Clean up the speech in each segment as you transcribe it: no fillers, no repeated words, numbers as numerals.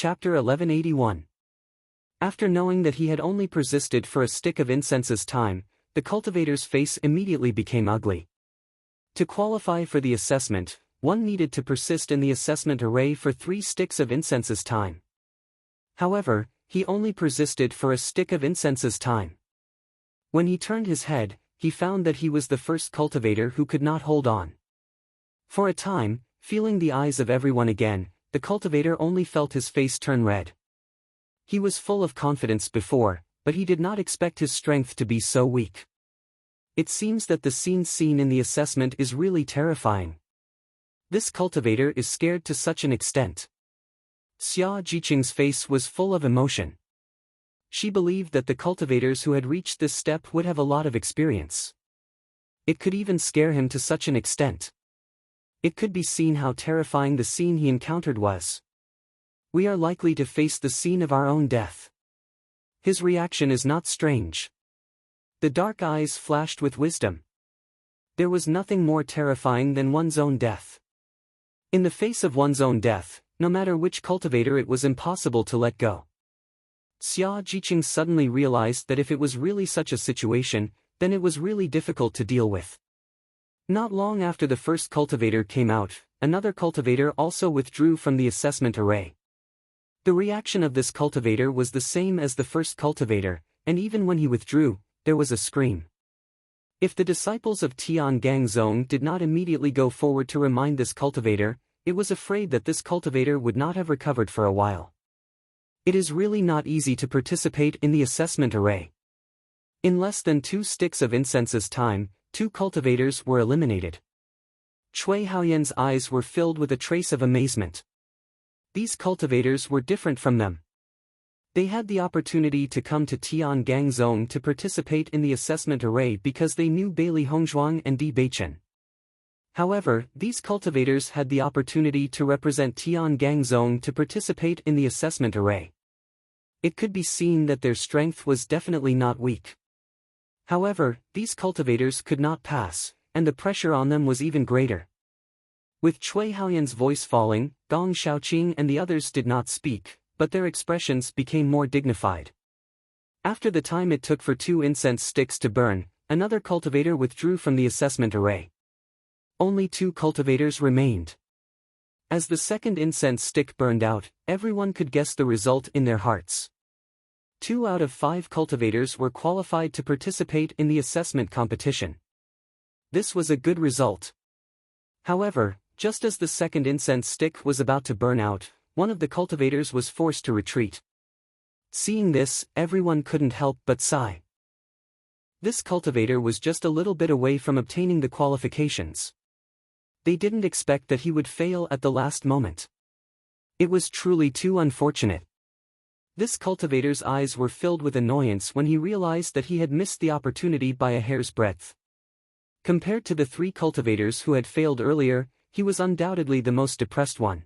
Chapter 1181. After knowing that he had only persisted for a stick of incense's time, the cultivator's face immediately became ugly. To qualify for the assessment, one needed to persist in the assessment array for 3 sticks of incense's time. However, he only persisted for a stick of incense's time. When he turned his head, he found that he was the first cultivator who could not hold on. For a time, feeling the eyes of everyone again, the cultivator only felt his face turn red. He was full of confidence before, but he did not expect his strength to be so weak. It seems that the scene seen in the assessment is really terrifying. This cultivator is scared to such an extent. Xia Jiqing's face was full of emotion. She believed that the cultivators who had reached this step would have a lot of experience. It could even scare him to such an extent. It could be seen how terrifying the scene he encountered was. We are likely to face the scene of our own death. His reaction is not strange. The dark eyes flashed with wisdom. There was nothing more terrifying than one's own death. In the face of one's own death, no matter which cultivator, it was impossible to let go. Xia Jiqing suddenly realized that if it was really such a situation, then it was really difficult to deal with. Not long after the first cultivator came out, another cultivator also withdrew from the assessment array. The reaction of this cultivator was the same as the first cultivator, and even when he withdrew, there was a scream. If the disciples of Tiangang Zone did not immediately go forward to remind this cultivator, it was afraid that this cultivator would not have recovered for a while. It is really not easy to participate in the assessment array. In less than 2 sticks of incense's time, 2 cultivators were eliminated. Cui Haoyan's eyes were filled with a trace of amazement. These cultivators were different from them. They had the opportunity to come to Tiangang Zone to participate in the assessment array because they knew Bailey Hongzhuang and Bewitching. However, these cultivators had the opportunity to represent Tiangang Zone to participate in the assessment array. It could be seen that their strength was definitely not weak. However, these cultivators could not pass, and the pressure on them was even greater. With Cui Haoyan's voice falling, Gong Shaoqing and the others did not speak, but their expressions became more dignified. After the time it took for 2 incense sticks to burn, another cultivator withdrew from the assessment array. Only 2 cultivators remained. As the second incense stick burned out, everyone could guess the result in their hearts. 2 out of 5 cultivators were qualified to participate in the assessment competition. This was a good result. However, just as the second incense stick was about to burn out, one of the cultivators was forced to retreat. Seeing this, everyone couldn't help but sigh. This cultivator was just a little bit away from obtaining the qualifications. They didn't expect that he would fail at the last moment. It was truly too unfortunate. This cultivator's eyes were filled with annoyance when he realized that he had missed the opportunity by a hair's breadth. Compared to the 3 cultivators who had failed earlier, he was undoubtedly the most depressed one.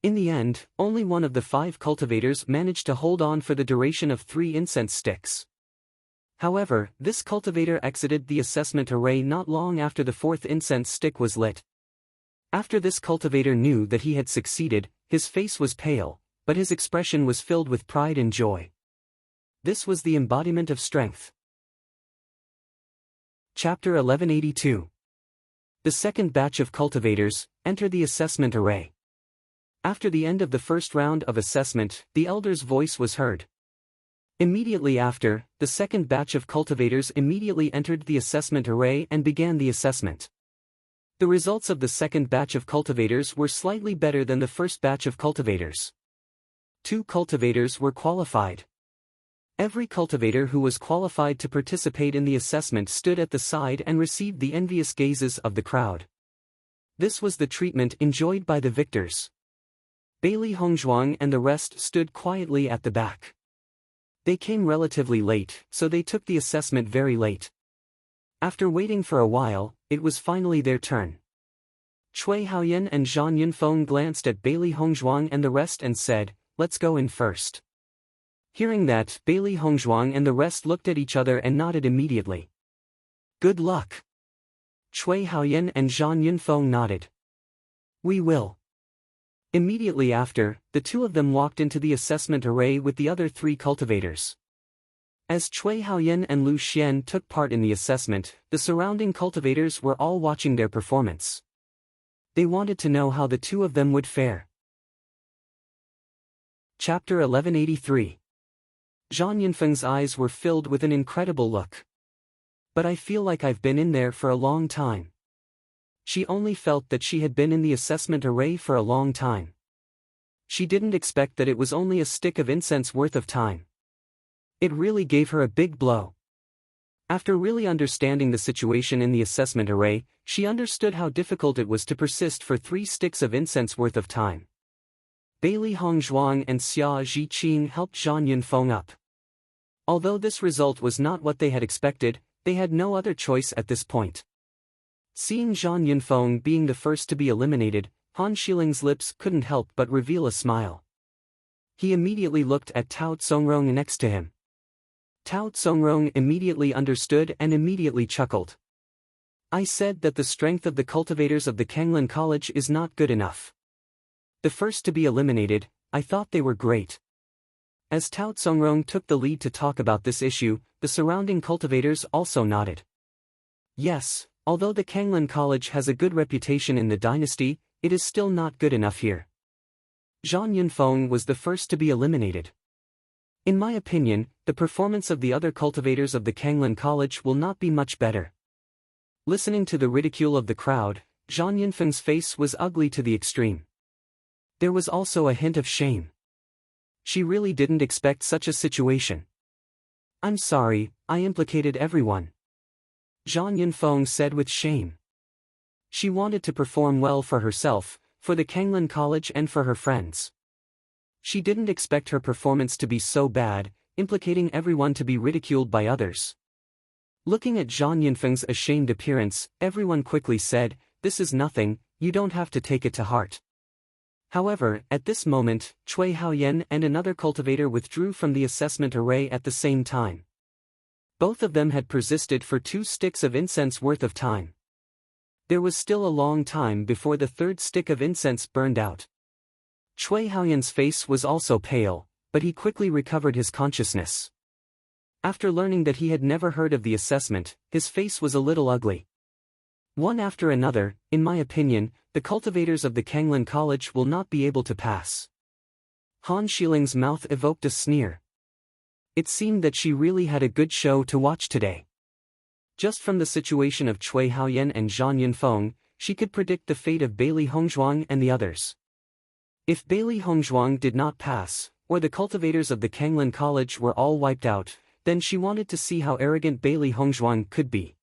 In the end, only one of the 5 cultivators managed to hold on for the duration of 3 incense sticks. However, this cultivator exited the assessment array not long after the 4th incense stick was lit. After this cultivator knew that he had succeeded, his face was pale, but his expression was filled with pride and joy. This was the embodiment of strength. Chapter 1182. The second batch of cultivators enter the assessment array. After the end of the first round of assessment, the elder's voice was heard. Immediately after, the second batch of cultivators immediately entered the assessment array and began the assessment. The results of the second batch of cultivators were slightly better than the first batch of cultivators. 2 cultivators were qualified. Every cultivator who was qualified to participate in the assessment stood at the side and received the envious gazes of the crowd. This was the treatment enjoyed by the victors. Bailey Hongzhuang and the rest stood quietly at the back. They came relatively late, so they took the assessment very late. After waiting for a while, it was finally their turn. Cui Haoyan and Zhang Yunfeng glanced at Bailey Hongzhuang and the rest and said, "Let's go in first." Hearing that, Bailey Hongzhuang and the rest looked at each other and nodded immediately. "Good luck." Cui Haoyan and Zhang Yunfeng nodded. "We will." Immediately after, the two of them walked into the assessment array with the other three cultivators. As Cui Haoyan and Lu Xian took part in the assessment, the surrounding cultivators were all watching their performance. They wanted to know how the two of them would fare. Chapter 1183. Zhang Yunfeng's eyes were filled with an incredible look. But I feel like I've been in there for a long time. She only felt that she had been in the assessment array for a long time. She didn't expect that it was only a stick of incense worth of time. It really gave her a big blow. After really understanding the situation in the assessment array, she understood how difficult it was to persist for 3 sticks of incense worth of time. Bailey Hongzhuang and Xia Zhiqing helped Zhang Yunfeng up. Although this result was not what they had expected, they had no other choice at this point. Seeing Zhang Yunfeng being the first to be eliminated, Han Shiling's lips couldn't help but reveal a smile. He immediately looked at Tao Tsongrong next to him. Tao Tsongrong immediately understood and immediately chuckled. I said that the strength of the cultivators of the Kanglin College is not good enough. The first to be eliminated, I thought they were great. As Tao Tsongrong took the lead to talk about this issue, the surrounding cultivators also nodded. Yes, although the Kanglin College has a good reputation in the dynasty, it is still not good enough here. Zhang Yunfeng was the first to be eliminated. In my opinion, the performance of the other cultivators of the Kanglin College will not be much better. Listening to the ridicule of the crowd, Zhang Yunfeng's face was ugly to the extreme. There was also a hint of shame. She really didn't expect such a situation. I'm sorry, I implicated everyone. Zhang Yunfeng said with shame. She wanted to perform well for herself, for the Kanglin College and for her friends. She didn't expect her performance to be so bad, implicating everyone to be ridiculed by others. Looking at Zhang Yunfeng's ashamed appearance, everyone quickly said, "This is nothing, you don't have to take it to heart." However, at this moment, Cui Haoyan and another cultivator withdrew from the assessment array at the same time. Both of them had persisted for 2 sticks of incense worth of time. There was still a long time before the 3rd stick of incense burned out. Cui Haoyan's face was also pale, but he quickly recovered his consciousness. After learning that he had never heard of the assessment, his face was a little ugly. One after another, in my opinion, the cultivators of the Kanglin College will not be able to pass. Han Shiling's mouth evoked a sneer. It seemed that she really had a good show to watch today. Just from the situation of Cui Haoyan and Zhang Yunfeng, she could predict the fate of Bailey Hongzhuang and the others. If Bailey Hongzhuang did not pass, or the cultivators of the Kanglin College were all wiped out, then she wanted to see how arrogant Bailey Hongzhuang could be.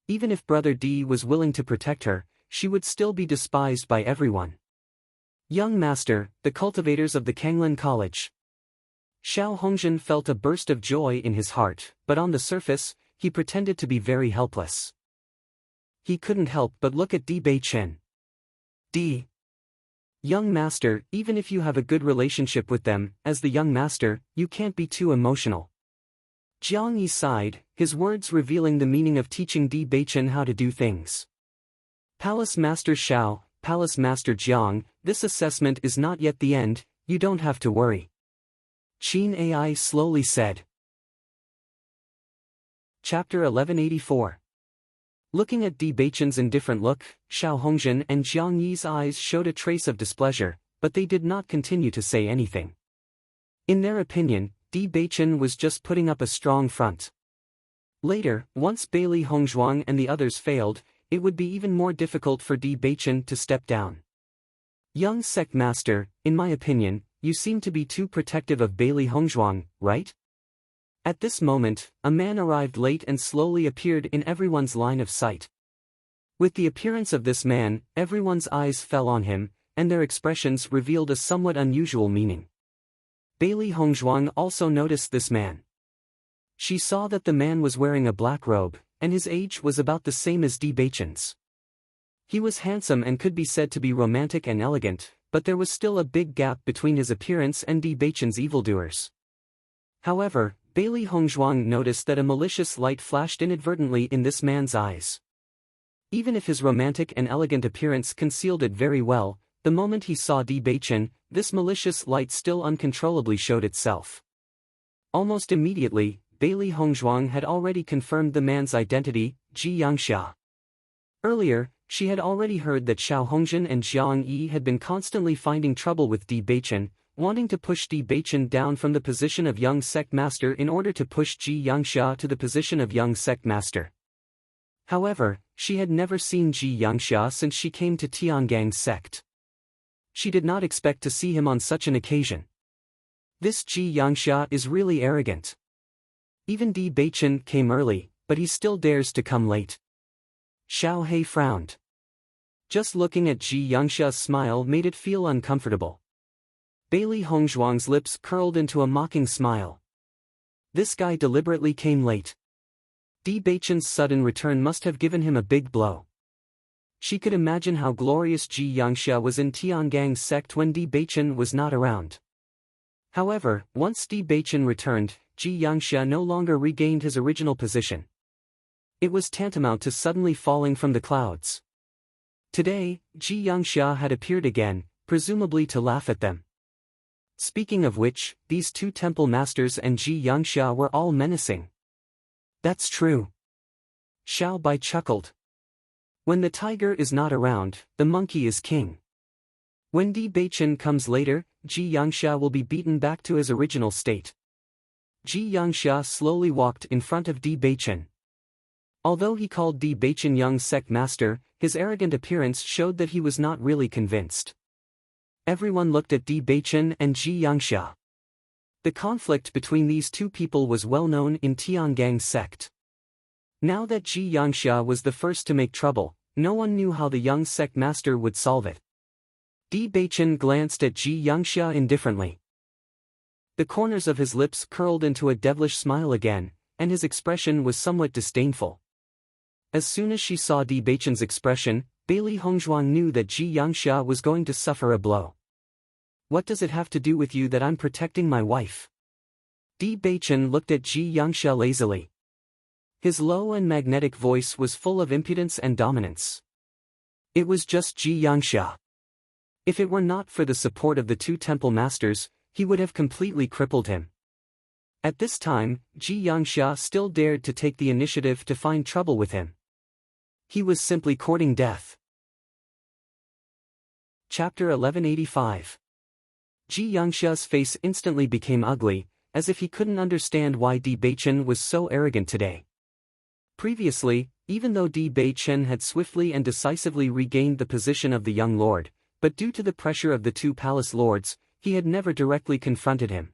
Even if Brother D was willing to protect her, she would still be despised by everyone. Young Master, the cultivators of the Kanglin College. Xiao Hongzhen felt a burst of joy in his heart, but on the surface, he pretended to be very helpless. He couldn't help but look at Di Beichen. D. Young Master, even if you have a good relationship with them, as the young master, you can't be too emotional. Jiang Yi sighed, his words revealing the meaning of teaching Di Beichen how to do things. Palace Master Xiao, Palace Master Jiang, this assessment is not yet the end, you don't have to worry. Qin Ai slowly said. Chapter 1184. Looking at Di Beichen's indifferent look, Xiao Hongzhen and Jiang Yi's eyes showed a trace of displeasure, but they did not continue to say anything. In their opinion, Di Beichen was just putting up a strong front. Later, once Bailey Hongzhuang and the others failed, it would be even more difficult for Di Beichen to step down. Young Sect Master, in my opinion, you seem to be too protective of Bailey Hongzhuang, right? At this moment, a man arrived late and slowly appeared in everyone's line of sight. With the appearance of this man, everyone's eyes fell on him, and their expressions revealed a somewhat unusual meaning. Bailey Hongzhuang also noticed this man. She saw that the man was wearing a black robe, and his age was about the same as Di Beichen's. He was handsome and could be said to be romantic and elegant, but there was still a big gap between his appearance and Di Beichen's evildoers. However, Bailey Hongzhuang noticed that a malicious light flashed inadvertently in this man's eyes. Even if his romantic and elegant appearance concealed it very well, The moment he saw Di Beichen, this malicious light still uncontrollably showed itself. Almost immediately, Bailey Hongzhuang had already confirmed the man's identity, Ji Yangxia. Earlier, she had already heard that Xiao Hongzhen and Jiang Yi had been constantly finding trouble with Di Beichen, wanting to push Di Beichen down from the position of young sect master in order to push Ji Yangxia to the position of young sect master. However, she had never seen Ji Yangxia since she came to Tiangang's sect. She did not expect to see him on such an occasion. This Ji Yangxia is really arrogant. Even Di Beichen came early, but he still dares to come late. Xiao He frowned. Just looking at Ji Yangxia's smile made it feel uncomfortable. Bailey Hongzhuang's lips curled into a mocking smile. This guy deliberately came late. Di Beichen's sudden return must have given him a big blow. She could imagine how glorious Ji Yangxia was in Tiangang's sect when Di Beichen was not around. However, once Di Beichen returned, Ji Yangxia no longer regained his original position. It was tantamount to suddenly falling from the clouds. Today, Ji Yangxia had appeared again, presumably to laugh at them. Speaking of which, these two temple masters and Ji Yangxia were all menacing. That's true. Xiao Bai chuckled. When the tiger is not around, the monkey is king. When Di Beichen comes later, Ji Yangxia will be beaten back to his original state. Ji Yangxia slowly walked in front of Di Beichen. Although he called Di Beichen young sect master, his arrogant appearance showed that he was not really convinced. Everyone looked at Di Beichen and Ji Yangxia. The conflict between these two people was well known in Tiangang's sect. Now that Ji Yangxia was the first to make trouble, no one knew how the young sect master would solve it. Di Beichen glanced at Ji Yangxia indifferently. The corners of his lips curled into a devilish smile again, and his expression was somewhat disdainful. As soon as she saw Di Beichen's expression, Bailey Hongzhuang knew that Ji Yangxia was going to suffer a blow. What does it have to do with you that I'm protecting my wife? Di Beichen looked at Ji Yangxia lazily. His low and magnetic voice was full of impudence and dominance. It was just Ji Yangxia. If it were not for the support of the two temple masters, he would have completely crippled him. At this time, Ji Yangxia still dared to take the initiative to find trouble with him. He was simply courting death. Chapter 1185. Ji Yangxia's face instantly became ugly, as if he couldn't understand why Di Beichen was so arrogant today. Previously, even though Di Beichen had swiftly and decisively regained the position of the young lord, but due to the pressure of the two palace lords, he had never directly confronted him.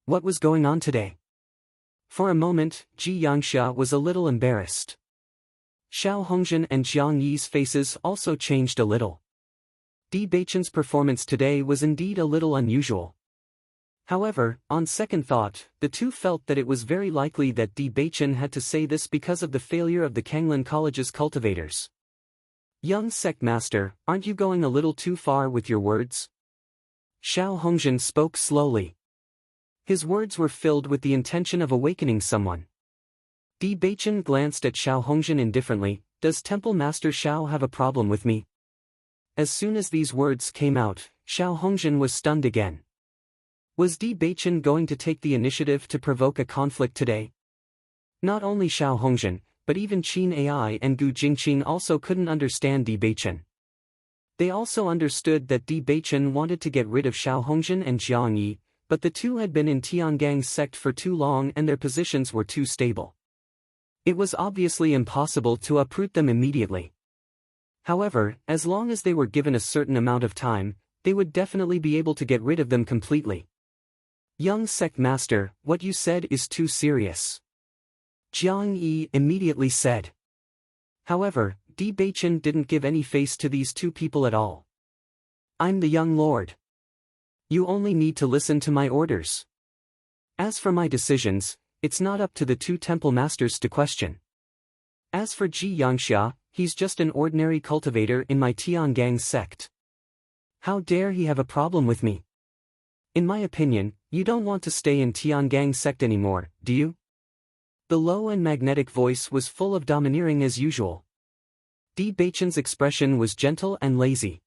What was going on today? For a moment, Ji Yangxia was a little embarrassed. Xiao Hongzhen and Jiang Yi's faces also changed a little. Di Beichen's performance today was indeed a little unusual. However, on second thought, the two felt that it was very likely that Di Beichen had to say this because of the failure of the Kanglin College's cultivators. Young sect master, aren't you going a little too far with your words? Xiao Hongzhen spoke slowly. His words were filled with the intention of awakening someone. Di Beichen glanced at Xiao Hongzhen indifferently. Does Temple Master Xiao have a problem with me? As soon as these words came out, Xiao Hongzhen was stunned again. Was Di Beichen going to take the initiative to provoke a conflict today? Not only Xiao Hongzhen, but even Qin Ai and Gu Jingqing also couldn't understand Di Beichen. They also understood that Di Beichen wanted to get rid of Xiao Hongzhen and Jiang Yi, but the two had been in Tiangang's sect for too long and their positions were too stable. It was obviously impossible to uproot them immediately. However, as long as they were given a certain amount of time, they would definitely be able to get rid of them completely. Young sect master, what you said is too serious. Jiang Yi immediately said. However, Di Beichen didn't give any face to these two people at all. I'm the young lord. You only need to listen to my orders. As for my decisions, it's not up to the two temple masters to question. As for Ji Yangxia, he's just an ordinary cultivator in my Tiangang sect. How dare he have a problem with me? In my opinion, you don't want to stay in Tiangang sect anymore, do you? The low and magnetic voice was full of domineering as usual. Di Beichen's expression was gentle and lazy.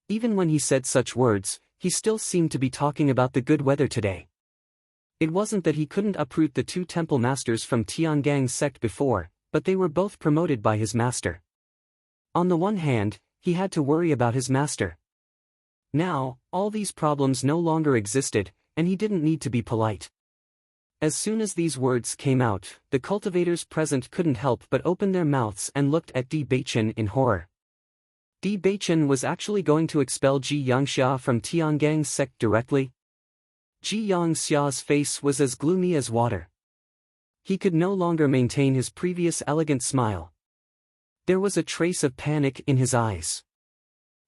Even when he said such words, he still seemed to be talking about the good weather today. It wasn't that he couldn't uproot the two temple masters from Tiangang's sect before, but they were both promoted by his master. On the one hand, he had to worry about his master. Now, all these problems no longer existed, and he didn't need to be polite. As soon as these words came out, the cultivators present couldn't help but open their mouths and looked at Bewitching in horror. Bewitching was actually going to expel Ji Yangxia from Tiangang's sect directly? Ji Yangxia's face was as gloomy as water. He could no longer maintain his previous elegant smile. There was a trace of panic in his eyes.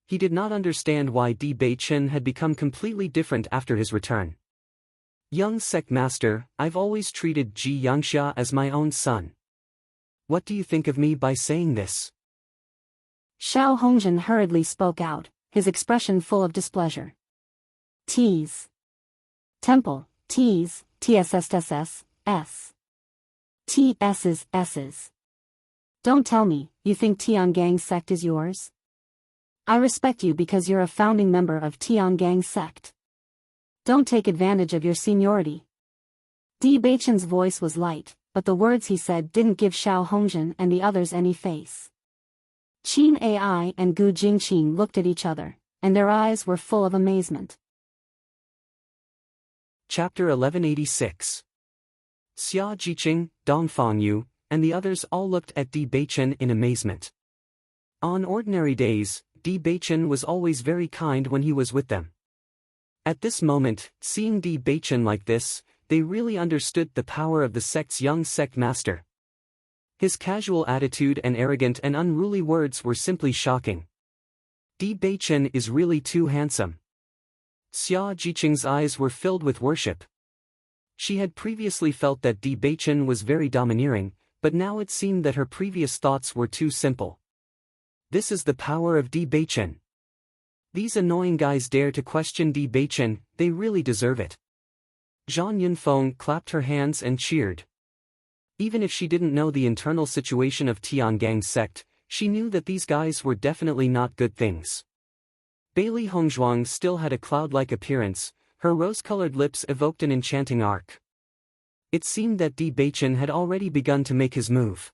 He did not understand why Bewitching had become completely different after his return. Young sect master, I've always treated Ji Yangxia as my own son. What do you think of me by saying this? Xiao Hongzhen hurriedly spoke out, his expression full of displeasure. T's. Temple, T's, TSSSS, S. TS's, S's. Don't tell me, you think Tiangang's sect is yours? I respect you because you're a founding member of Tiangang's sect. Don't take advantage of your seniority. Bewitching's voice was light, but the words he said didn't give Xiao Hongzhen and the others any face. Qin Ai and Gu Jingqin looked at each other, and their eyes were full of amazement. Chapter 1186. Xia Jiqing, Dongfang Yu, and the others all looked at Bewitching in amazement. On ordinary days, Bewitching was always very kind when he was with them. At this moment, seeing Bewitching like this, they really understood the power of the sect's young sect master. His casual attitude and arrogant and unruly words were simply shocking. Bewitching is really too handsome. Xia Jiqing's eyes were filled with worship. She had previously felt that Bewitching was very domineering, but now it seemed that her previous thoughts were too simple. This is the power of Bewitching. These annoying guys dare to question Bewitching, they really deserve it. Zhang Yunfeng clapped her hands and cheered. Even if she didn't know the internal situation of Tiangang's sect, she knew that these guys were definitely not good things. Bailey Hongzhuang still had a cloud-like appearance, her rose-colored lips evoked an enchanting arc. It seemed that Bewitching had already begun to make his move.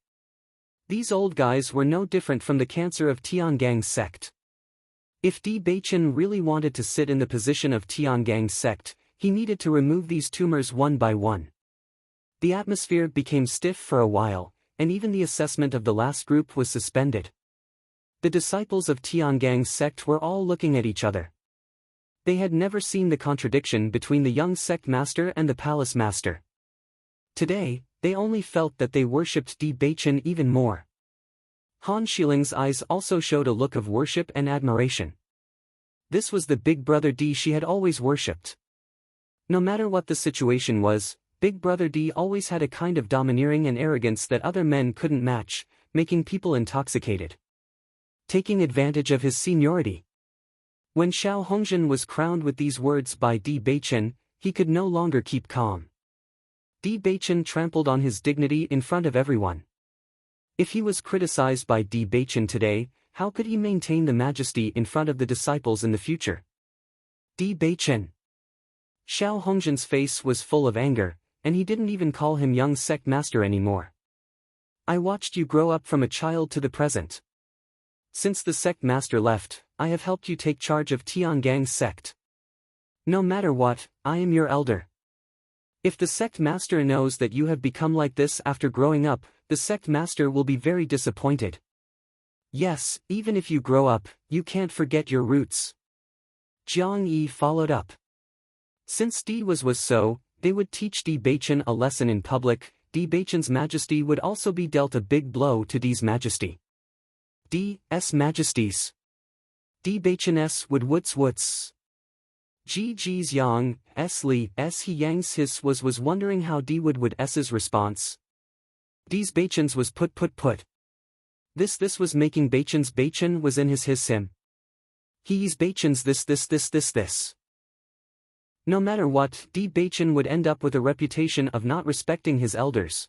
These old guys were no different from the cancer of Tiangang's sect. If Bewitching really wanted to sit in the position of Tiangang's sect, he needed to remove these tumors one by one. The atmosphere became stiff for a while, and even the assessment of the last group was suspended. The disciples of Tiangang's sect were all looking at each other. They had never seen the contradiction between the young sect master and the palace master. Today, they only felt that they worshipped Bewitching even more. Han Shiling's eyes also showed a look of worship and admiration. This was the big brother D she had always worshipped. No matter what the situation was, Big Brother D always had a kind of domineering and arrogance that other men couldn't match, making people intoxicated. Taking advantage of his seniority. When Xiao Hongzhen was crowned with these words by Bewitching, he could no longer keep calm. Bewitching trampled on his dignity in front of everyone. If he was criticized by Bewitching today, how could he maintain the majesty in front of the disciples in the future? Bewitching. Xiao Hongzhen's face was full of anger, and he didn't even call him young sect master anymore. I watched you grow up from a child to the present. Since the sect master left, I have helped you take charge of Tiangang's sect. No matter what, I am your elder. If the sect master knows that you have become like this after growing up, the sect master will be very disappointed. Yes, even if you grow up, you can't forget your roots. Jiang Yi followed up. Since D was so, they would teach Bewitching a lesson in public. Bewitching's majesty would also be dealt a big blow to D's majesty. D's majesties. Bewitching would woots. Ji's yang, li, he yang's his was wondering how D would s's response. D's Bewitching's was put. This was making Bewitching was in his him. He's Bewitching's this. No matter what, Bewitching would end up with a reputation of not respecting his elders.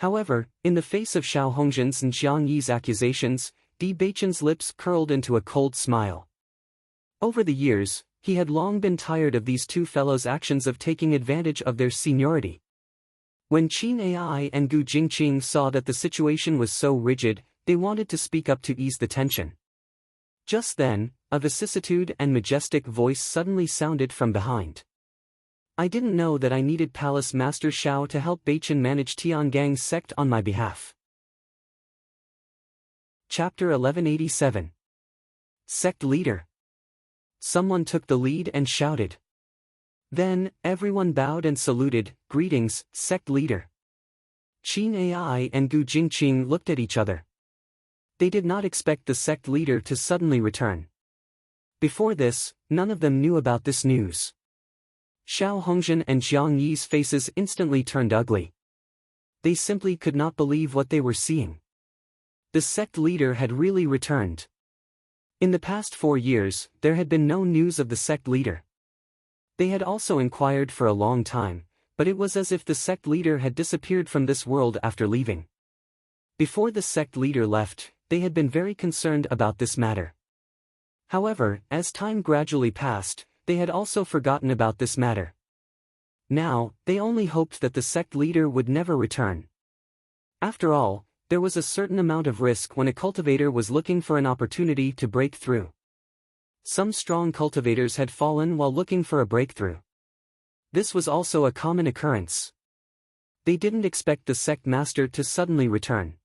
However, in the face of Xiao Hongzhen's and Jiang Yi's accusations, Bewitching's lips curled into a cold smile. Over the years, he had long been tired of these two fellows' actions of taking advantage of their seniority. When Qin Ai and Gu Jingqing saw that the situation was so rigid, they wanted to speak up to ease the tension. Just then, a vicissitude and majestic voice suddenly sounded from behind. I didn't know that I needed Palace Master Xiao to help Beichen manage Tiangang's sect on my behalf. Chapter 1187. Sect Leader. Someone took the lead and shouted. Then, everyone bowed and saluted, "Greetings, Sect Leader." Qin Ai and Gu Jingqing looked at each other. They did not expect the sect leader to suddenly return. Before this, none of them knew about this news. Xiao Hongzhen and Jiang Yi's faces instantly turned ugly. They simply could not believe what they were seeing. The sect leader had really returned. In the past 4 years, there had been no news of the sect leader. They had also inquired for a long time, but it was as if the sect leader had disappeared from this world after leaving. Before the sect leader left, they had been very concerned about this matter. However, as time gradually passed, they had also forgotten about this matter. Now, they only hoped that the sect leader would never return. After all, there was a certain amount of risk when a cultivator was looking for an opportunity to break through. Some strong cultivators had fallen while looking for a breakthrough. This was also a common occurrence. They didn't expect the sect master to suddenly return.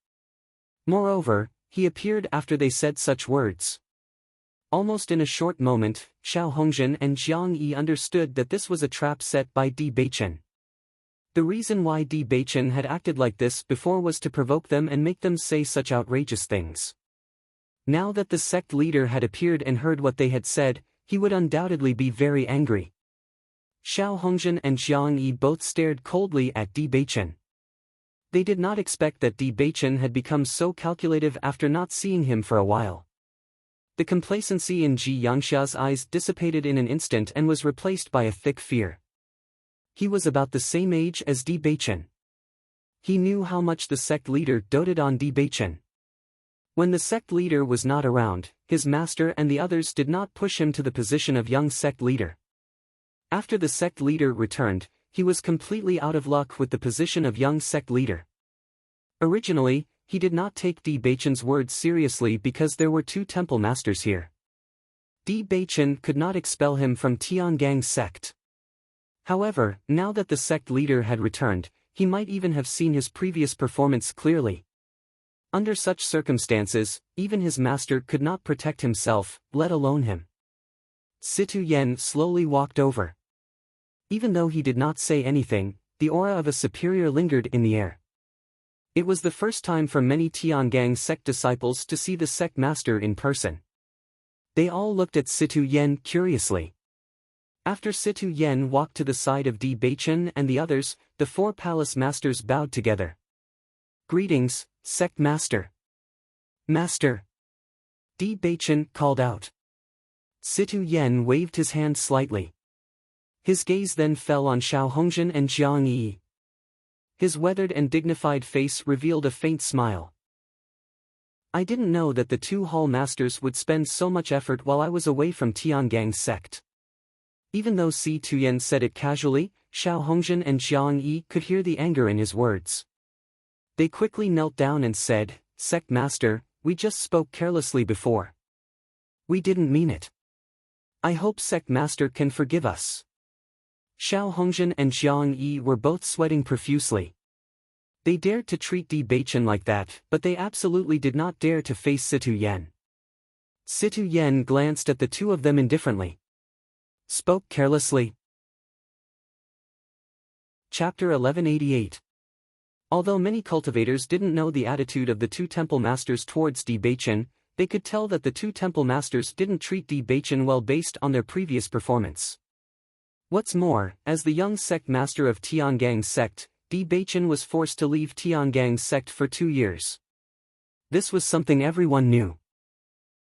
Moreover, he appeared after they said such words. Almost in a short moment, Xiao Hongzhen and Jiang Yi understood that this was a trap set by Di Beichen. The reason why Di Beichen had acted like this before was to provoke them and make them say such outrageous things. Now that the sect leader had appeared and heard what they had said, he would undoubtedly be very angry. Xiao Hongzhen and Jiang Yi both stared coldly at Di Beichen. They did not expect that Di Beichen had become so calculative after not seeing him for a while. The complacency in Ji Yangxia's eyes dissipated in an instant and was replaced by a thick fear. He was about the same age as Di Beichen. He knew how much the sect leader doted on Di Beichen. When the sect leader was not around, his master and the others did not push him to the position of young sect leader. After the sect leader returned, he was completely out of luck with the position of young sect leader. Originally, he did not take Di Beichen's words seriously because there were 2 temple masters here. Di Beichen could not expel him from Tiangang's sect. However, now that the sect leader had returned, he might even have seen his previous performance clearly. Under such circumstances, even his master could not protect himself, let alone him. Situ Yen slowly walked over. Even though he did not say anything, the aura of a superior lingered in the air. It was the first time for many Tiangang sect disciples to see the sect master in person. They all looked at Situ Yen curiously. After Situ Yen walked to the side of Di Beichen and the others, the 4 palace masters bowed together. "Greetings, sect master." "Master." Di Beichen called out. Situ Yen waved his hand slightly. His gaze then fell on Xiao Hongzhen and Jiang Yi. His weathered and dignified face revealed a faint smile. "I didn't know that the 2 hall masters would spend so much effort while I was away from Tiangang's sect." Even though Si Tuyen said it casually, Xiao Hongzhen and Jiang Yi could hear the anger in his words. They quickly knelt down and said, "Sect master, we just spoke carelessly before. We didn't mean it. I hope sect master can forgive us." Xiao Hongzhen and Jiang Yi were both sweating profusely. They dared to treat Di Beichen like that, but they absolutely did not dare to face Situ Yen. Situ Yen glanced at the 2 of them indifferently. "Spoke carelessly." Chapter 1188. Although many cultivators didn't know the attitude of the 2 temple masters towards Di Beichen, they could tell that the 2 temple masters didn't treat Di Beichen well based on their previous performance. What's more, as the young sect master of Tiangang's sect, Di Beichen was forced to leave Tiangang's sect for 2 years. This was something everyone knew.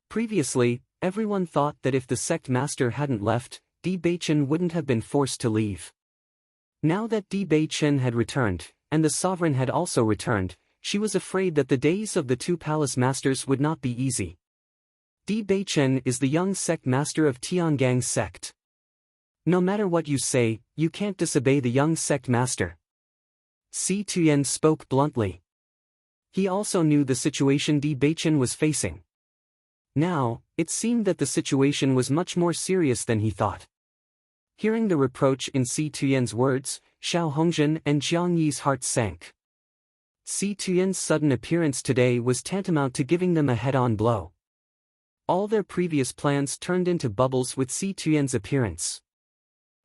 Previously, everyone thought that if the sect master hadn't left, Di Beichen wouldn't have been forced to leave. Now that Di Beichen had returned, and the sovereign had also returned, she was afraid that the days of the 2 palace masters would not be easy. Di Beichen is the young sect master of Tiangong sect. No matter what you say, you can't disobey the young sect master. Si Tuyen spoke bluntly. He also knew the situation Di Beichen was facing. Now, it seemed that the situation was much more serious than he thought. Hearing the reproach in Si Tuyen's words, Xiao Hongjin and Jiang Yi's hearts sank. Si Tuyen's sudden appearance today was tantamount to giving them a head-on blow. All their previous plans turned into bubbles with Si Tuyen's appearance.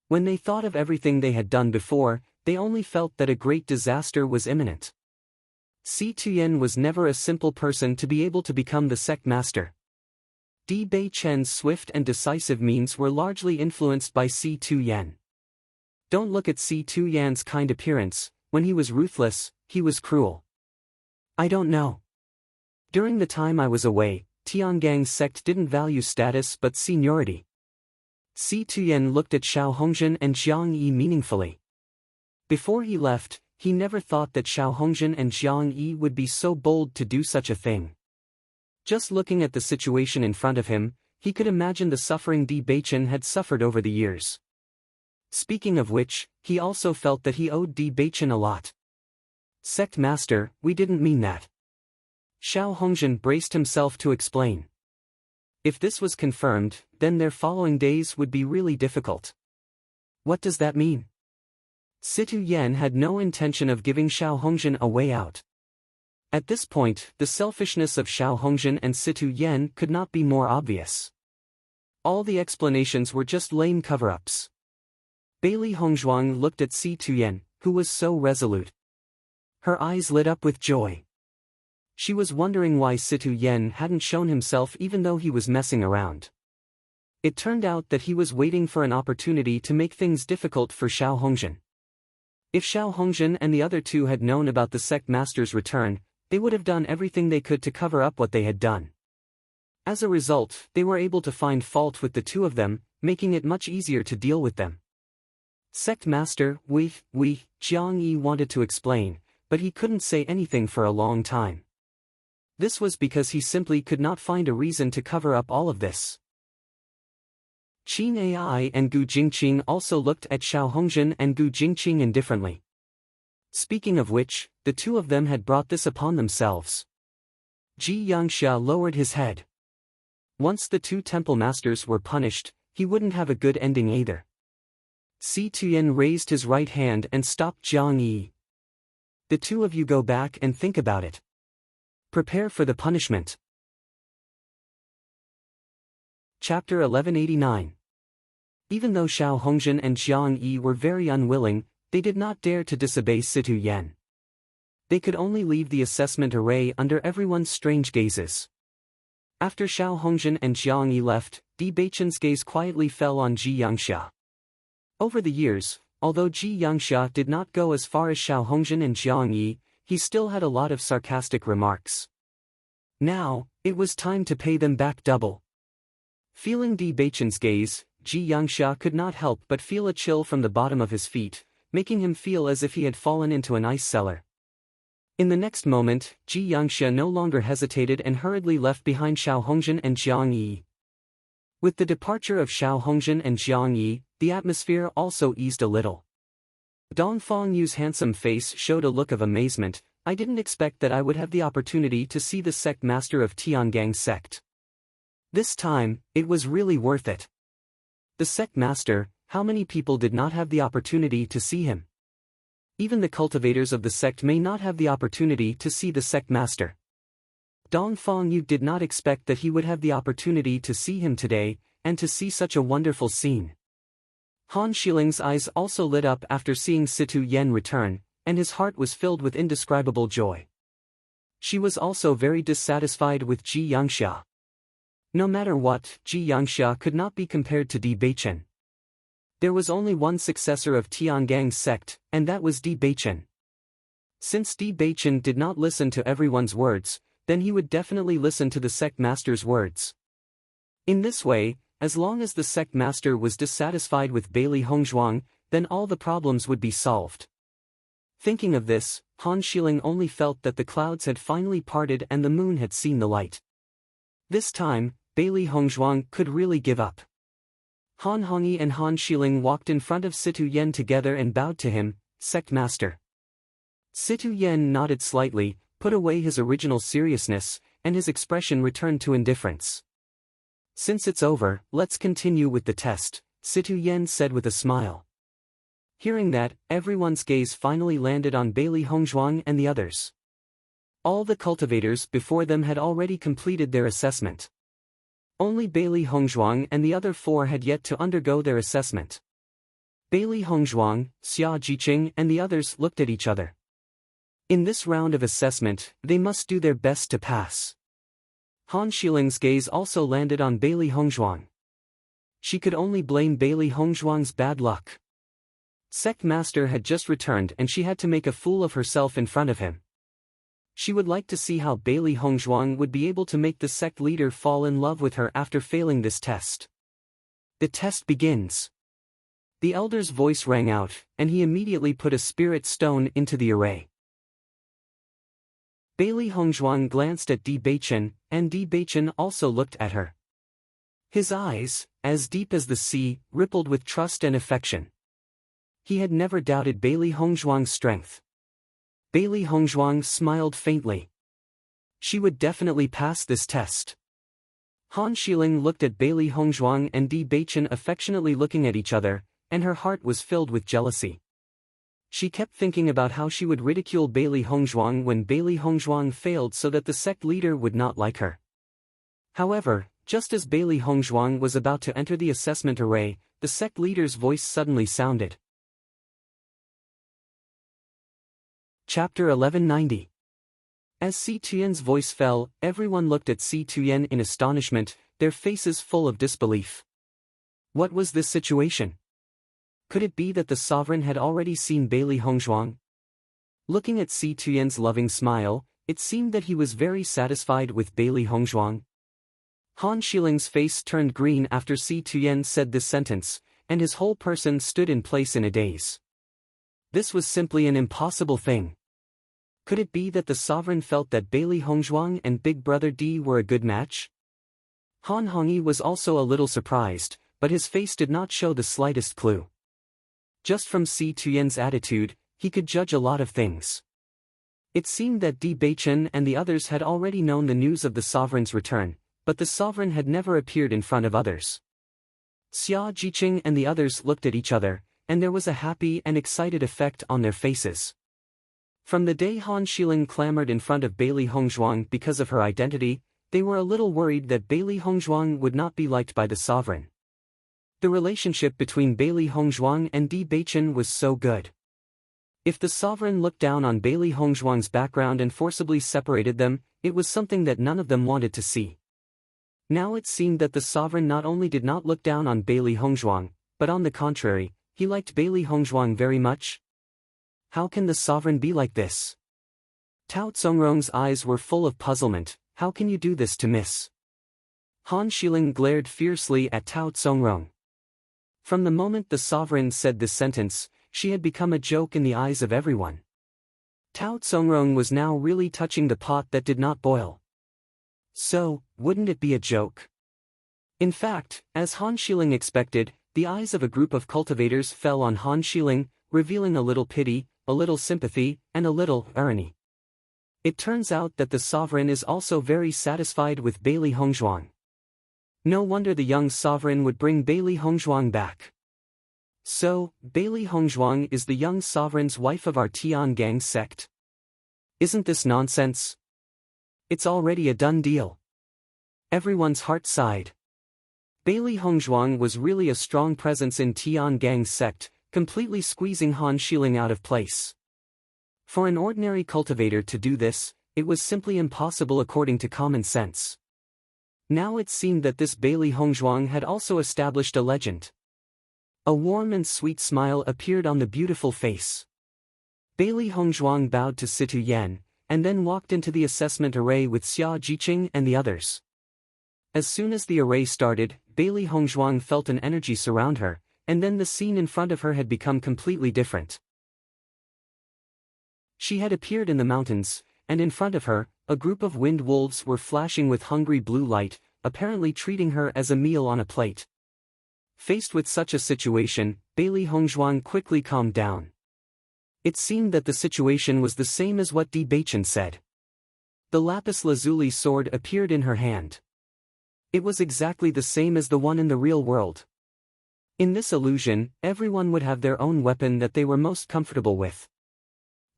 When they thought of everything they had done before, they only felt that a great disaster was imminent. Si Tuyen was never a simple person to be able to become the sect master. Di Beichen's swift and decisive means were largely influenced by Si Tuyen. Don't look at Si Tuyen's kind appearance. When he was ruthless, he was cruel. I don't know. During the time I was away, Tiangong's sect didn't value status but seniority. Si Tuyen looked at Xiao Hongjin and Jiang Yi meaningfully. Before he left, he never thought that Xiao Hongjin and Jiang Yi would be so bold to do such a thing. Just looking at the situation in front of him, he could imagine the suffering Di Beichen had suffered over the years. Speaking of which, he also felt that he owed Di Beichen a lot. Sect master, we didn't mean that. Xiao Hongjin braced himself to explain. If this was confirmed, then their following days would be really difficult. What does that mean? Si Tuyen had no intention of giving Xiao Hongjin a way out. At this point, the selfishness of Xiao Hongjin and Si Tuyen could not be more obvious. All the explanations were just lame cover-ups. Bailey Hongzhuang looked at Si Tuyen, who was so resolute. Her eyes lit up with joy. She was wondering why Si Tuyen hadn't shown himself even though he was messing around. It turned out that he was waiting for an opportunity to make things difficult for Xiao Hongjin. If Xiao Hongjin and the other two had known about the sect master's return, they would have done everything they could to cover up what they had done. As a result, they were able to find fault with the two of them, making it much easier to deal with them. Sect master, Jiang Yi wanted to explain, but he couldn't say anything for a long time. This was because he simply could not find a reason to cover up all of this. Qin Ai and Gu Jingqing also looked at Xiao Hongjin and Gu Jingqing indifferently. Speaking of which, the two of them had brought this upon themselves. Ji Yangxia lowered his head. Once the two temple masters were punished, he wouldn't have a good ending either. Si Tuyen raised his right hand and stopped Jiang Yi. The two of you go back and think about it. Prepare for the punishment. Chapter 1189. Even though Xiao Hongjin and Jiang Yi were very unwilling, they did not dare to disobey Si Tuyen. They could only leave the assessment array under everyone's strange gazes. After Xiao Hongjin and Jiang Yi left, Di Beichen's gaze quietly fell on Ji Yangxia. Over the years, although Ji Yangxia did not go as far as Xiao Hongjin and Jiang Yi, he still had a lot of sarcastic remarks. Now, it was time to pay them back double. Feeling Di Beichen's gaze, Ji Yangxia could not help but feel a chill from the bottom of his feet, making him feel as if he had fallen into an ice cellar. In the next moment, Ji Yangxia no longer hesitated and hurriedly left behind Xiao Hongjin and Jiang Yi. With the departure of Xiao Hongjin and Jiang Yi, the atmosphere also eased a little. Dong Fongyu's handsome face showed a look of amazement. I didn't expect that I would have the opportunity to see the sect master of Tiangong sect. This time, it was really worth it. The sect master, how many people did not have the opportunity to see him? Even the cultivators of the sect may not have the opportunity to see the sect master. Dong Fengyu did not expect that he would have the opportunity to see him today, and to see such a wonderful scene. Han Shiling's eyes also lit up after seeing Si Tuyen return, and his heart was filled with indescribable joy. She was also very dissatisfied with Ji Yangxia. No matter what, Ji Yangxia could not be compared to Di Beichen. There was only one successor of Tiangong's sect, and that was Di Beichen. Since Di Beichen did not listen to everyone's words, then he would definitely listen to the sect master's words. In this way, as long as the sect master was dissatisfied with Bailey Hongzhuang, then all the problems would be solved. Thinking of this, Han Shiling only felt that the clouds had finally parted and the moon had seen the light. This time, Bailey Hongzhuang could really give up. Han Hongyi and Han Xiling walked in front of Situ Yen together and bowed to him, "Sect Master." Situ Yen nodded slightly, put away his original seriousness, and his expression returned to indifference. "Since it's over, let's continue with the test," Situ Yen said with a smile. Hearing that, everyone's gaze finally landed on Bailey Hongzhuang and the others. All the cultivators before them had already completed their assessment. Only Bailey Hongzhuang and the other 4 had yet to undergo their assessment. Bailey Hongzhuang, Xia Jiqing and the others looked at each other. In this round of assessment, they must do their best to pass. Han Xiling's gaze also landed on Bailey Hongzhuang. She could only blame Bailey Hongzhuang's bad luck. Sect Master had just returned and she had to make a fool of herself in front of him. She would like to see how Bailey Hongzhuang would be able to make the sect leader fall in love with her after failing this test. The test begins. The elder's voice rang out, and he immediately put a spirit stone into the array. Bailey Hongzhuang glanced at Di Beichen, and Di Beichen also looked at her. His eyes, as deep as the sea, rippled with trust and affection. He had never doubted Bailey Hongzhuang's strength. Bailey Hongzhuang smiled faintly. She would definitely pass this test. Han Xiling looked at Bailey Hongzhuang and Di Beichen affectionately looking at each other, and her heart was filled with jealousy. She kept thinking about how she would ridicule Bailey Hongzhuang when Bailey Hongzhuang failed so that the sect leader would not like her. However, just as Bailey Hongzhuang was about to enter the assessment array, the sect leader's voice suddenly sounded. Chapter 1190. As Si Tuyen's voice fell, everyone looked at Si Tuyen in astonishment, their faces full of disbelief. What was this situation? Could it be that the sovereign had already seen Bailey Hongzhuang? Looking at Si Tuyen's loving smile, it seemed that he was very satisfied with Bailey Hongzhuang. Han Xiling's face turned green after Si Tuyen said this sentence, and his whole person stood in place in a daze. This was simply an impossible thing. Could it be that the sovereign felt that Bailey Hongzhuang and Big Brother Di were a good match? Han Hongyi was also a little surprised, but his face did not show the slightest clue. Just from Si Tuyen's attitude, he could judge a lot of things. It seemed that Di Beichen and the others had already known the news of the sovereign's return, but the sovereign had never appeared in front of others. Xia Jiqing and the others looked at each other, and there was a happy and excited effect on their faces. From the day Han Xiling clamored in front of Bailey Hongzhuang because of her identity, they were a little worried that Bailey Hongzhuang would not be liked by the sovereign. The relationship between Bailey Hongzhuang and Di Beichen was so good. If the sovereign looked down on Bailey Hongzhuang's background and forcibly separated them, it was something that none of them wanted to see. Now it seemed that the sovereign not only did not look down on Bailey Hongzhuang, but on the contrary, he liked Bailey Hongzhuang very much. How can the sovereign be like this? Tao Tsongrong's eyes were full of puzzlement. How can you do this to Miss? Han Xiling glared fiercely at Tao Tsongrong. From the moment the sovereign said this sentence, she had become a joke in the eyes of everyone. Tao Tsongrong was now really touching the pot that did not boil. So, wouldn't it be a joke? In fact, as Han Xiling expected, the eyes of a group of cultivators fell on Han Xiling, revealing a little pity, a little sympathy, and a little irony. It turns out that the sovereign is also very satisfied with Bailey Hongzhuang. No wonder the young sovereign would bring Bailey Hongzhuang back. So, Bailey Hongzhuang is the young sovereign's wife of our Tiangang sect? Isn't this nonsense? It's already a done deal. Everyone's heart sighed. Bailey Hongzhuang was really a strong presence in Tiangang's sect, completely squeezing Han Xiling out of place. For an ordinary cultivator to do this, it was simply impossible according to common sense. Now it seemed that this Bailey Hongzhuang had also established a legend. A warm and sweet smile appeared on the beautiful face. Bailey Hongzhuang bowed to Situ Yen, and then walked into the assessment array with Xia Jiqing and the others. As soon as the array started, Bailey Hongzhuang felt an energy surround her, and then the scene in front of her had become completely different. She had appeared in the mountains, and in front of her, a group of wind wolves were flashing with hungry blue light, apparently treating her as a meal on a plate. Faced with such a situation, Bailey Hongzhuang quickly calmed down. It seemed that the situation was the same as what Bewitching said. The lapis lazuli sword appeared in her hand. It was exactly the same as the one in the real world. In this illusion, everyone would have their own weapon that they were most comfortable with.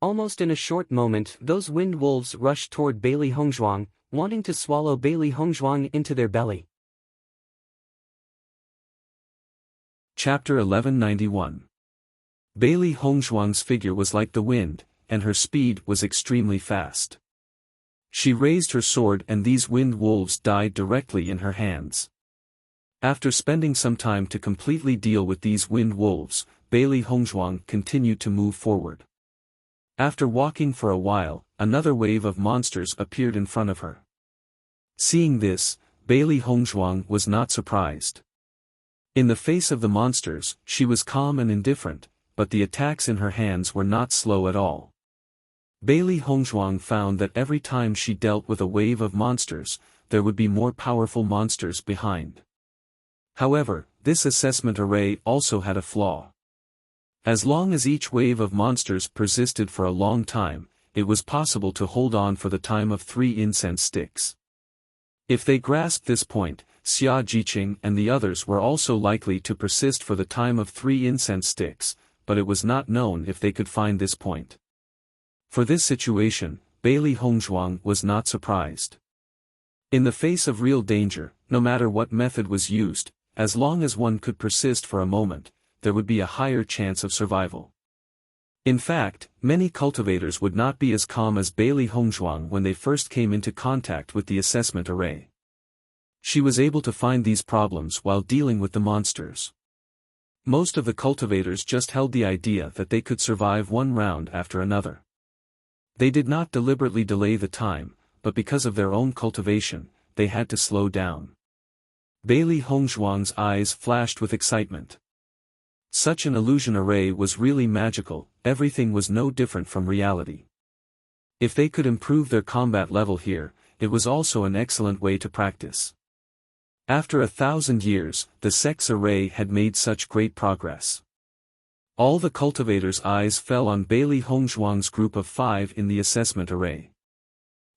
Almost in a short moment, those wind wolves rushed toward Bailey Hongzhuang, wanting to swallow Bailey Hongzhuang into their belly. Chapter 1191. Bailey Hongzhuang's figure was like the wind, and her speed was extremely fast. She raised her sword and these wind wolves died directly in her hands. After spending some time to completely deal with these wind wolves, Bailey Hongzhuang continued to move forward. After walking for a while, another wave of monsters appeared in front of her. Seeing this, Bailey Hongzhuang was not surprised. In the face of the monsters, she was calm and indifferent, but the attacks in her hands were not slow at all. Bailey Hongzhuang found that every time she dealt with a wave of monsters, there would be more powerful monsters behind. However, this assessment array also had a flaw. As long as each wave of monsters persisted for a long time, it was possible to hold on for the time of 3 incense sticks. If they grasped this point, Xia Jiqing and the others were also likely to persist for the time of 3 incense sticks, but it was not known if they could find this point. For this situation, Bailey Hongzhuang was not surprised. In the face of real danger, no matter what method was used, as long as one could persist for a moment, there would be a higher chance of survival. In fact, many cultivators would not be as calm as Bailey Hongzhuang when they first came into contact with the assessment array. She was able to find these problems while dealing with the monsters. Most of the cultivators just held the idea that they could survive one round after another. They did not deliberately delay the time, but because of their own cultivation, they had to slow down. Bailey Hongzhuang's eyes flashed with excitement. Such an illusion array was really magical, everything was no different from reality. If they could improve their combat level here, it was also an excellent way to practice. After 1,000 years, the sex array had made such great progress. All the cultivators' eyes fell on Bailey Hongzhuang's group of 5 in the assessment array.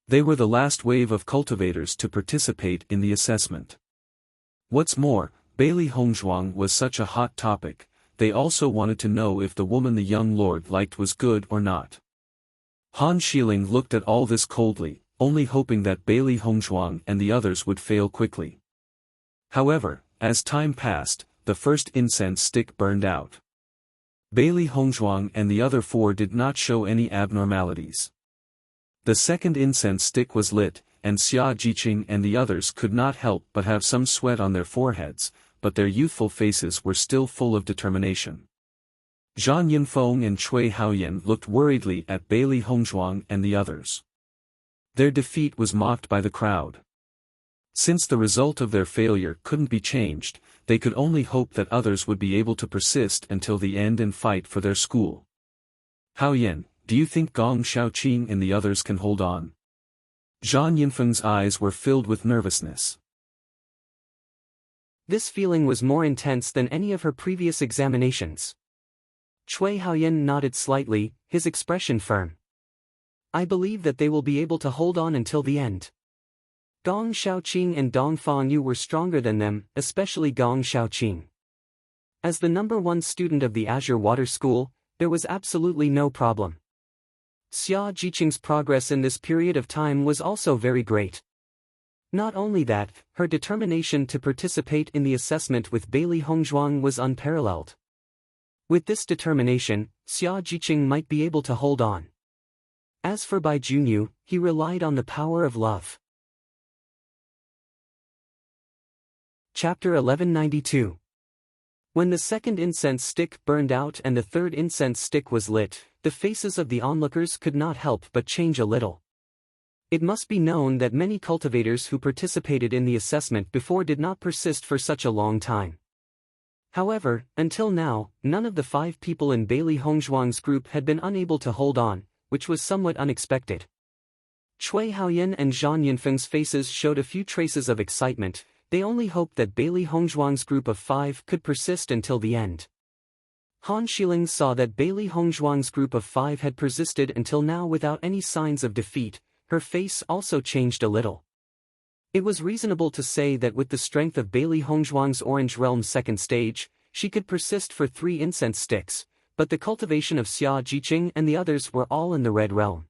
They were the last wave of cultivators to participate in the assessment. What's more, Bailey Hongzhuang was such a hot topic, they also wanted to know if the woman the young lord liked was good or not. Han Xiling looked at all this coldly, only hoping that Bailey Hongzhuang and the others would fail quickly. However, as time passed, the first incense stick burned out. Bailey Hongzhuang and the other 4 did not show any abnormalities. The second incense stick was lit, and Xia Jiqing and the others could not help but have some sweat on their foreheads, but their youthful faces were still full of determination. Zhang Yinfeng and Cui Haoyan looked worriedly at Bailey Hongzhuang and the others. Their defeat was mocked by the crowd. Since the result of their failure couldn't be changed, they could only hope that others would be able to persist until the end and fight for their school. Haoyan, do you think Gong Shaoqing and the others can hold on? Zhang Yinfeng's eyes were filled with nervousness. This feeling was more intense than any of her previous examinations. Cui Haoyan nodded slightly, his expression firm. I believe that they will be able to hold on until the end. Gong Shaoqing and Dong Fangyu were stronger than them, especially Gong Shaoqing. As the #1 student of the Azure Water School, there was absolutely no problem. Xia Jiqing's progress in this period of time was also very great. Not only that, her determination to participate in the assessment with Bailey Hongzhuang was unparalleled. With this determination, Xia Jiqing might be able to hold on. As for Bai Junyu, he relied on the power of love. Chapter 1192. When the second incense stick burned out and the third incense stick was lit, the faces of the onlookers could not help but change a little. It must be known that many cultivators who participated in the assessment before did not persist for such a long time. However, until now, none of the 5 people in Bailey Hongzhuang's group had been unable to hold on, which was somewhat unexpected. Cui Haoyan and Zhang Yunfeng's faces showed a few traces of excitement. They only hoped that Bailey Hongzhuang's group of 5 could persist until the end. Han Xiling saw that Bailey Hongzhuang's group of 5 had persisted until now without any signs of defeat. Her face also changed a little. It was reasonable to say that with the strength of Bailey Hongzhuang's Orange Realm's second stage, she could persist for 3 incense sticks, but the cultivation of Xia Jiqing and the others were all in the Red Realm.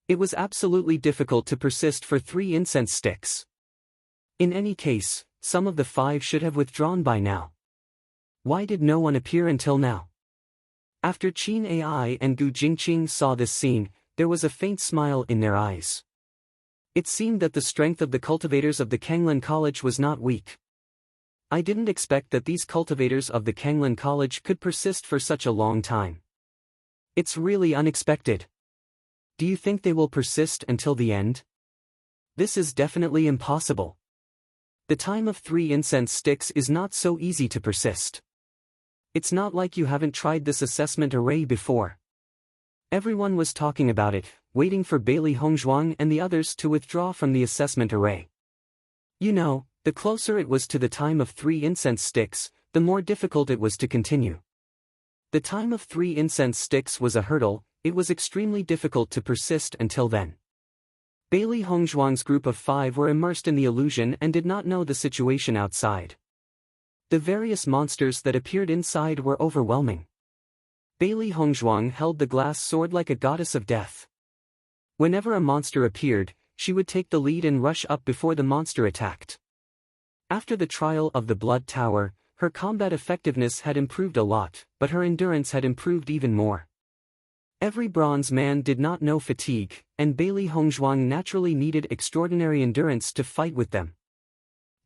It was absolutely difficult to persist for 3 incense sticks. In any case, some of the 5 should have withdrawn by now. Why did no one appear until now? After Qin Ai and Gu Jingqing saw this scene, there was a faint smile in their eyes. It seemed that the strength of the cultivators of the Kanglan College was not weak. I didn't expect that these cultivators of the Kanglan College could persist for such a long time. It's really unexpected. Do you think they will persist until the end? This is definitely impossible. The time of 3 incense sticks is not so easy to persist. It's not like you haven't tried this assessment array before. Everyone was talking about it, waiting for Bailey Hongzhuang and the others to withdraw from the assessment array. You know, the closer it was to the time of 3 incense sticks, the more difficult it was to continue. The time of 3 incense sticks was a hurdle. It was extremely difficult to persist until then. Bailey Hongzhuang's group of 5 were immersed in the illusion and did not know the situation outside. The various monsters that appeared inside were overwhelming. Bailey Hongzhuang held the glass sword like a goddess of death. Whenever a monster appeared, she would take the lead and rush up before the monster attacked. After the trial of the Blood Tower, her combat effectiveness had improved a lot, but her endurance had improved even more. Every bronze man did not know fatigue, and Bailey Hongzhuang naturally needed extraordinary endurance to fight with them.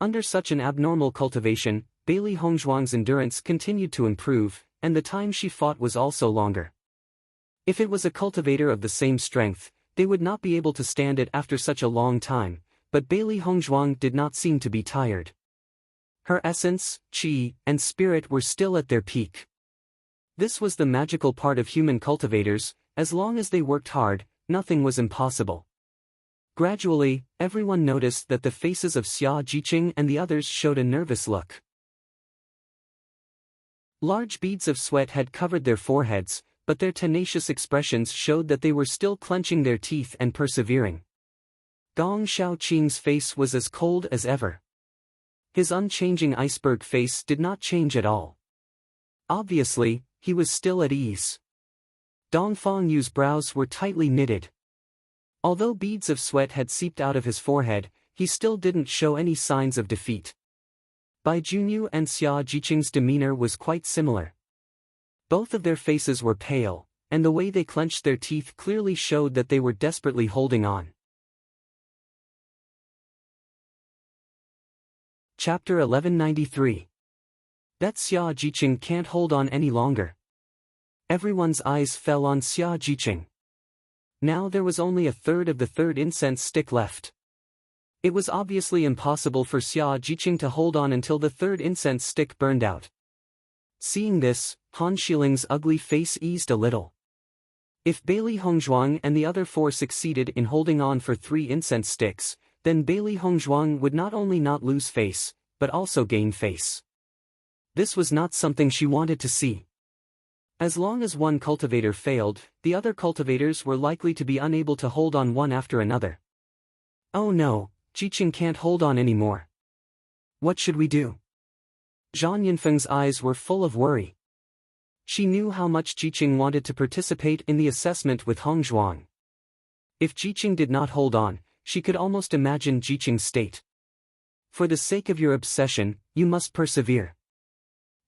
Under such an abnormal cultivation, Bailey Hongzhuang's endurance continued to improve, and the time she fought was also longer. If it was a cultivator of the same strength, they would not be able to stand it after such a long time, but Bailey Hongzhuang did not seem to be tired. Her essence, qi, and spirit were still at their peak. This was the magical part of human cultivators. As long as they worked hard, nothing was impossible. Gradually, everyone noticed that the faces of Xia Jiqing and the others showed a nervous look. Large beads of sweat had covered their foreheads, but their tenacious expressions showed that they were still clenching their teeth and persevering. Gong Shaoqing's face was as cold as ever. His unchanging iceberg face did not change at all. Obviously, he was still at ease. Dongfang Yu's brows were tightly knitted. Although beads of sweat had seeped out of his forehead, he still didn't show any signs of defeat. Bai Junyu and Xia Jiqing's demeanor was quite similar. Both of their faces were pale, and the way they clenched their teeth clearly showed that they were desperately holding on. Chapter 1193. That Xia Jiqing can't hold on any longer. Everyone's eyes fell on Xia Jiqing. Now there was only a third of the 3rd incense stick left. It was obviously impossible for Xia Jiqing to hold on until the 3rd incense stick burned out. Seeing this, Han Xiling's ugly face eased a little. If Bailey Hongzhuang and the other 4 succeeded in holding on for 3 incense sticks, then Bailey Hongzhuang would not only not lose face, but also gain face. This was not something she wanted to see. As long as one cultivator failed, the other cultivators were likely to be unable to hold on one after another. Oh no, Jiqing can't hold on anymore. What should we do? Zhang Yunfeng's eyes were full of worry. She knew how much Jiqing wanted to participate in the assessment with Hongzhuang. If Jiqing did not hold on, she could almost imagine Jiqing's state. For the sake of your obsession, you must persevere.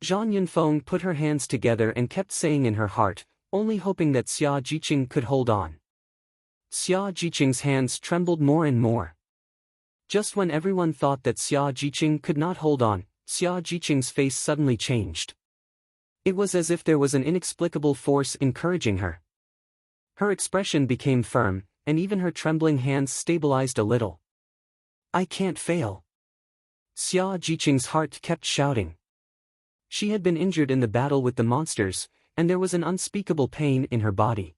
Zhang Yunfeng put her hands together and kept saying in her heart, only hoping that Xia Jiqing could hold on. Xia Jiqing's hands trembled more and more. Just when everyone thought that Xia Jiqing could not hold on, Xia Jiqing's face suddenly changed. It was as if there was an inexplicable force encouraging her. Her expression became firm, and even her trembling hands stabilized a little. I can't fail. Xia Jiqing's heart kept shouting. She had been injured in the battle with the monsters, and there was an unspeakable pain in her body.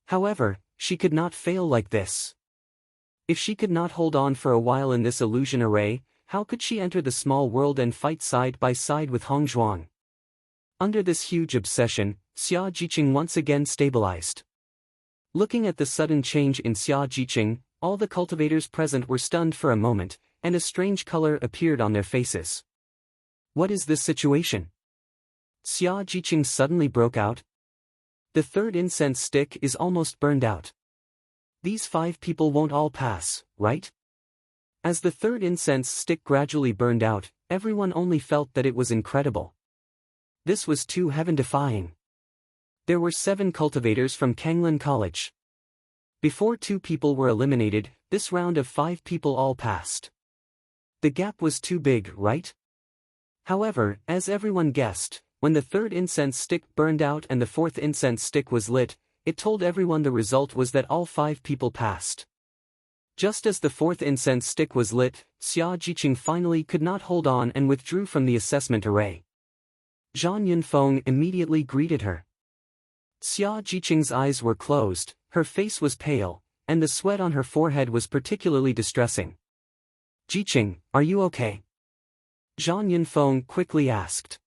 However, she could not fail like this. If she could not hold on for a while in this illusion array, how could she enter the small world and fight side by side with Hong Zhuang? Under this huge obsession, Xia Jiqing once again stabilized. Looking at the sudden change in Xia Jiqing, all the cultivators present were stunned for a moment, and a strange color appeared on their faces. What is this situation? Xia Jiqing suddenly broke out. The third incense stick is almost burned out. These 5 people won't all pass, right? As the third incense stick gradually burned out, everyone only felt that it was incredible. This was too heaven-defying. There were 7 cultivators from Kanglin College. Before 2 people were eliminated, this round of 5 people all passed. The gap was too big, right? However, as everyone guessed, when the third incense stick burned out and the fourth incense stick was lit, it told everyone the result was that all 5 people passed. Just as the fourth incense stick was lit, Xia Jiqing finally could not hold on and withdrew from the assessment array. Zhang Yunfeng immediately greeted her. Xia Jiqing's eyes were closed, her face was pale, and the sweat on her forehead was particularly distressing. Jiqing, are you okay? Zhang Yunfeng quickly asked.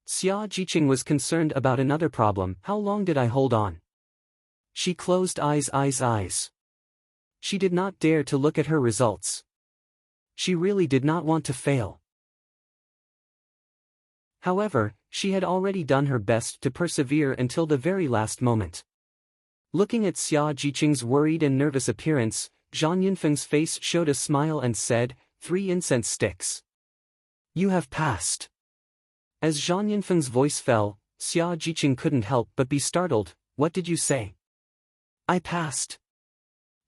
Xia Jiqing was concerned about another problem. How long did I hold on? She closed eyes. She did not dare to look at her results. She really did not want to fail. However, she had already done her best to persevere until the very last moment. Looking at Xia Jiqing's worried and nervous appearance, Zhang Yunfeng's face showed a smile and said, 3 incense sticks. You have passed. As Zhang Yunfeng's voice fell, Xia Jiqing couldn't help but be startled. What did you say? I passed.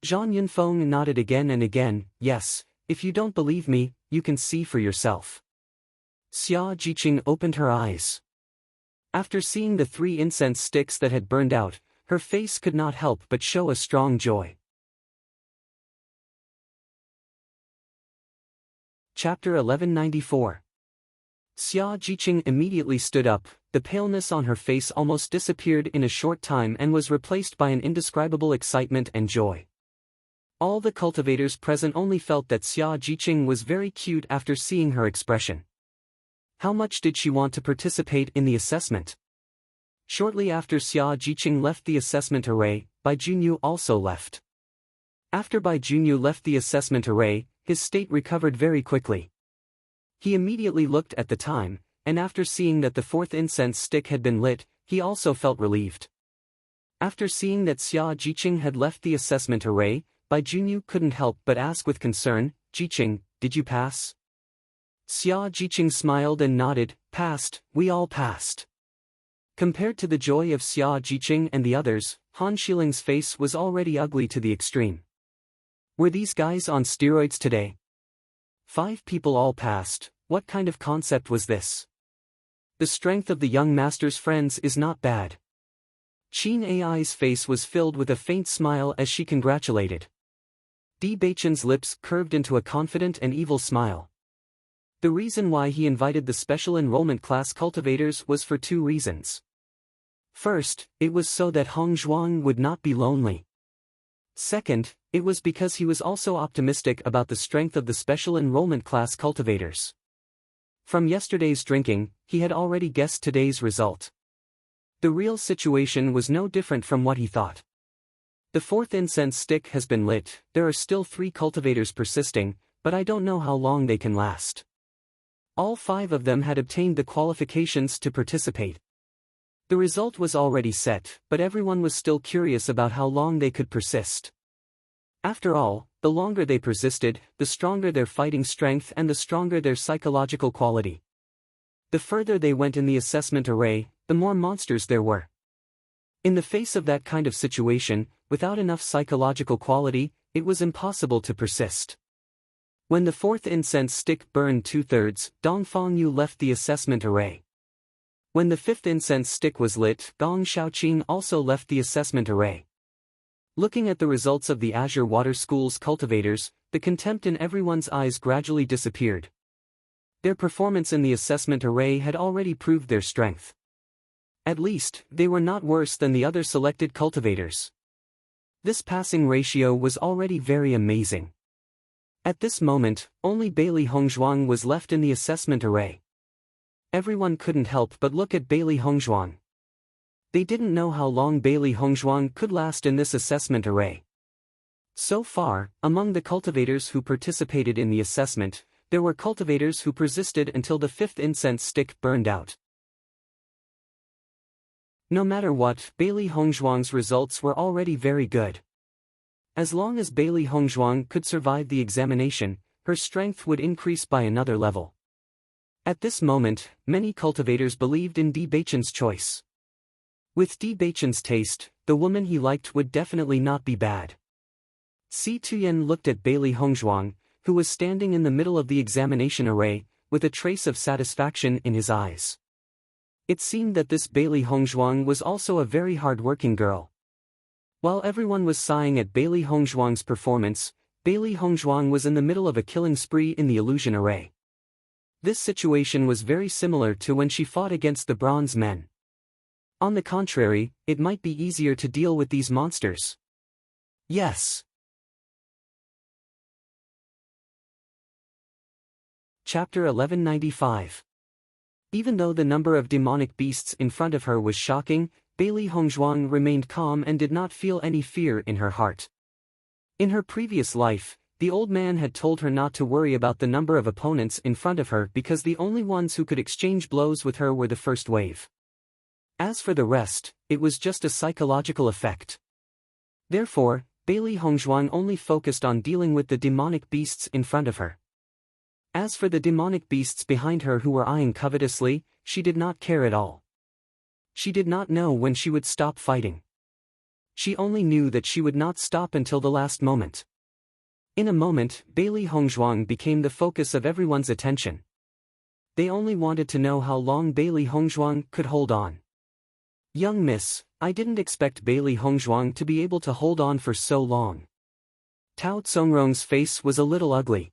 Zhang Yunfeng nodded again and again. Yes, if you don't believe me, you can see for yourself. Xia Jiqing opened her eyes. After seeing the 3 incense sticks that had burned out, her face could not help but show a strong joy. Chapter 1194. Xia Jiqing immediately stood up, the paleness on her face almost disappeared in a short time and was replaced by an indescribable excitement and joy. All the cultivators present only felt that Xia Jiqing was very cute after seeing her expression. How much did she want to participate in the assessment? Shortly after Xia Jiqing left the assessment array, Bai Junyu also left. After Bai Junyu left the assessment array, his state recovered very quickly. He immediately looked at the time, and after seeing that the fourth incense stick had been lit, he also felt relieved. After seeing that Xia Jiqing had left the assessment array, Bai Junyu couldn't help but ask with concern, Jiqing, did you pass? Xia Jiqing smiled and nodded, passed, we all passed. Compared to the joy of Xia Jiqing and the others, Han Shiling's face was already ugly to the extreme. Were these guys on steroids today? 5 people all passed, what kind of concept was this? The strength of the young master's friends is not bad. Qin Ai's face was filled with a faint smile as she congratulated. Di Beichen's lips curved into a confident and evil smile. The reason why he invited the special enrollment class cultivators was for 2 reasons. First, it was so that Hong Zhuang would not be lonely. Second, it was because he was also optimistic about the strength of the special enrollment class cultivators. From yesterday's drinking, he had already guessed today's result. The real situation was no different from what he thought. The fourth incense stick has been lit, there are still 3 cultivators persisting, but I don't know how long they can last. All 5 of them had obtained the qualifications to participate. The result was already set, but everyone was still curious about how long they could persist. After all, the longer they persisted, the stronger their fighting strength and the stronger their psychological quality. The further they went in the assessment array, the more monsters there were. In the face of that kind of situation, without enough psychological quality, it was impossible to persist. When the fourth incense stick burned 2/3, Dongfang Yu left the assessment array. When the fifth incense stick was lit, Gong Shaoqing also left the assessment array. Looking at the results of the Azure Water School's cultivators, the contempt in everyone's eyes gradually disappeared. Their performance in the assessment array had already proved their strength. At least, they were not worse than the other selected cultivators. This passing ratio was already very amazing. At this moment, only Bailey Hongzhuang was left in the assessment array. Everyone couldn't help but look at Bailey Hongzhuang. They didn't know how long Bailey Hongzhuang could last in this assessment array. So far, among the cultivators who participated in the assessment, there were cultivators who persisted until the fifth incense stick burned out. No matter what, Bailey Hongzhuang's results were already very good. As long as Bailey Hongzhuang could survive the examination, her strength would increase by another level. At this moment, many cultivators believed in Bewitching's choice. With Bewitching's taste, the woman he liked would definitely not be bad. Si Tuyen looked at Bailey Hongzhuang, who was standing in the middle of the examination array, with a trace of satisfaction in his eyes. It seemed that this Bailey Hongzhuang was also a very hard-working girl. While everyone was sighing at Bailey Hongzhuang's performance, Bailey Hongzhuang was in the middle of a killing spree in the illusion array. This situation was very similar to when she fought against the bronze men. On the contrary, it might be easier to deal with these monsters. Yes. Chapter 1195. Even though the number of demonic beasts in front of her was shocking, Bailey Hongzhuang remained calm and did not feel any fear in her heart. In her previous life, the old man had told her not to worry about the number of opponents in front of her because the only ones who could exchange blows with her were the first wave. As for the rest, it was just a psychological effect. Therefore, Bailey Hongzhuang only focused on dealing with the demonic beasts in front of her. As for the demonic beasts behind her who were eyeing covetously, she did not care at all. She did not know when she would stop fighting. She only knew that she would not stop until the last moment. In a moment, Bailey Hongzhuang became the focus of everyone's attention. They only wanted to know how long Bailey Hongzhuang could hold on. Young miss, I didn't expect Bailey Hongzhuang to be able to hold on for so long. Tao Tsongrong's face was a little ugly.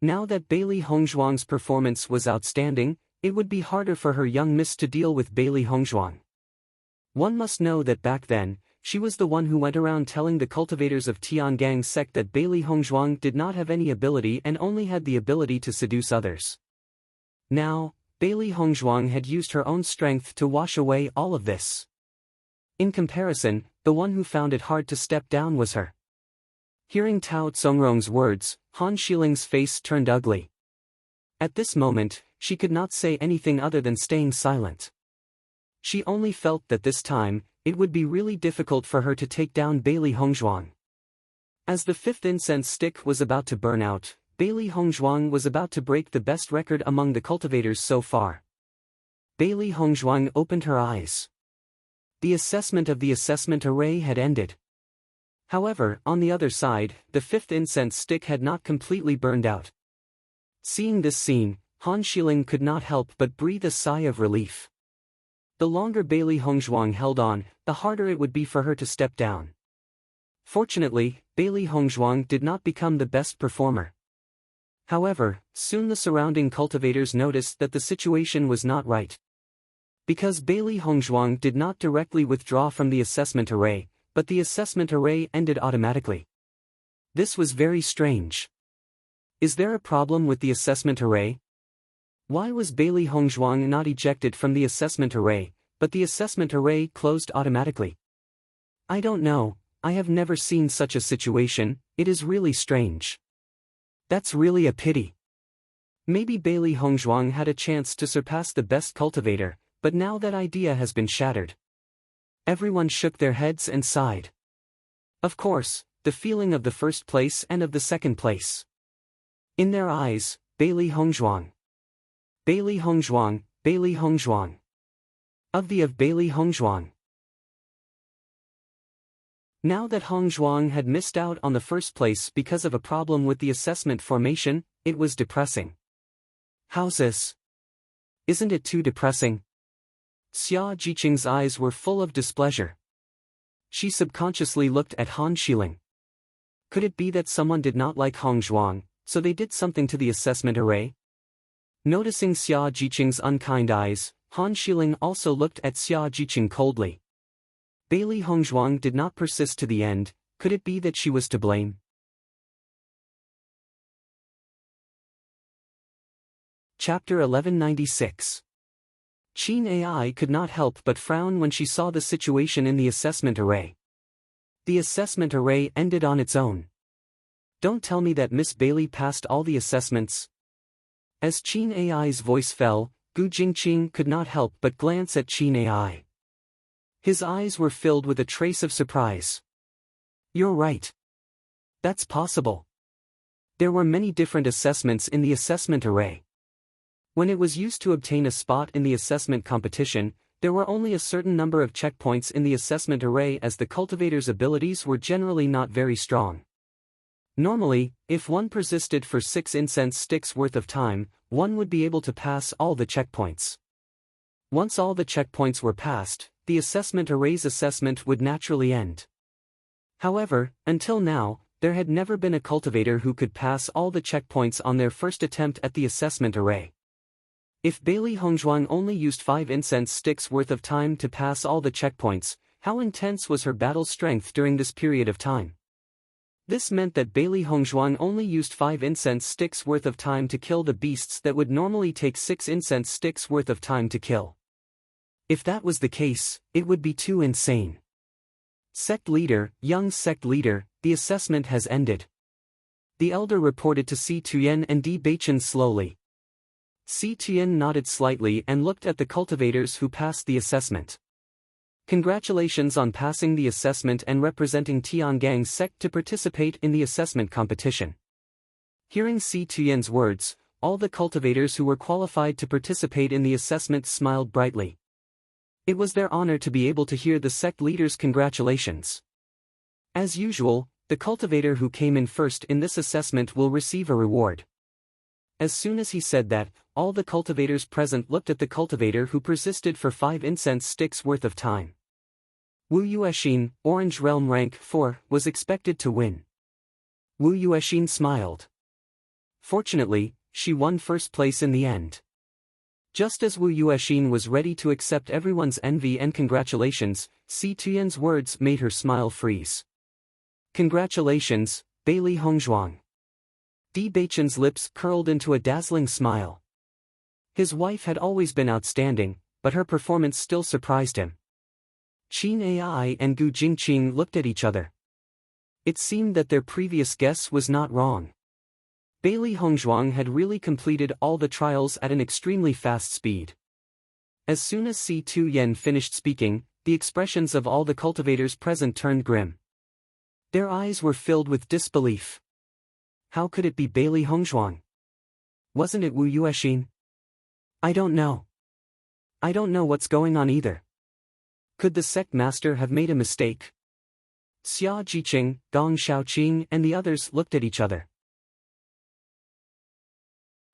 Now that Bailey Hongzhuang's performance was outstanding, it would be harder for her young miss to deal with Bailey Hongzhuang. One must know that back then, she was the one who went around telling the cultivators of Tiangang's sect that Bailey Hongzhuang did not have any ability and only had the ability to seduce others. Now, Bailey Hongzhuang had used her own strength to wash away all of this. In comparison, the one who found it hard to step down was her. Hearing Tao Tsongrong's words, Han Shiling's face turned ugly. At this moment, she could not say anything other than staying silent. She only felt that this time, it would be really difficult for her to take down Bailey Hongzhuang. As the fifth incense stick was about to burn out, Bailey Hongzhuang was about to break the best record among the cultivators so far. Bailey Hongzhuang opened her eyes. The assessment of the assessment array had ended. However, on the other side, the fifth incense stick had not completely burned out. Seeing this scene, Han Shiling could not help but breathe a sigh of relief. The longer Bailey Hongzhuang held on, the harder it would be for her to step down. Fortunately, Bailey Hongzhuang did not become the best performer. However, soon the surrounding cultivators noticed that the situation was not right. Because Bailey Hongzhuang did not directly withdraw from the assessment array, but the assessment array ended automatically. This was very strange. Is there a problem with the assessment array? Why was Bailey Hongzhuang not ejected from the assessment array, but the assessment array closed automatically? I don't know, I have never seen such a situation, it is really strange. That's really a pity. Maybe Bailey Hongzhuang had a chance to surpass the best cultivator, but now that idea has been shattered. Everyone shook their heads and sighed. Of course, the feeling of the first place and of the second place. In their eyes, Bailey Hongzhuang. Bailey Hongzhuang, Bailey Hongzhuang. Of Bailey Hongzhuang. Now that Hongzhuang had missed out on the first place because of a problem with the assessment formation, it was depressing. How's this? Isn't it too depressing? Xia Jiqing's eyes were full of displeasure. She subconsciously looked at Han Shiling. Could it be that someone did not like Hongzhuang, so they did something to the assessment array? Noticing Xia Jiqing's unkind eyes, Han Shiling also looked at Xia Jiqing coldly. Bailey Hongzhuang did not persist to the end. Could it be that she was to blame? Chapter 1196. Qin Ai could not help but frown when she saw the situation in the assessment array. The assessment array ended on its own. Don't tell me that Miss Bailey passed all the assessments. As Qin Ai's voice fell, Gu Jingqing could not help but glance at Qin Ai. His eyes were filled with a trace of surprise. You're right. That's possible. There were many different assessments in the assessment array. When it was used to obtain a spot in the assessment competition, there were only a certain number of checkpoints in the assessment array as the cultivator's abilities were generally not very strong. Normally, if one persisted for 6 incense sticks worth of time, one would be able to pass all the checkpoints. Once all the checkpoints were passed, the assessment array's assessment would naturally end. However, until now, there had never been a cultivator who could pass all the checkpoints on their first attempt at the assessment array. If Bailey Hongzhuang only used 5 incense sticks worth of time to pass all the checkpoints, how intense was her battle strength during this period of time? This meant that Bailey Hongzhuang only used 5 incense sticks worth of time to kill the beasts that would normally take 6 incense sticks worth of time to kill. If that was the case, it would be too insane. Sect leader, young sect leader, the assessment has ended. The elder reported to Si Tuyen and Di Beichen slowly. Si Tuyen nodded slightly and looked at the cultivators who passed the assessment. Congratulations on passing the assessment and representing Tiangang's sect to participate in the assessment competition. Hearing Si Tuyen's words, all the cultivators who were qualified to participate in the assessment smiled brightly. It was their honor to be able to hear the sect leader's congratulations. As usual, the cultivator who came in first in this assessment will receive a reward. As soon as he said that, all the cultivators present looked at the cultivator who persisted for 5 incense sticks worth of time. Wu Yuexin, Orange Realm Rank 4, was expected to win. Wu Yuexin smiled. Fortunately, she won first place in the end. Just as Wu Yuexin was ready to accept everyone's envy and congratulations, Si Tuyen's words made her smile freeze. Congratulations, Bailey Hongzhuang. Di Beichen's lips curled into a dazzling smile. His wife had always been outstanding, but her performance still surprised him. Qin Ai and Gu Jingqing looked at each other. It seemed that their previous guess was not wrong. Bailey Hongzhuang had really completed all the trials at an extremely fast speed. As soon as Si Tuyen finished speaking, the expressions of all the cultivators present turned grim. Their eyes were filled with disbelief. How could it be Bailey Hongzhuang? Wasn't it Wu Yuexin? I don't know. I don't know what's going on either. Could the sect master have made a mistake? Xia Jiqing, Gong Shaoqing and the others looked at each other.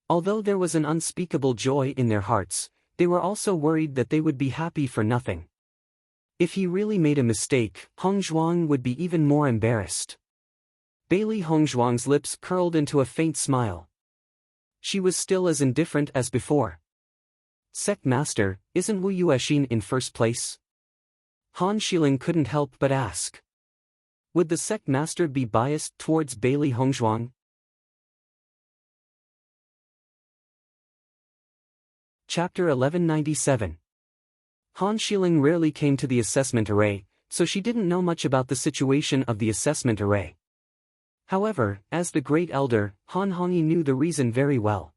Although there was an unspeakable joy in their hearts, they were also worried that they would be happy for nothing. If he really made a mistake, Hongzhuang would be even more embarrassed. Bailey Hongzhuang's lips curled into a faint smile. She was still as indifferent as before. Sect master, isn't Wu Yuexin in first place? Han Xiling couldn't help but ask. Would the sect master be biased towards Bailey Hongzhuang? Chapter 1197. Han Xiling rarely came to the assessment array, so she didn't know much about the situation of the assessment array. However, as the great elder, Han Hongyi knew the reason very well.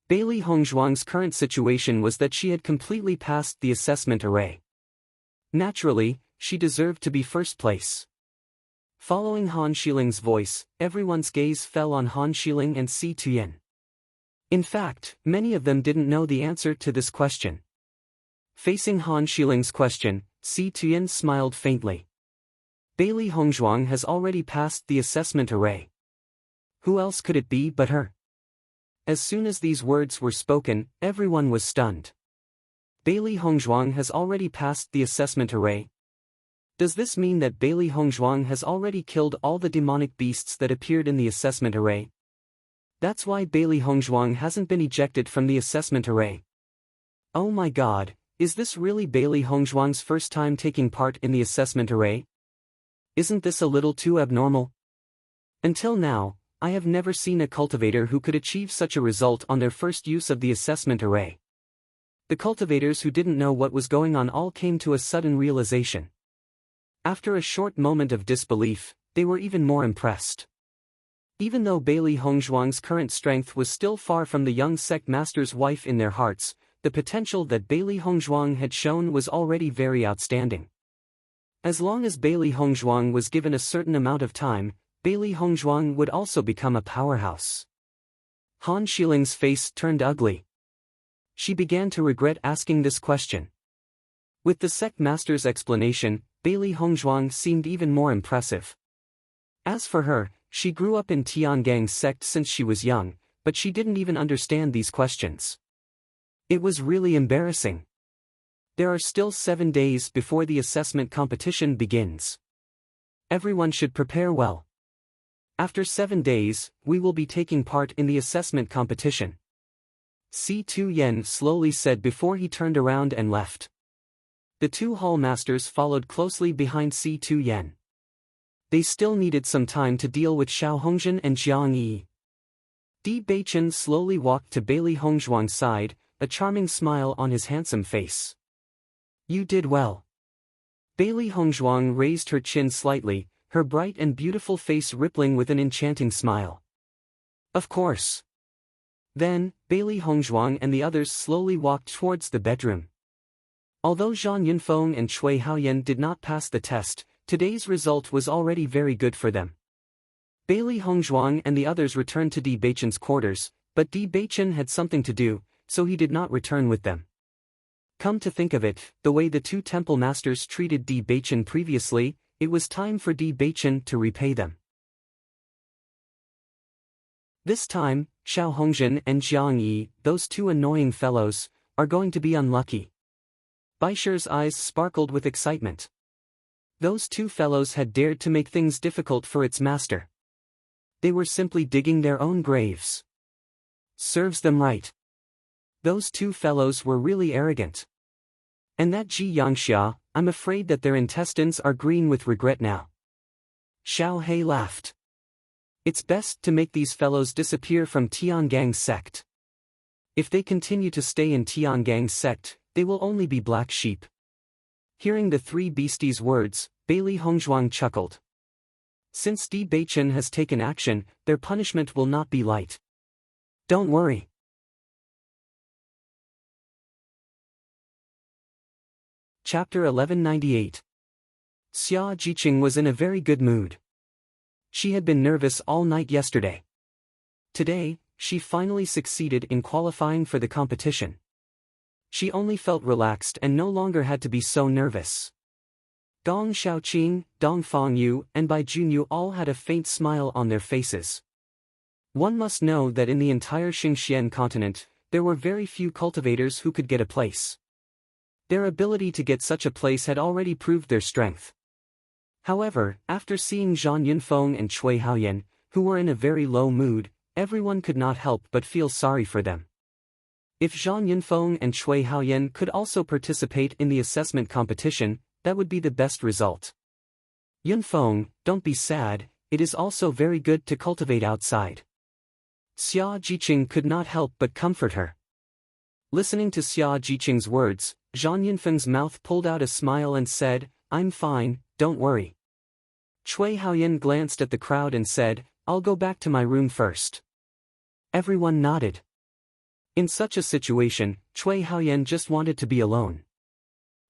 Bailey Hongzhuang's current situation was that she had completely passed the assessment array. Naturally, she deserved to be first place. Following Han Xiling's voice, everyone's gaze fell on Han Xiling and Si Tuyen. In fact, many of them didn't know the answer to this question. Facing Han Xiling's question, Si Tuyen smiled faintly. Bailey Hongzhuang has already passed the assessment array. Who else could it be but her? As soon as these words were spoken, everyone was stunned. Bailey Hongzhuang has already passed the assessment array. Does this mean that Bailey Hongzhuang has already killed all the demonic beasts that appeared in the assessment array? That's why Bailey Hongzhuang hasn't been ejected from the assessment array. Oh my god, Is this really Bailey Hongzhuang's first time taking part in the assessment array? Isn't this a little too abnormal? Until now, I have never seen a cultivator who could achieve such a result on their first use of the assessment array. The cultivators who didn't know what was going on all came to a sudden realization. After a short moment of disbelief, they were even more impressed. Even though Bailey Hongzhuang's current strength was still far from the young sect master's wife in their hearts, the potential that Bailey Hongzhuang had shown was already very outstanding. As long as Bailey Hongzhuang was given a certain amount of time, Bailey Hongzhuang would also become a powerhouse. Han Shiling's face turned ugly. She began to regret asking this question. With the sect master's explanation, Bailey Hongzhuang seemed even more impressive. As for her, she grew up in Tiangang's sect since she was young, but she didn't even understand these questions. It was really embarrassing. There are still 7 days before the assessment competition begins. Everyone should prepare well. After 7 days, we will be taking part in the assessment competition. Si Tu Yen slowly said before he turned around and left. The two hall masters followed closely behind Si Tu Yen. They still needed some time to deal with Xiao Hongzhen and Jiang Yi. Di Beichen slowly walked to Bailey Hongzhuang's side, a charming smile on his handsome face. You did well. Bailey Hongzhuang raised her chin slightly, her bright and beautiful face rippling with an enchanting smile. Of course. Then, Bailey Hongzhuang and the others slowly walked towards the bedroom. Although Zhang Yunfeng and Cui Haoyan did not pass the test, today's result was already very good for them. Bailey Hongzhuang and the others returned to Di Beichen's quarters, but Di Beichen had something to do, so he did not return with them. Come to think of it, the way the two temple masters treated Di Beichen previously, it was time for Di Beichen to repay them. This time, Xiao Hongzhen and Jiang Yi, those two annoying fellows, are going to be unlucky. Baisher's eyes sparkled with excitement. Those two fellows had dared to make things difficult for its master. They were simply digging their own graves. Serves them right. Those two fellows were really arrogant. And that Ji Yangxia, I'm afraid that their intestines are green with regret now. Xiao He laughed. It's best to make these fellows disappear from Tiangang's sect. If they continue to stay in Tiangang's sect, they will only be black sheep. Hearing the three beasties' words, Bailey Hongzhuang chuckled. Since Di Beichen has taken action, their punishment will not be light. Don't worry. Chapter 1198. Xia Jiqing was in a very good mood. She had been nervous all night yesterday. Today, she finally succeeded in qualifying for the competition. She only felt relaxed and no longer had to be so nervous. Dong Xiaoqing, Dong Fangyu, and Bai Junyu all had a faint smile on their faces. One must know that in the entire Xingxian continent, there were very few cultivators who could get a place. Their ability to get such a place had already proved their strength. However, after seeing Zhang Yunfeng and Cui Haoyan, who were in a very low mood, everyone could not help but feel sorry for them. If Zhang Yunfeng and Cui Haoyan could also participate in the assessment competition, that would be the best result. Yunfeng, don't be sad, it is also very good to cultivate outside. Xia Jiqing could not help but comfort her. Listening to Xia Jiqing's words, Zhang Yunfeng's mouth pulled out a smile and said, I'm fine, don't worry. Cui Haoyan glanced at the crowd and said, I'll go back to my room first. Everyone nodded. In such a situation, Cui Haoyan just wanted to be alone.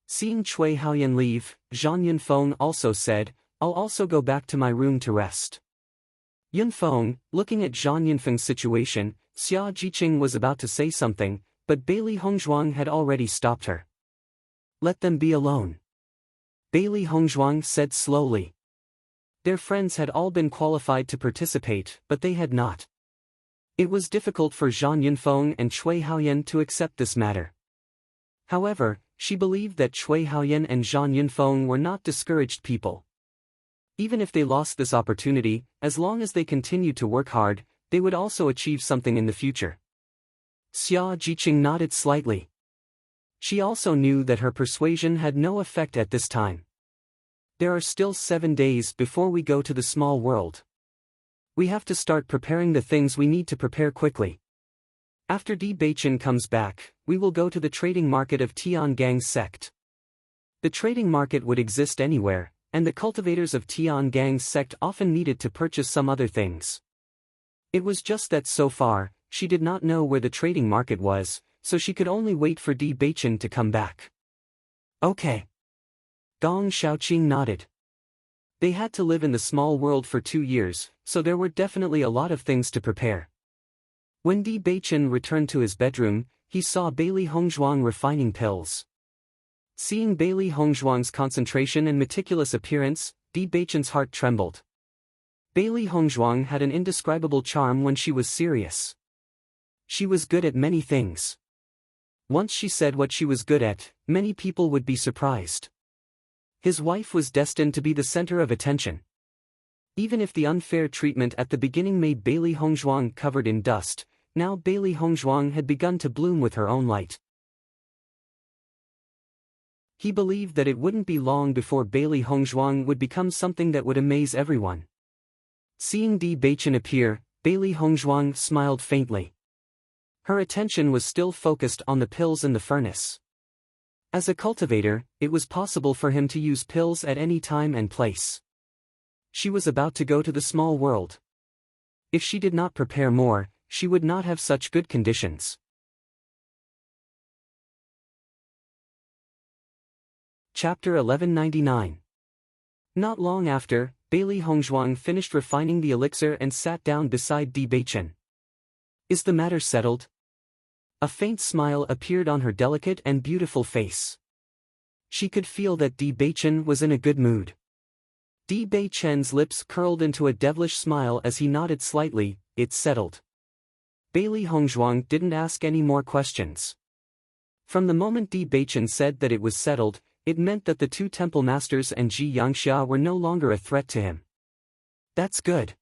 Seeing Cui Haoyan leave, Zhang Yunfeng also said, I'll also go back to my room to rest. Yunfeng, looking at Zhang Yunfeng's situation, Xia Jiqing was about to say something, but Bailey Hongzhuang had already stopped her. Let them be alone. Bailey Hongzhuang said slowly. Their friends had all been qualified to participate, but they had not. It was difficult for Zhang Yunfeng and Cui Haoyan to accept this matter. However, she believed that Cui Haoyan and Zhang Yunfeng were not discouraged people. Even if they lost this opportunity, as long as they continued to work hard, they would also achieve something in the future. Xia Jiqing nodded slightly. She also knew that her persuasion had no effect at this time. There are still 7 days before we go to the small world. We have to start preparing the things we need to prepare quickly. After Bewitching comes back, we will go to the trading market of Tiangang's sect. The trading market would exist anywhere, and the cultivators of Tiangang's sect often needed to purchase some other things. It was just that so far, she did not know where the trading market was, so she could only wait for Bewitching to come back. Okay. Gong Xiaoqing nodded. They had to live in the small world for 2 years, so there were definitely a lot of things to prepare. When Bewitching returned to his bedroom, he saw Bailey Hongzhuang refining pills. Seeing Bailey Hongzhuang's concentration and meticulous appearance, Bewitching's heart trembled. Bailey Hongzhuang had an indescribable charm when she was serious. She was good at many things. Once she said what she was good at, many people would be surprised. His wife was destined to be the center of attention. Even if the unfair treatment at the beginning made Bailey Hongzhuang covered in dust, now Bailey Hongzhuang had begun to bloom with her own light. He believed that it wouldn't be long before Bailey Hongzhuang would become something that would amaze everyone. Seeing Bewitching appear, Bailey Hongzhuang smiled faintly. Her attention was still focused on the pills in the furnace. As a cultivator, it was possible for him to use pills at any time and place. She was about to go to the small world. If she did not prepare more, she would not have such good conditions. Chapter 1199. Not long after, Bailey Hongzhuang finished refining the elixir and sat down beside Bewitching. Is the matter settled? A faint smile appeared on her delicate and beautiful face. She could feel that Bewitching was in a good mood. Bewitching's lips curled into a devilish smile as he nodded slightly. It's settled. Bailey Hongzhuang didn't ask any more questions. From the moment Bewitching said that it was settled, it meant that the 2 temple masters and Ji Yangxia were no longer a threat to him. That's good.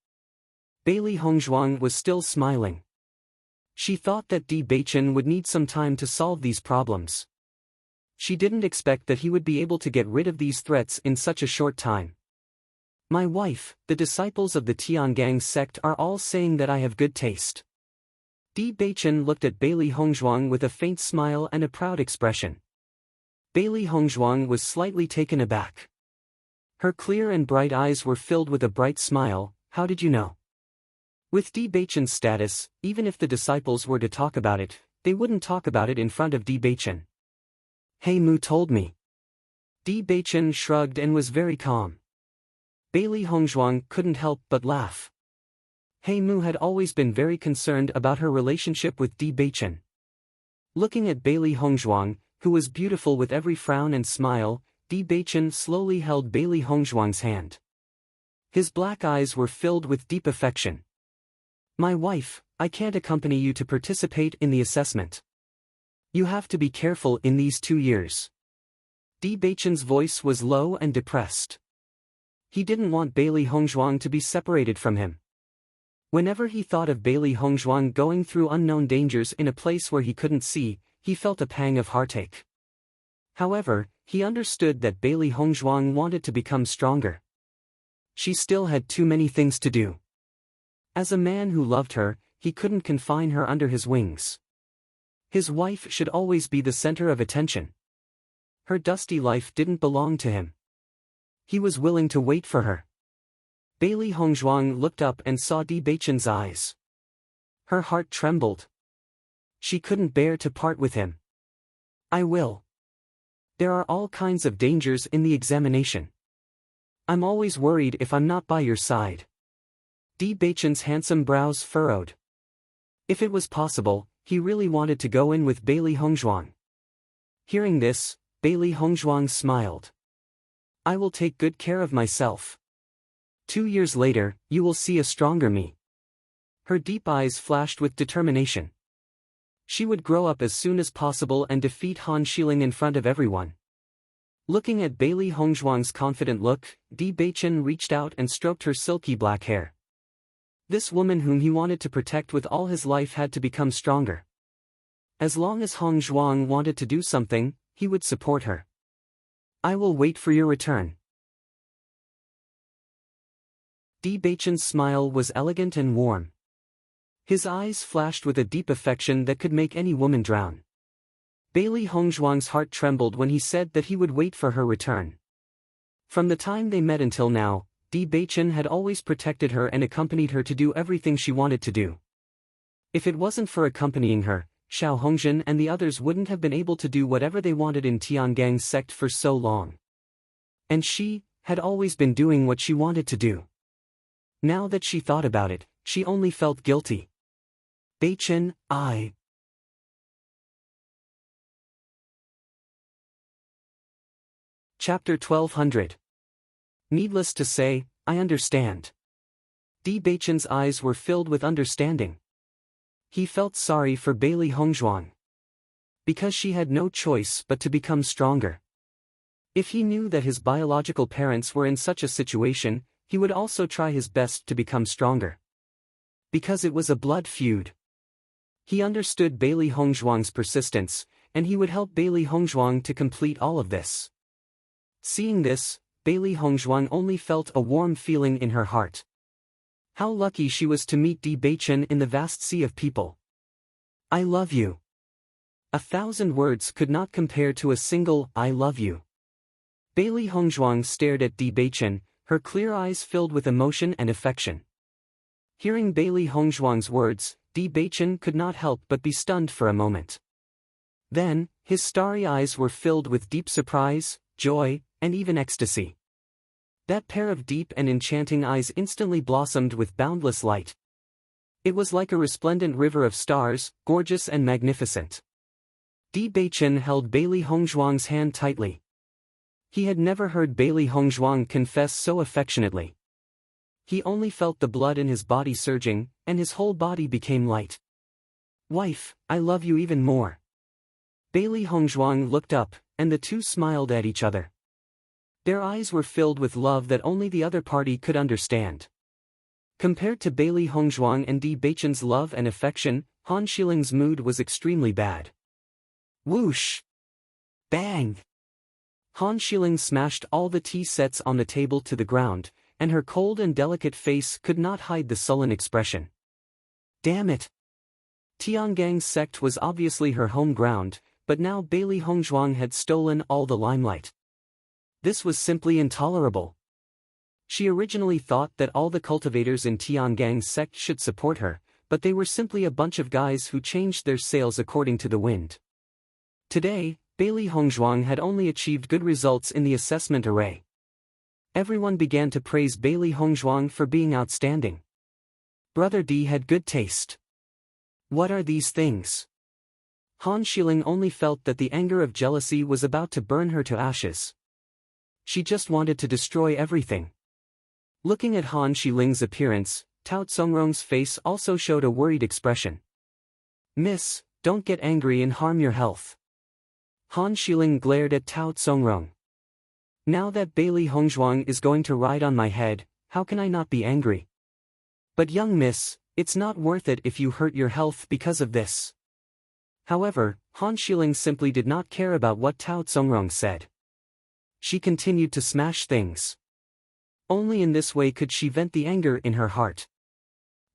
Bailey Hongzhuang was still smiling. She thought that Bewitching would need some time to solve these problems. She didn't expect that he would be able to get rid of these threats in such a short time. My wife, the disciples of the Tiangang sect are all saying that I have good taste. Bewitching looked at Bailey Hongzhuang with a faint smile and a proud expression. Bailey Hongzhuang was slightly taken aback. Her clear and bright eyes were filled with a bright smile. How did you know? With Bewitching's status, even if the disciples were to talk about it, they wouldn't talk about it in front of Bewitching. He Mu told me. Bewitching shrugged and was very calm. Bailey Hongzhuang couldn't help but laugh. He Mu had always been very concerned about her relationship with Bewitching. Looking at Bailey Hongzhuang, who was beautiful with every frown and smile, Bewitching slowly held Bailey Hongzhuang's hand. His black eyes were filled with deep affection. My wife, I can't accompany you to participate in the assessment. You have to be careful in these 2 years. Bewitching's voice was low and depressed. He didn't want Bailey Hongzhuang to be separated from him. Whenever he thought of Bailey Hongzhuang going through unknown dangers in a place where he couldn't see, he felt a pang of heartache. However, he understood that Bailey Hongzhuang wanted to become stronger. She still had too many things to do. As a man who loved her, he couldn't confine her under his wings. His wife should always be the center of attention. Her dusty life didn't belong to him. He was willing to wait for her. Bailey Hongzhuang looked up and saw Bewitching's eyes. Her heart trembled. She couldn't bear to part with him. I will. There are all kinds of dangers in the examination. I'm always worried if I'm not by your side. Bewitching's handsome brows furrowed. If it was possible, he really wanted to go in with Bailey Hongzhuang. Hearing this, Bailey Hongzhuang smiled. I will take good care of myself. 2 years later, you will see a stronger me. Her deep eyes flashed with determination. She would grow up as soon as possible and defeat Han Xiling in front of everyone. Looking at Bailey Hongzhuang's confident look, Bewitching reached out and stroked her silky black hair. This woman whom he wanted to protect with all his life had to become stronger. As long as Hong Zhuang wanted to do something, he would support her. I will wait for your return. Di Beichen's smile was elegant and warm. His eyes flashed with a deep affection that could make any woman drown. Bailey Hongzhuang's heart trembled when he said that he would wait for her return. From the time they met until now, Di Beichen had always protected her and accompanied her to do everything she wanted to do. If it wasn't for accompanying her, Xiao Hongzhen and the others wouldn't have been able to do whatever they wanted in Tiangang's sect for so long. And she had always been doing what she wanted to do. Now that she thought about it, she only felt guilty. Beichen, Chapter 1200. Needless to say, I understand. Di Beichen's eyes were filled with understanding. He felt sorry for Bailey Hongzhuang. Because she had no choice but to become stronger. If he knew that his biological parents were in such a situation, he would also try his best to become stronger. Because it was a blood feud. He understood Bailey Hongzhuang's persistence, and he would help Bailey Hongzhuang to complete all of this. Seeing this, Bailey Hongzhuang only felt a warm feeling in her heart. How lucky she was to meet Di Beichen in the vast sea of people. I love you. 1,000 words could not compare to a single I love you. Bailey Hongzhuang stared at Di Beichen, her clear eyes filled with emotion and affection. Hearing Bailey Hongzhuang's words, Di Beichen could not help but be stunned for a moment. Then, his starry eyes were filled with deep surprise, joy, and even ecstasy. That pair of deep and enchanting eyes instantly blossomed with boundless light. It was like a resplendent river of stars, gorgeous and magnificent. Di Beichen held Bailey Hongzhuang's hand tightly. He had never heard Bailey Hongzhuang confess so affectionately. He only felt the blood in his body surging, and his whole body became light. Wife, I love you even more. Bailey Hongzhuang looked up, and the two smiled at each other. Their eyes were filled with love that only the other party could understand. Compared to Bailey Hongzhuang and Di Beichen's love and affection, Han Shiling's mood was extremely bad. Whoosh! Bang! Han Shiling smashed all the tea sets on the table to the ground, and her cold and delicate face could not hide the sullen expression. Damn it! Tiangang's sect was obviously her home ground, but now Bailey Hongzhuang had stolen all the limelight. This was simply intolerable. She originally thought that all the cultivators in Tiangang's sect should support her, but they were simply a bunch of guys who changed their sails according to the wind. Today, Bailey Hongzhuang had only achieved good results in the assessment array. Everyone began to praise Bailey Hongzhuang for being outstanding. Brother Di had good taste. What are these things? Han Shiling only felt that the anger of jealousy was about to burn her to ashes. She just wanted to destroy everything. Looking at Han Shiling's appearance, Tao Tsongrong's face also showed a worried expression. Miss, don't get angry and harm your health. Han Shiling glared at Tao Tsongrong. Now that Bailey Hongzhuang is going to ride on my head, how can I not be angry? But young miss, it's not worth it if you hurt your health because of this. However, Han Shiling simply did not care about what Tao Tsongrong said. She continued to smash things. Only in this way could she vent the anger in her heart.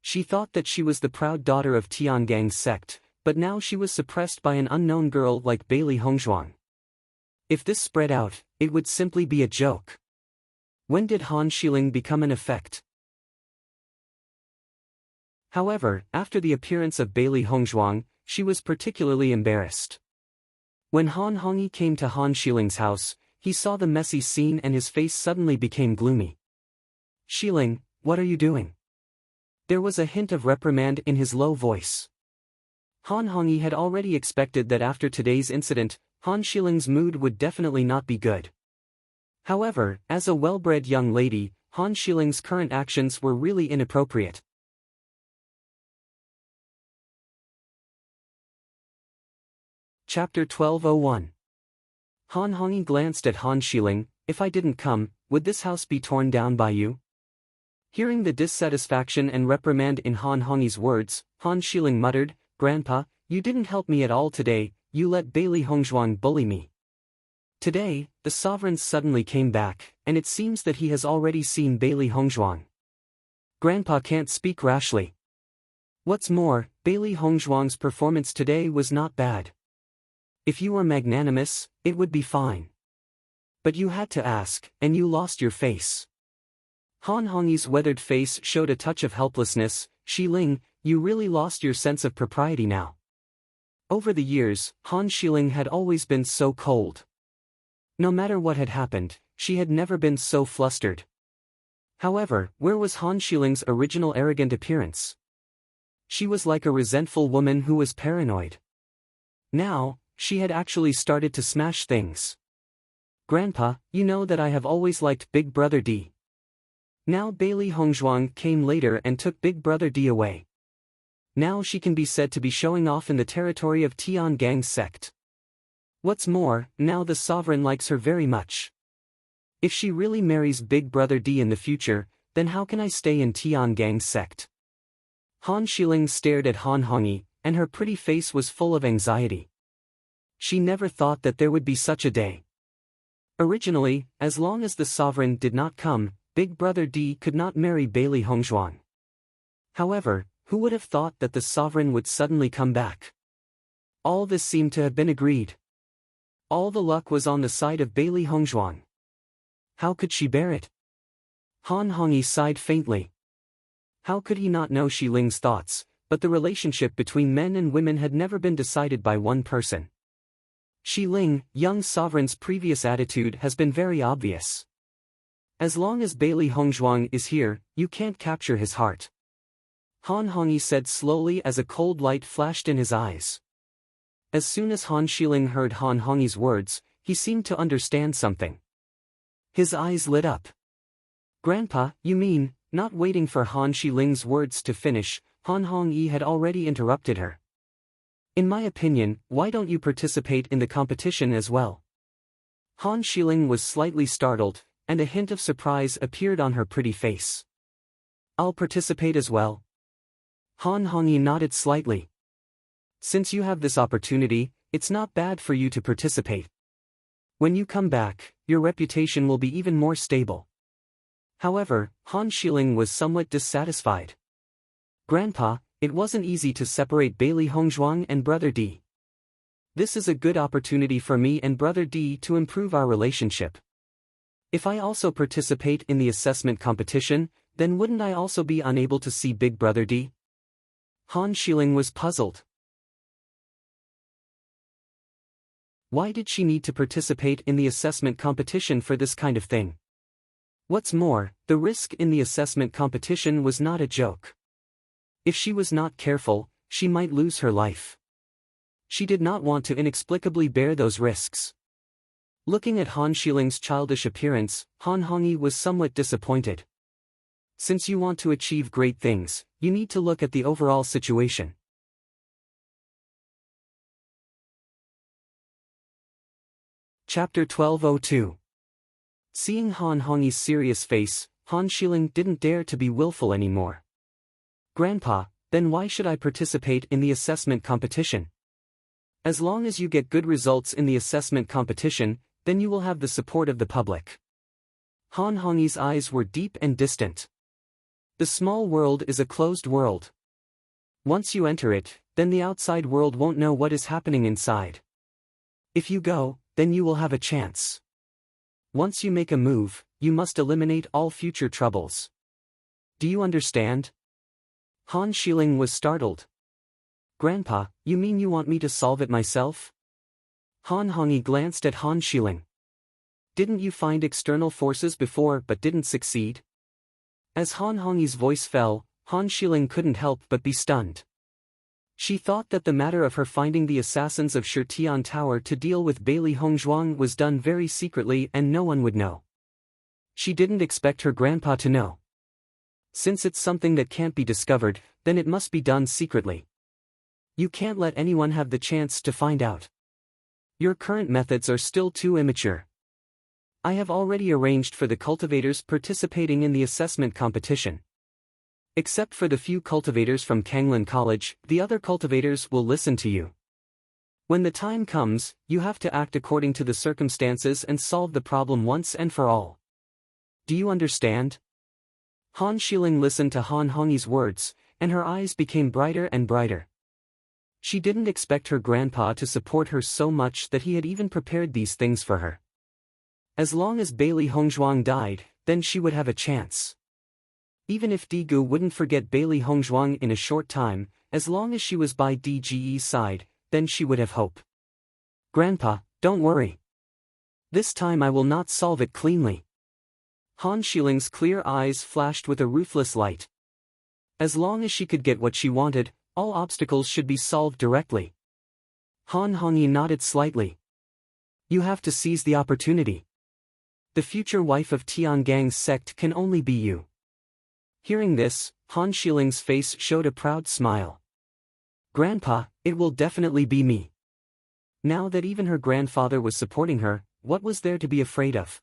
She thought that she was the proud daughter of Tiangang's sect, but now she was suppressed by an unknown girl like Bailey Hongzhuang. If this spread out, it would simply be a joke. When did Han Shiling become an effect? However, after the appearance of Bailey Hongzhuang, she was particularly embarrassed. When Han Hongyi came to Han Shiling's house, he saw the messy scene and his face suddenly became gloomy. Shiling, what are you doing? There was a hint of reprimand in his low voice. Han Hongyi had already expected that after today's incident, Han Shiling's mood would definitely not be good. However, as a well-bred young lady, Han Shiling's current actions were really inappropriate. Chapter 1201. Han Hongyi glanced at Han Shiling. If I didn't come, would this house be torn down by you? Hearing the dissatisfaction and reprimand in Han Hongyi's words, Han Shiling muttered, Grandpa, you didn't help me at all today, you let Bailey Hongzhuang bully me. Today, the sovereign suddenly came back, and it seems that he has already seen Bailey Hongzhuang. Grandpa can't speak rashly. What's more, Bailey Hongzhuang's performance today was not bad. If you were magnanimous, it would be fine. But you had to ask, and you lost your face. Han Hongyi's weathered face showed a touch of helplessness. Xiling, you really lost your sense of propriety now. Over the years, Han Xiling had always been so cold. No matter what had happened, she had never been so flustered. However, where was Han Xiling's original arrogant appearance? She was like a resentful woman who was paranoid. Now, she had actually started to smash things. Grandpa, you know that I have always liked Big Brother D. Now Bailey Hongzhuang came later and took Big Brother D away. Now she can be said to be showing off in the territory of Tian Gang's sect. What's more, now the sovereign likes her very much. If she really marries Big Brother D in the future, then how can I stay in Tian Gang's sect? Han Xiling stared at Han Hongyi, and her pretty face was full of anxiety. She never thought that there would be such a day. Originally, as long as the sovereign did not come, Big Brother D could not marry Bailey Hongzhuang. However, who would have thought that the sovereign would suddenly come back? All this seemed to have been agreed. All the luck was on the side of Bailey Hongzhuang. How could she bear it? Han Hongyi sighed faintly. How could he not know Xiling's thoughts, but the relationship between men and women had never been decided by one person. Xiling, young sovereign's previous attitude has been very obvious. As long as Bailey Hongzhuang is here, you can't capture his heart. Han Hongyi said slowly as a cold light flashed in his eyes. As soon as Han Xiling heard Han Hongyi's words, he seemed to understand something. His eyes lit up. Grandpa, you mean, not waiting for Han Xiling's words to finish, Han Hongyi had already interrupted her. In my opinion, why don't you participate in the competition as well? Han Xiling was slightly startled, and a hint of surprise appeared on her pretty face. I'll participate as well. Han Hongyi nodded slightly. Since you have this opportunity, it's not bad for you to participate. When you come back, your reputation will be even more stable. However, Han Xiling was somewhat dissatisfied. Grandpa, it wasn't easy to separate Bailey Hongzhuang and Brother D. This is a good opportunity for me and Brother D to improve our relationship. If I also participate in the assessment competition, then wouldn't I also be unable to see Big Brother D? Han Xiling was puzzled. Why did she need to participate in the assessment competition for this kind of thing? What's more, the risk in the assessment competition was not a joke. If she was not careful, she might lose her life. She did not want to inexplicably bear those risks. Looking at Han Xiling's childish appearance, Han Hongyi was somewhat disappointed. Since you want to achieve great things, you need to look at the overall situation. Chapter 1202. Seeing Han Hongyi's serious face, Han Xiling didn't dare to be willful anymore. Grandpa, then why should I participate in the assessment competition? As long as you get good results in the assessment competition, then you will have the support of the public. Han Hongyi's eyes were deep and distant. The small world is a closed world. Once you enter it, then the outside world won't know what is happening inside. If you go, then you will have a chance. Once you make a move, you must eliminate all future troubles. Do you understand? Han Xiling was startled. Grandpa, you mean you want me to solve it myself? Han Hongyi glanced at Han Xiling. Didn't you find external forces before but didn't succeed? As Han Hongyi's voice fell, Han Xiling couldn't help but be stunned. She thought that the matter of her finding the assassins of Shirtian Tower to deal with Bailey Hongzhuang was done very secretly and no one would know. She didn't expect her grandpa to know. Since it's something that can't be discovered, then it must be done secretly. You can't let anyone have the chance to find out. Your current methods are still too immature. I have already arranged for the cultivators participating in the assessment competition. Except for the few cultivators from Kanglan College, the other cultivators will listen to you. When the time comes, you have to act according to the circumstances and solve the problem once and for all. Do you understand? Han Xiling listened to Han Hongyi's words, and her eyes became brighter and brighter. She didn't expect her grandpa to support her so much that he had even prepared these things for her. As long as Bailey Hongzhuang died, then she would have a chance. Even if Digu wouldn't forget Bailey Hongzhuang in a short time, as long as she was by Dge's side, then she would have hope. Grandpa, don't worry. This time I will not solve it cleanly. Han Xiling's clear eyes flashed with a ruthless light. As long as she could get what she wanted, all obstacles should be solved directly. Han Hongyi nodded slightly. You have to seize the opportunity. The future wife of Tiangang's sect can only be you. Hearing this, Han Xiling's face showed a proud smile. Grandpa, it will definitely be me. Now that even her grandfather was supporting her, what was there to be afraid of?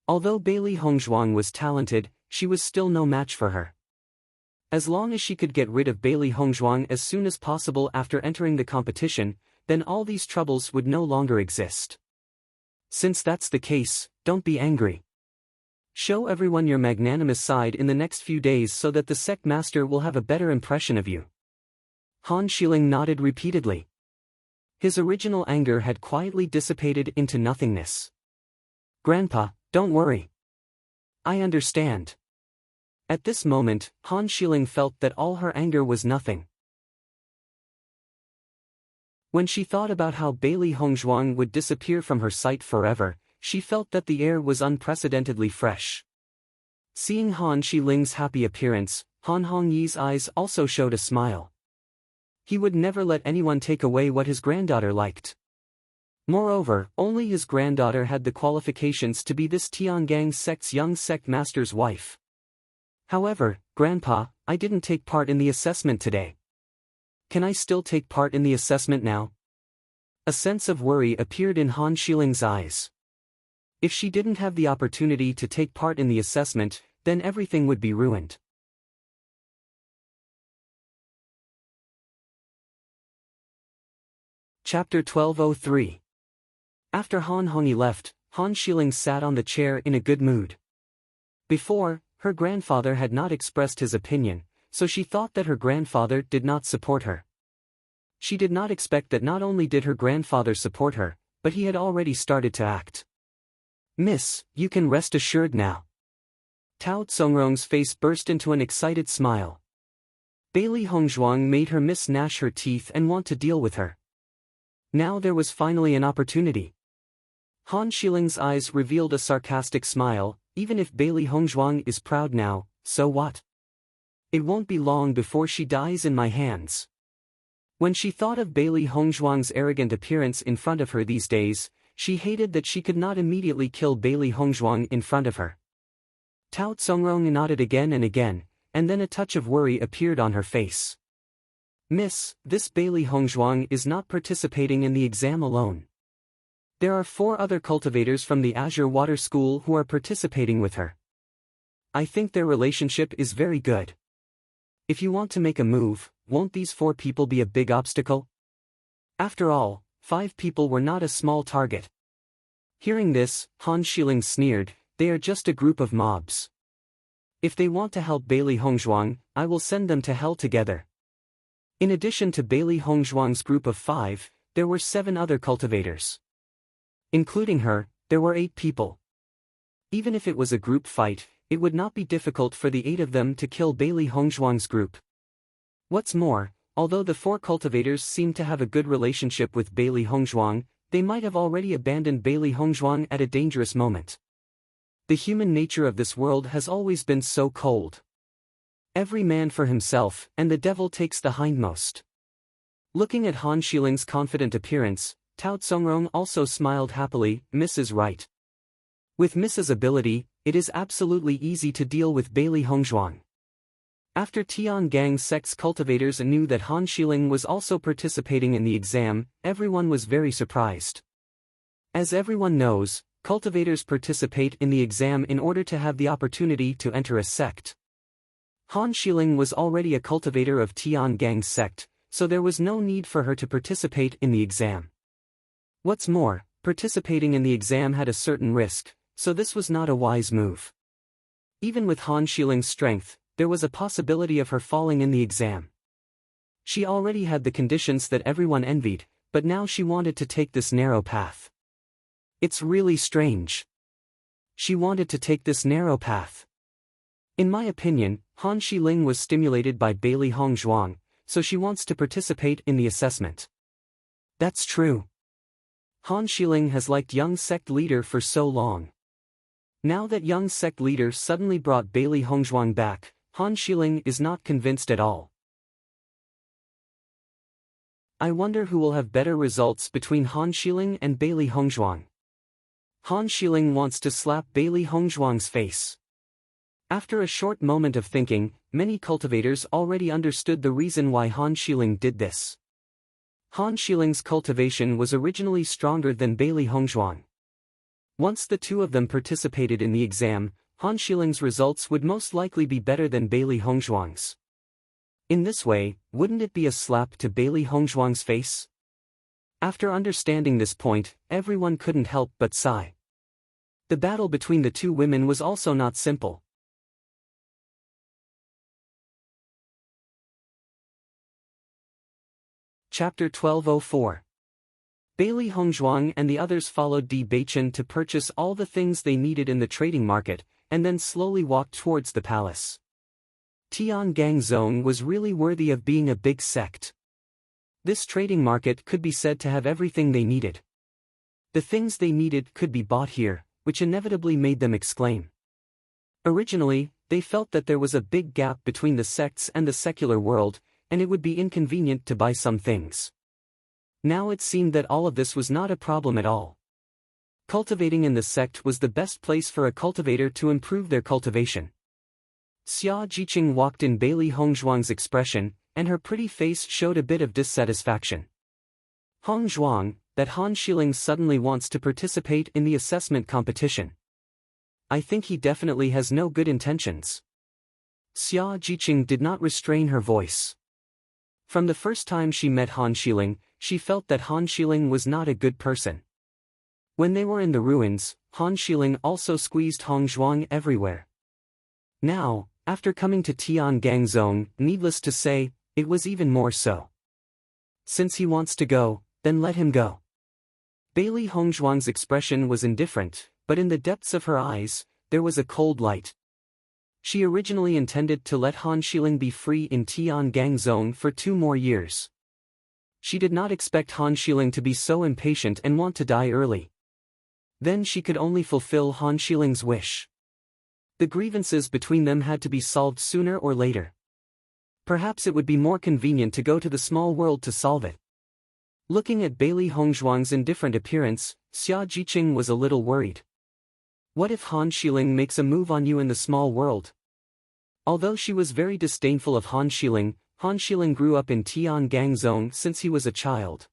Although Bailey Hongzhuang was talented, she was still no match for her. As long as she could get rid of Bailey Hongzhuang as soon as possible after entering the competition, then all these troubles would no longer exist. Since that's the case, don't be angry. Show everyone your magnanimous side in the next few days so that the sect master will have a better impression of you. Han Xiling nodded repeatedly. His original anger had quietly dissipated into nothingness. Grandpa, don't worry. I understand. At this moment, Han Xiling felt that all her anger was nothing. When she thought about how Bailey Hongzhuang would disappear from her sight forever, she felt that the air was unprecedentedly fresh. Seeing Han Xiling's happy appearance, Han Hongyi's eyes also showed a smile. He would never let anyone take away what his granddaughter liked. Moreover, only his granddaughter had the qualifications to be this Tiangang sect's young sect master's wife. However, Grandpa, I didn't take part in the assessment today. Can I still take part in the assessment now? A sense of worry appeared in Han Xiling's eyes. If she didn't have the opportunity to take part in the assessment, then everything would be ruined. Chapter 1203. After Han Hongyi left, Han Xiling sat on the chair in a good mood. Before, her grandfather had not expressed his opinion, so she thought that her grandfather did not support her. She did not expect that not only did her grandfather support her, but he had already started to act. Miss, you can rest assured now. Tao Tsongrong's face burst into an excited smile. Bailey Hongzhuang made her miss gnash her teeth and want to deal with her. Now there was finally an opportunity. Han Xiling's eyes revealed a sarcastic smile. Even if Bailey Hongzhuang is proud now, so what? It won't be long before she dies in my hands. When she thought of Bailey Hongzhuang's arrogant appearance in front of her these days, she hated that she could not immediately kill Bailey Hongzhuang in front of her. Tao Tsongrong nodded again, and then a touch of worry appeared on her face. Miss, this Bailey Hongzhuang is not participating in the exam alone. There are 4 other cultivators from the Azure Water School who are participating with her. I think their relationship is very good. If you want to make a move, won't these 4 people be a big obstacle? After all, 5 people were not a small target. Hearing this, Han Xiling sneered, they are just a group of mobs. If they want to help Bailey Hongzhuang, I will send them to hell together. In addition to Bailey Hongzhuang's group of 5, there were 7 other cultivators. Including her, there were 8 people. Even if it was a group fight, it would not be difficult for the 8 of them to kill Bailey Hongzhuang's group. What's more, although the 4 cultivators seemed to have a good relationship with Bailey Hongzhuang, they might have already abandoned Bailey Hongzhuang at a dangerous moment. The human nature of this world has always been so cold. Every man for himself, and the devil takes the hindmost. Looking at Han Xiling's confident appearance, Tao Tsongrong also smiled happily. Miss is right. With Mrs. ability, it is absolutely easy to deal with Bailey Hongzhuang. After Tiangang sect's cultivators knew that Han Xiling was also participating in the exam, everyone was very surprised. As everyone knows, cultivators participate in the exam in order to have the opportunity to enter a sect. Han Xiling was already a cultivator of Tian Gang's sect, so there was no need for her to participate in the exam. What's more, participating in the exam had a certain risk, so this was not a wise move. Even with Han Xiling's strength, there was a possibility of her falling in the exam. She already had the conditions that everyone envied, but now she wanted to take this narrow path. It's really strange. She wanted to take this narrow path. In my opinion, Han Xiling was stimulated by Bailey Hongzhuang, so she wants to participate in the assessment. That's true. Han Xiling has liked young sect leader for so long. Now that young sect leader suddenly brought Bailey Hongzhuang back, Han Xiling is not convinced at all. I wonder who will have better results between Han Xiling and Bailey Hongzhuang. Han Xiling wants to slap Bailey Hongzhuang's face. After a short moment of thinking, many cultivators already understood the reason why Han Xiling did this. Han Xiling's cultivation was originally stronger than Bailey Hongzhuang. Once the two of them participated in the exam, Han Xiling's results would most likely be better than Bailey Hongzhuang's. In this way, wouldn't it be a slap to Bailey Hongzhuang's face? After understanding this point, everyone couldn't help but sigh. The battle between the two women was also not simple. Chapter 1204. Bailey Hongzhuang and the others followed Bewitching to purchase all the things they needed in the trading market, and then slowly walked towards the palace. Tiangang Zone was really worthy of being a big sect. This trading market could be said to have everything they needed. The things they needed could be bought here, which inevitably made them exclaim. Originally, they felt that there was a big gap between the sects and the secular world, and it would be inconvenient to buy some things. Now it seemed that all of this was not a problem at all. Cultivating in the sect was the best place for a cultivator to improve their cultivation. Xia Jiqing walked in Bailey Hongzhuang's expression, and her pretty face showed a bit of dissatisfaction. Hongzhuang, that Han Xiling suddenly wants to participate in the assessment competition. I think he definitely has no good intentions. Xia Jiqing did not restrain her voice. From the first time she met Han Xiling, she felt that Han Xiling was not a good person. When they were in the ruins, Han Xiling also squeezed Hongzhuang everywhere. Now, after coming to Tiangang Zone, needless to say, it was even more so. Since he wants to go, then let him go. Bailey Hongzhuang's expression was indifferent, but in the depths of her eyes, there was a cold light. She originally intended to let Han Xiling be free in Tiangang Zone for 2 more years. She did not expect Han Xiling to be so impatient and want to die early. Then she could only fulfill Han Xiling's wish. The grievances between them had to be solved sooner or later. Perhaps it would be more convenient to go to the small world to solve it. Looking at Bailey Hongzhuang's indifferent appearance, Xia Jiqing was a little worried. What if Han Xiling makes a move on you in the small world? Although she was very disdainful of Han Xiling grew up in Tiangang Zone since he was a child.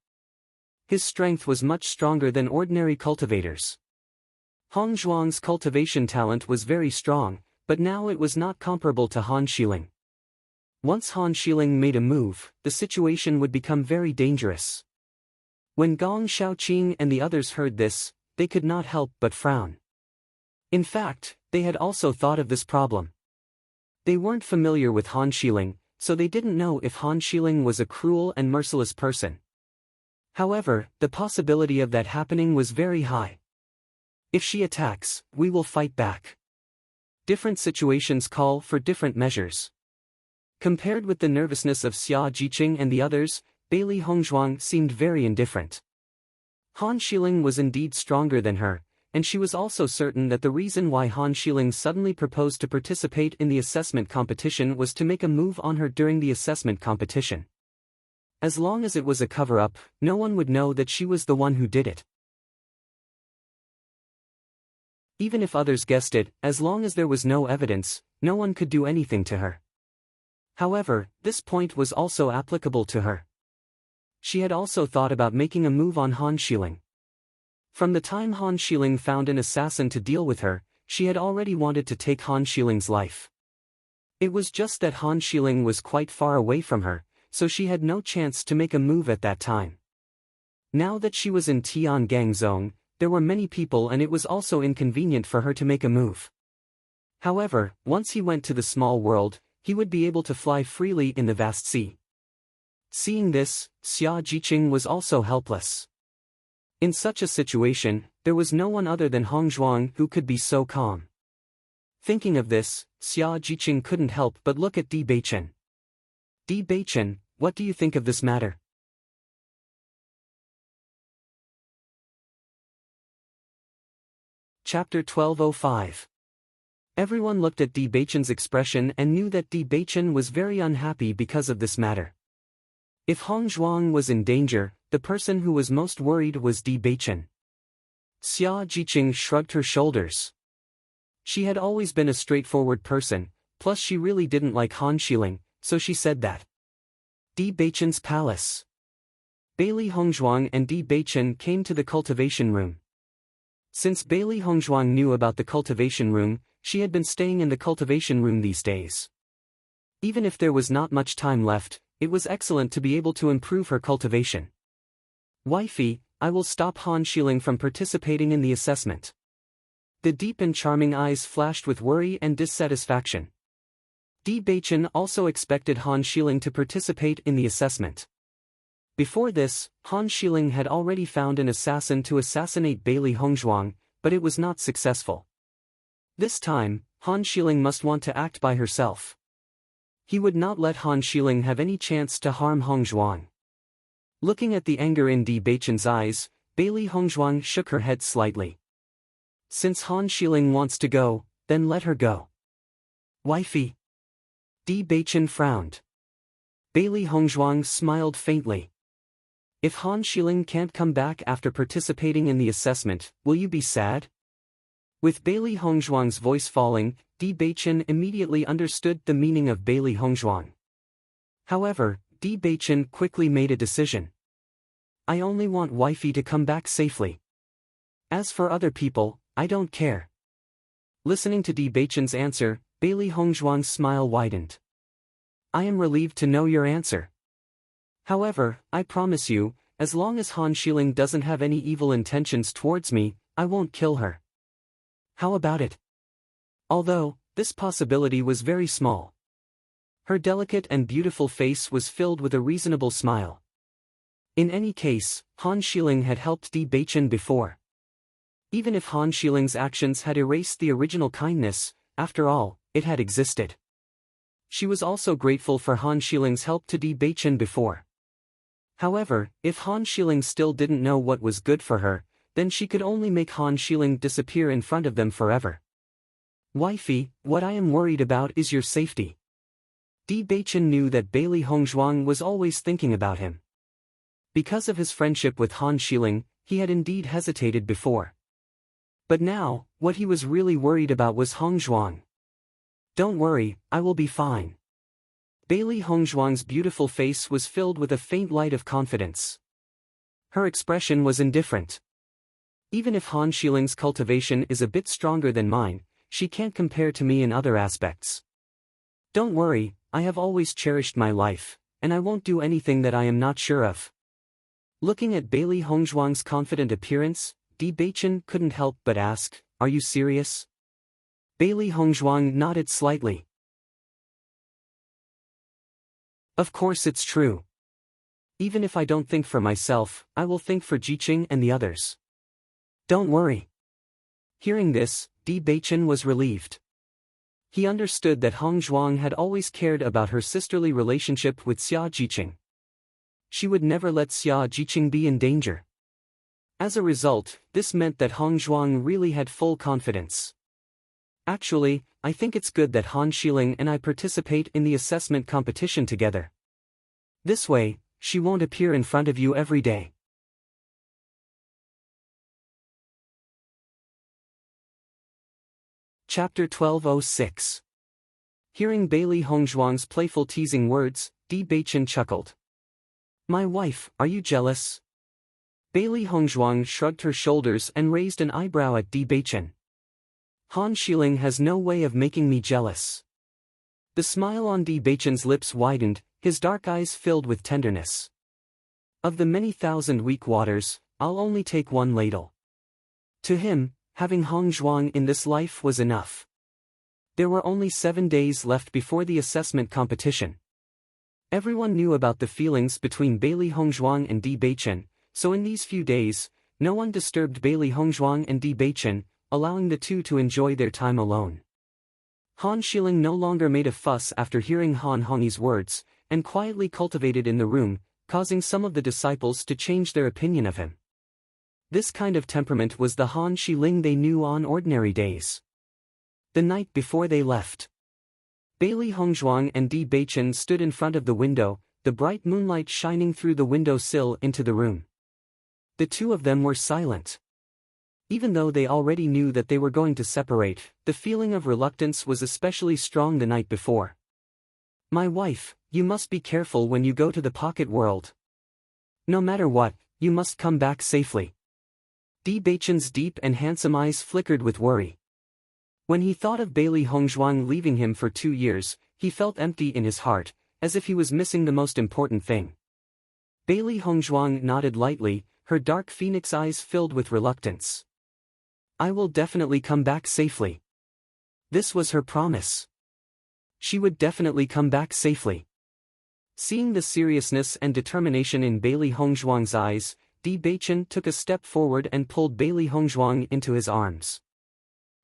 His strength was much stronger than ordinary cultivators. Hongzhuang's cultivation talent was very strong, but now it was not comparable to Han Xiling. Once Han Xiling made a move, the situation would become very dangerous. When Gong Shaoqing and the others heard this, they could not help but frown. In fact, they had also thought of this problem. They weren't familiar with Han Xiling, so they didn't know if Han Xiling was a cruel and merciless person. However, the possibility of that happening was very high. If she attacks, we will fight back. Different situations call for different measures. Compared with the nervousness of Xia Jiqing and the others, Bailey Hongzhuang seemed very indifferent. Han Xiling was indeed stronger than her, and she was also certain that the reason why Han Xiling suddenly proposed to participate in the assessment competition was to make a move on her during the assessment competition. As long as it was a cover-up, no one would know that she was the one who did it. Even if others guessed it, as long as there was no evidence, no one could do anything to her. However, this point was also applicable to her. She had also thought about making a move on Han Xiling. From the time Han Xiling found an assassin to deal with her, she had already wanted to take Han Xiling's life. It was just that Han Xiling was quite far away from her, so she had no chance to make a move at that time. Now that she was in Tiangang Zone, there were many people and it was also inconvenient for her to make a move. However, once he went to the small world, he would be able to fly freely in the vast sea. Seeing this, Xia Jiqing was also helpless. In such a situation, there was no one other than Hong Zhuang who could be so calm. Thinking of this, Xia Jiqing couldn't help but look at Di Beichen. Di Beichen, what do you think of this matter? Chapter 1205. Everyone looked at Di Beichen's expression and knew that Di Beichen was very unhappy because of this matter. If Hong Zhuang was in danger, the person who was most worried was Di Beichen. Xia Jiqing shrugged her shoulders. She had always been a straightforward person, plus she really didn't like Han Xiling, so she said that. Di Beichen's palace. Bailey Hongzhuang and Di Beichen came to the cultivation room. Since Bailey Hongzhuang knew about the cultivation room, she had been staying in the cultivation room these days. Even if there was not much time left, it was excellent to be able to improve her cultivation. Wifey, I will stop Han Xiling from participating in the assessment. The deep and charming eyes flashed with worry and dissatisfaction. Di Beichen also expected Han Xiling to participate in the assessment. Before this, Han Xiling had already found an assassin to assassinate Bailey Hongzhuang, but it was not successful. This time, Han Xiling must want to act by herself. He would not let Han Xiling have any chance to harm Hongzhuang. Looking at the anger in Di Beichen's eyes, Bailey Hongzhuang shook her head slightly. Since Han Xiling wants to go, then let her go. Wifey. Di Beichen frowned. Bailey Hongzhuang smiled faintly. If Han Xiling can't come back after participating in the assessment, will you be sad? With Bailey Hongzhuang's voice falling, Di Beichen immediately understood the meaning of Bailey Hongzhuang. However, Di Beichen quickly made a decision. I only want wifey to come back safely. As for other people, I don't care. Listening to Di Beichen's answer, Bailey Hongzhuang's smile widened. I am relieved to know your answer. However, I promise you, as long as Han Xiling doesn't have any evil intentions towards me, I won't kill her. How about it? Although, this possibility was very small. Her delicate and beautiful face was filled with a reasonable smile. In any case, Han Xiling had helped Di Beichen before. Even if Han Xiling's actions had erased the original kindness, after all, it had existed. She was also grateful for Han Xiling's help to Di Beichen before. However, if Han Xiling still didn't know what was good for her, then she could only make Han Xiling disappear in front of them forever. Wifey, what I am worried about is your safety. Di Beichen knew that Bailey Hongzhuang was always thinking about him. Because of his friendship with Han Xiling, he had indeed hesitated before. But now, what he was really worried about was Hongzhuang. Don't worry, I will be fine. Bailey Hongzhuang's beautiful face was filled with a faint light of confidence. Her expression was indifferent. Even if Han Xiling's cultivation is a bit stronger than mine, she can't compare to me in other aspects. Don't worry, I have always cherished my life, and I won't do anything that I am not sure of. Looking at Bailey Hongzhuang's confident appearance, Di Beichen couldn't help but ask, are you serious? Bailey Hongzhuang nodded slightly. Of course it's true. Even if I don't think for myself, I will think for Jiqing and the others. Don't worry. Hearing this, Di Beichen was relieved. He understood that Hongzhuang had always cared about her sisterly relationship with Xia Jiqing. She would never let Xia Jiqing be in danger. As a result, this meant that Hongzhuang really had full confidence. Actually, I think it's good that Han Xiling and I participate in the assessment competition together. This way, she won't appear in front of you every day. Chapter 1206. Hearing Bailey Hongzhuang's playful teasing words, Di Beichen chuckled. My wife, are you jealous? Bailey Hongzhuang shrugged her shoulders and raised an eyebrow at Di Beichen. Han Xiling has no way of making me jealous. The smile on Di Beichen's lips widened, his dark eyes filled with tenderness. Of the many thousand weak waters, I'll only take one ladle. To him, having Hong Zhuang in this life was enough. There were only 7 days left before the assessment competition. Everyone knew about the feelings between Bailey Hongzhuang and Di Beichen, so in these few days, no one disturbed Bailey Hongzhuang and Di Beichen, allowing the two to enjoy their time alone. Han Xiling no longer made a fuss after hearing Han Hongyi's words, and quietly cultivated in the room, causing some of the disciples to change their opinion of him. This kind of temperament was the Han Xiling they knew on ordinary days. The night before they left, Bailey Hongzhuang and Di Beichen stood in front of the window, the bright moonlight shining through the window sill into the room. The two of them were silent. Even though they already knew that they were going to separate, the feeling of reluctance was especially strong the night before. "My wife, you must be careful when you go to the pocket world. No matter what, you must come back safely." Di Beichen's deep and handsome eyes flickered with worry. When he thought of Bailey Hongzhuang leaving him for 2 years, he felt empty in his heart, as if he was missing the most important thing. Bailey Hongzhuang nodded lightly, her dark phoenix eyes filled with reluctance. "I will definitely come back safely." This was her promise. She would definitely come back safely. Seeing the seriousness and determination in Bailey Hongzhuang's eyes, Di Beichen took a step forward and pulled Bailey Hongzhuang into his arms.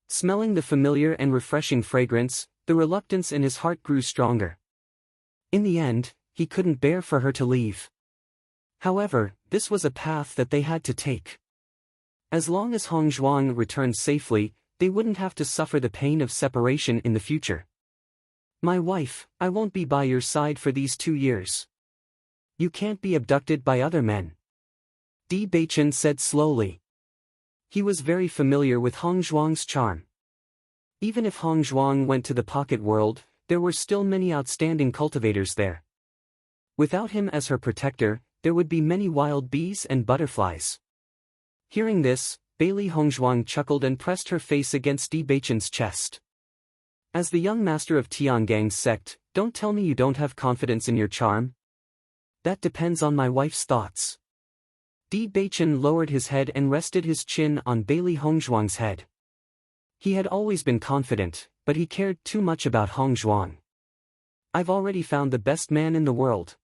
Smelling the familiar and refreshing fragrance, the reluctance in his heart grew stronger. In the end, he couldn't bear for her to leave. However, this was a path that they had to take. As long as Hongzhuang returned safely, they wouldn't have to suffer the pain of separation in the future. "My wife, I won't be by your side for these 2 years. You can't be abducted by other men," Di Beichen said slowly. He was very familiar with Hongzhuang's charm. Even if Hongzhuang went to the pocket world, there were still many outstanding cultivators there. Without him as her protector, there would be many wild bees and butterflies. Hearing this, Bailey Hongzhuang chuckled and pressed her face against Di Beichen's chest. "As the young master of Tiangang's sect, don't tell me you don't have confidence in your charm. That depends on my wife's thoughts." Di Beichen lowered his head and rested his chin on Bailey Hongzhuang's head. He had always been confident, but he cared too much about Hongzhuang. "I've already found the best man in the world."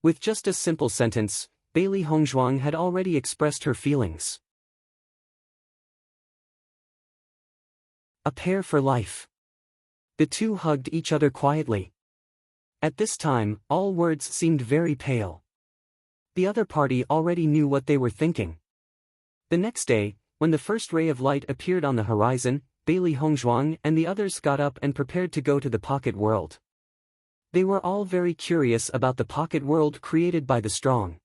With just a simple sentence, Bailey Hongzhuang had already expressed her feelings. A pair for life. The two hugged each other quietly. At this time, all words seemed very pale. The other party already knew what they were thinking. The next day, when the first ray of light appeared on the horizon, Bailey Hongzhuang and the others got up and prepared to go to the pocket world. They were all very curious about the pocket world created by the strong.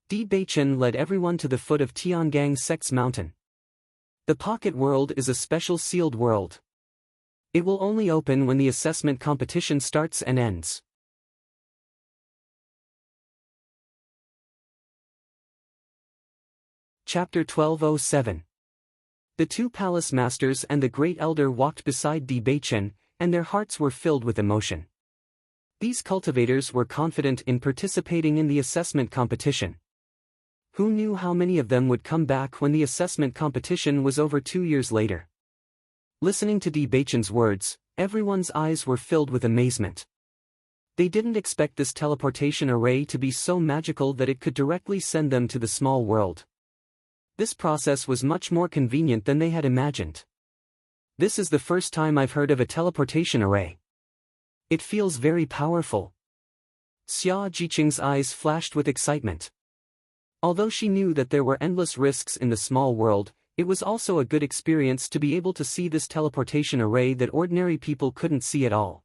Di Beichen led everyone to the foot of Tiangang Sect's mountain. The pocket world is a special sealed world. It will only open when the assessment competition starts and ends. Chapter 1207. The two palace masters and the great elder walked beside Di Beichen, and their hearts were filled with emotion. These cultivators were confident in participating in the assessment competition. Who knew how many of them would come back when the assessment competition was over 2 years later? Listening to Di Beichen's words, everyone's eyes were filled with amazement. They didn't expect this teleportation array to be so magical that it could directly send them to the small world. This process was much more convenient than they had imagined. "This is the first time I've heard of a teleportation array. It feels very powerful." Xia Jiqing's eyes flashed with excitement. Although she knew that there were endless risks in the small world, it was also a good experience to be able to see this teleportation array that ordinary people couldn't see at all.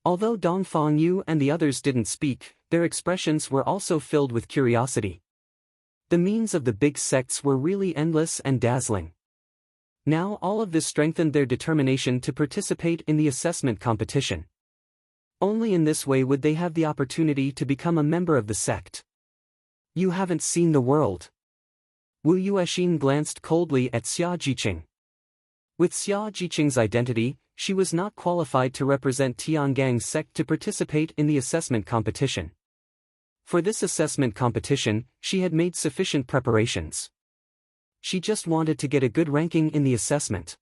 Although Dongfang Yu and the others didn't speak, their expressions were also filled with curiosity. The means of the big sects were really endless and dazzling. Now all of this strengthened their determination to participate in the assessment competition. Only in this way would they have the opportunity to become a member of the sect. "You haven't seen the world." Wu Yuexin glanced coldly at Xia Jiqing. With Xia Jiqing's identity, she was not qualified to represent Tiangang's sect to participate in the assessment competition. For this assessment competition, she had made sufficient preparations. She just wanted to get a good ranking in the assessment.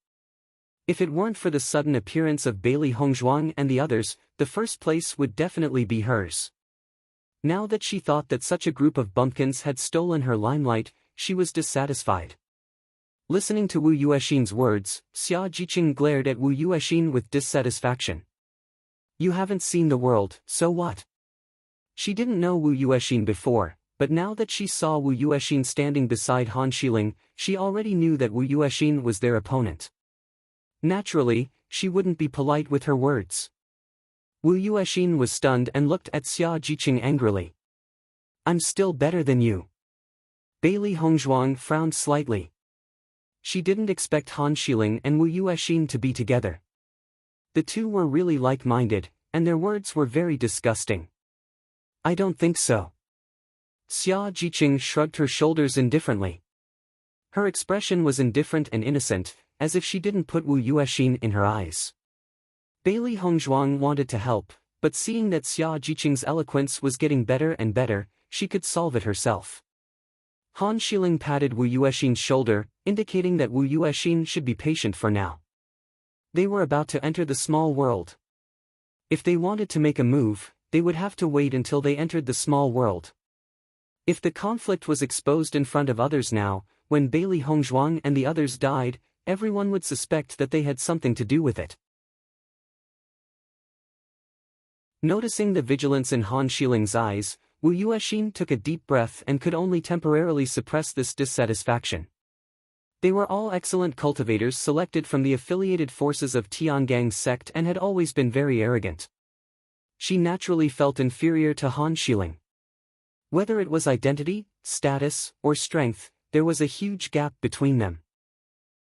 If it weren't for the sudden appearance of Bailey Hongzhuang and the others, the first place would definitely be hers. Now that she thought that such a group of bumpkins had stolen her limelight, she was dissatisfied. Listening to Wu Yuexin's words, Xia Jiqing glared at Wu Yuexin with dissatisfaction. You haven't seen the world, so what? She didn't know Wu Yuexin before, but now that she saw Wu Yuexin standing beside Han Xiling, she already knew that Wu Yuexin was their opponent. Naturally, she wouldn't be polite with her words. Wu Yuexin was stunned and looked at Xia Jiqing angrily. I'm still better than you. Bailey Hongzhuang frowned slightly. She didn't expect Han Xiling and Wu Yuexin to be together. The two were really like-minded, and their words were very disgusting. I don't think so. Xia Jiqing shrugged her shoulders indifferently. Her expression was indifferent and innocent, as if she didn't put Wu Yuexin in her eyes. Bailey Hongzhuang wanted to help, but seeing that Xia Jiqing's eloquence was getting better and better, she could solve it herself. Han Xiling patted Wu Yuexin's shoulder, indicating that Wu Yuexin should be patient for now. They were about to enter the small world. If they wanted to make a move, they would have to wait until they entered the small world. If the conflict was exposed in front of others now, when Bailey Hongzhuang and the others died, everyone would suspect that they had something to do with it. Noticing the vigilance in Han Xiling's eyes, Wu Yuexin took a deep breath and could only temporarily suppress this dissatisfaction. They were all excellent cultivators selected from the affiliated forces of Tiangang's sect and had always been very arrogant. She naturally felt inferior to Han Xiling. Whether it was identity, status, or strength, there was a huge gap between them.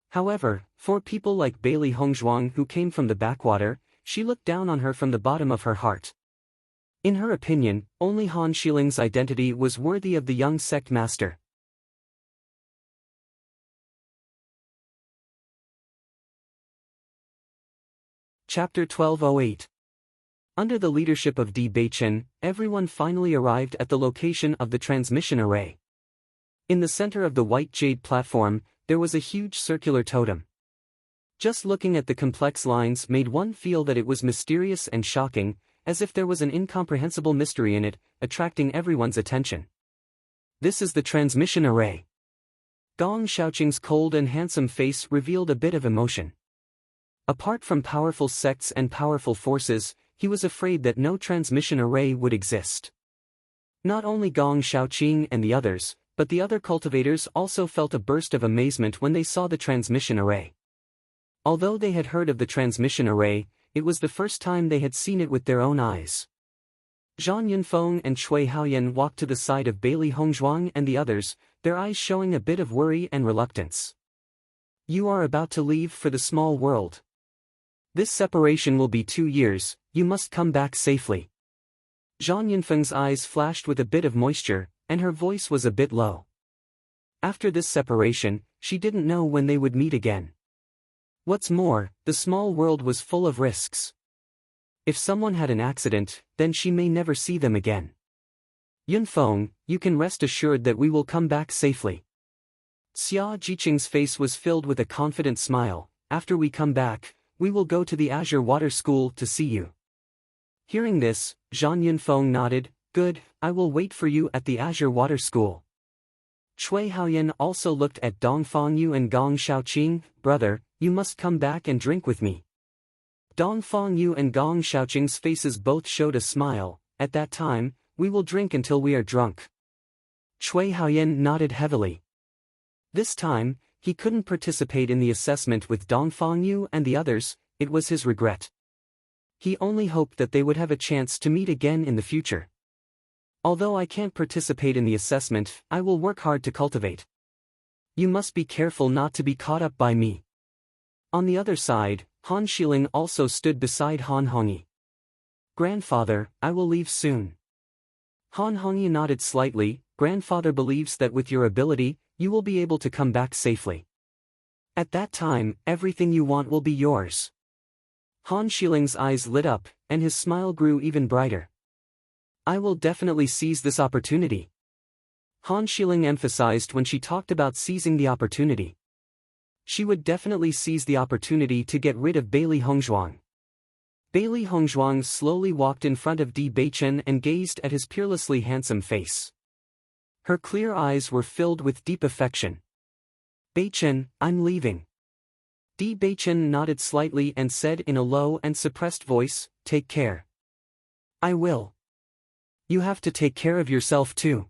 However, for people like Bailey Hongzhuang who came from the backwater, she looked down on her from the bottom of her heart. In her opinion, only Han Xiling's identity was worthy of the young sect master. Chapter 1208. Under the leadership of Bewitching, everyone finally arrived at the location of the transmission array. In the center of the white jade platform, there was a huge circular totem. Just looking at the complex lines made one feel that it was mysterious and shocking, as if there was an incomprehensible mystery in it, attracting everyone's attention. This is the transmission array. Gong Shaoqing's cold and handsome face revealed a bit of emotion. Apart from powerful sects and powerful forces, he was afraid that no transmission array would exist. Not only Gong Shaoqing and the others, but the other cultivators also felt a burst of amazement when they saw the transmission array. Although they had heard of the transmission array, it was the first time they had seen it with their own eyes. Zhang Yunfeng and Cui Haoyan walked to the side of Bailey Hongzhuang and the others, their eyes showing a bit of worry and reluctance. You are about to leave for the small world. This separation will be 2 years, you must come back safely. Zhang Yunfeng's eyes flashed with a bit of moisture, and her voice was a bit low. After this separation, she didn't know when they would meet again. What's more, the small world was full of risks. If someone had an accident, then she may never see them again. Yunfeng, you can rest assured that we will come back safely. Xia Jiqing's face was filled with a confident smile. After we come back, we will go to the Azure Water School to see you. Hearing this, Zhang Yunfeng nodded. Good, I will wait for you at the Azure Water School. Cui Haoyan also looked at Dongfang Yu and Gong Shaoqing. Brother, you must come back and drink with me. Dongfang Yu and Gong Shaoqing's faces both showed a smile. At that time, we will drink until we are drunk. Cui Haoyan nodded heavily. This time, he couldn't participate in the assessment with Dongfang Yu and the others, it was his regret. He only hoped that they would have a chance to meet again in the future. Although I can't participate in the assessment, I will work hard to cultivate. You must be careful not to be caught up by me. On the other side, Han Xiling also stood beside Han Hongyi. Grandfather, I will leave soon. Han Hongyi nodded slightly. Grandfather believes that with your ability, you will be able to come back safely. At that time, everything you want will be yours. Han Shiling's eyes lit up, and his smile grew even brighter. I will definitely seize this opportunity. Han Shiling emphasized when she talked about seizing the opportunity. She would definitely seize the opportunity to get rid of Bailey Hongzhuang. Bailey Hongzhuang slowly walked in front of Di Beichen and gazed at his peerlessly handsome face. Her clear eyes were filled with deep affection. Beichen, I'm leaving. Di Beichen nodded slightly and said in a low and suppressed voice, take care. I will. You have to take care of yourself too.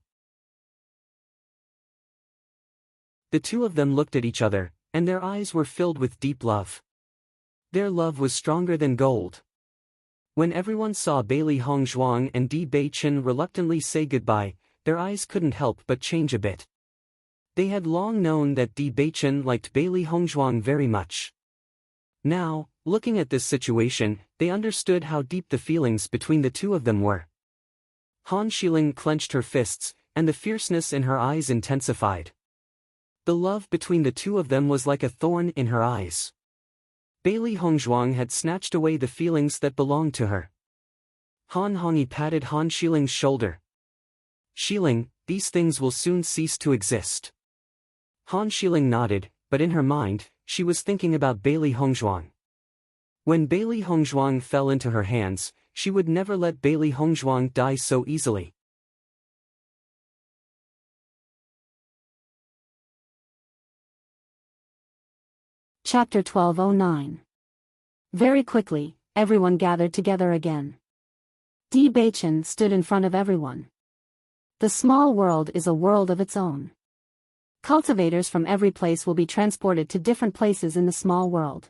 The two of them looked at each other, and their eyes were filled with deep love. Their love was stronger than gold. When everyone saw Bailey Hongzhuang and Di Beichen reluctantly say goodbye, their eyes couldn't help but change a bit. They had long known that Di Beichen liked Bailey Hongzhuang very much. Now, looking at this situation, they understood how deep the feelings between the two of them were. Han Shiling clenched her fists, and the fierceness in her eyes intensified. The love between the two of them was like a thorn in her eyes. Bailey Hongzhuang had snatched away the feelings that belonged to her. Han Hongyi patted Han Shiling's shoulder. Shiling, these things will soon cease to exist. Han Shiling nodded, but in her mind, she was thinking about Bailey Hongzhuang. When Bailey Hongzhuang fell into her hands, she would never let Bailey Hongzhuang die so easily. Chapter 1209. Very quickly, everyone gathered together again. Di Beichen stood in front of everyone. The small world is a world of its own. Cultivators from every place will be transported to different places in the small world.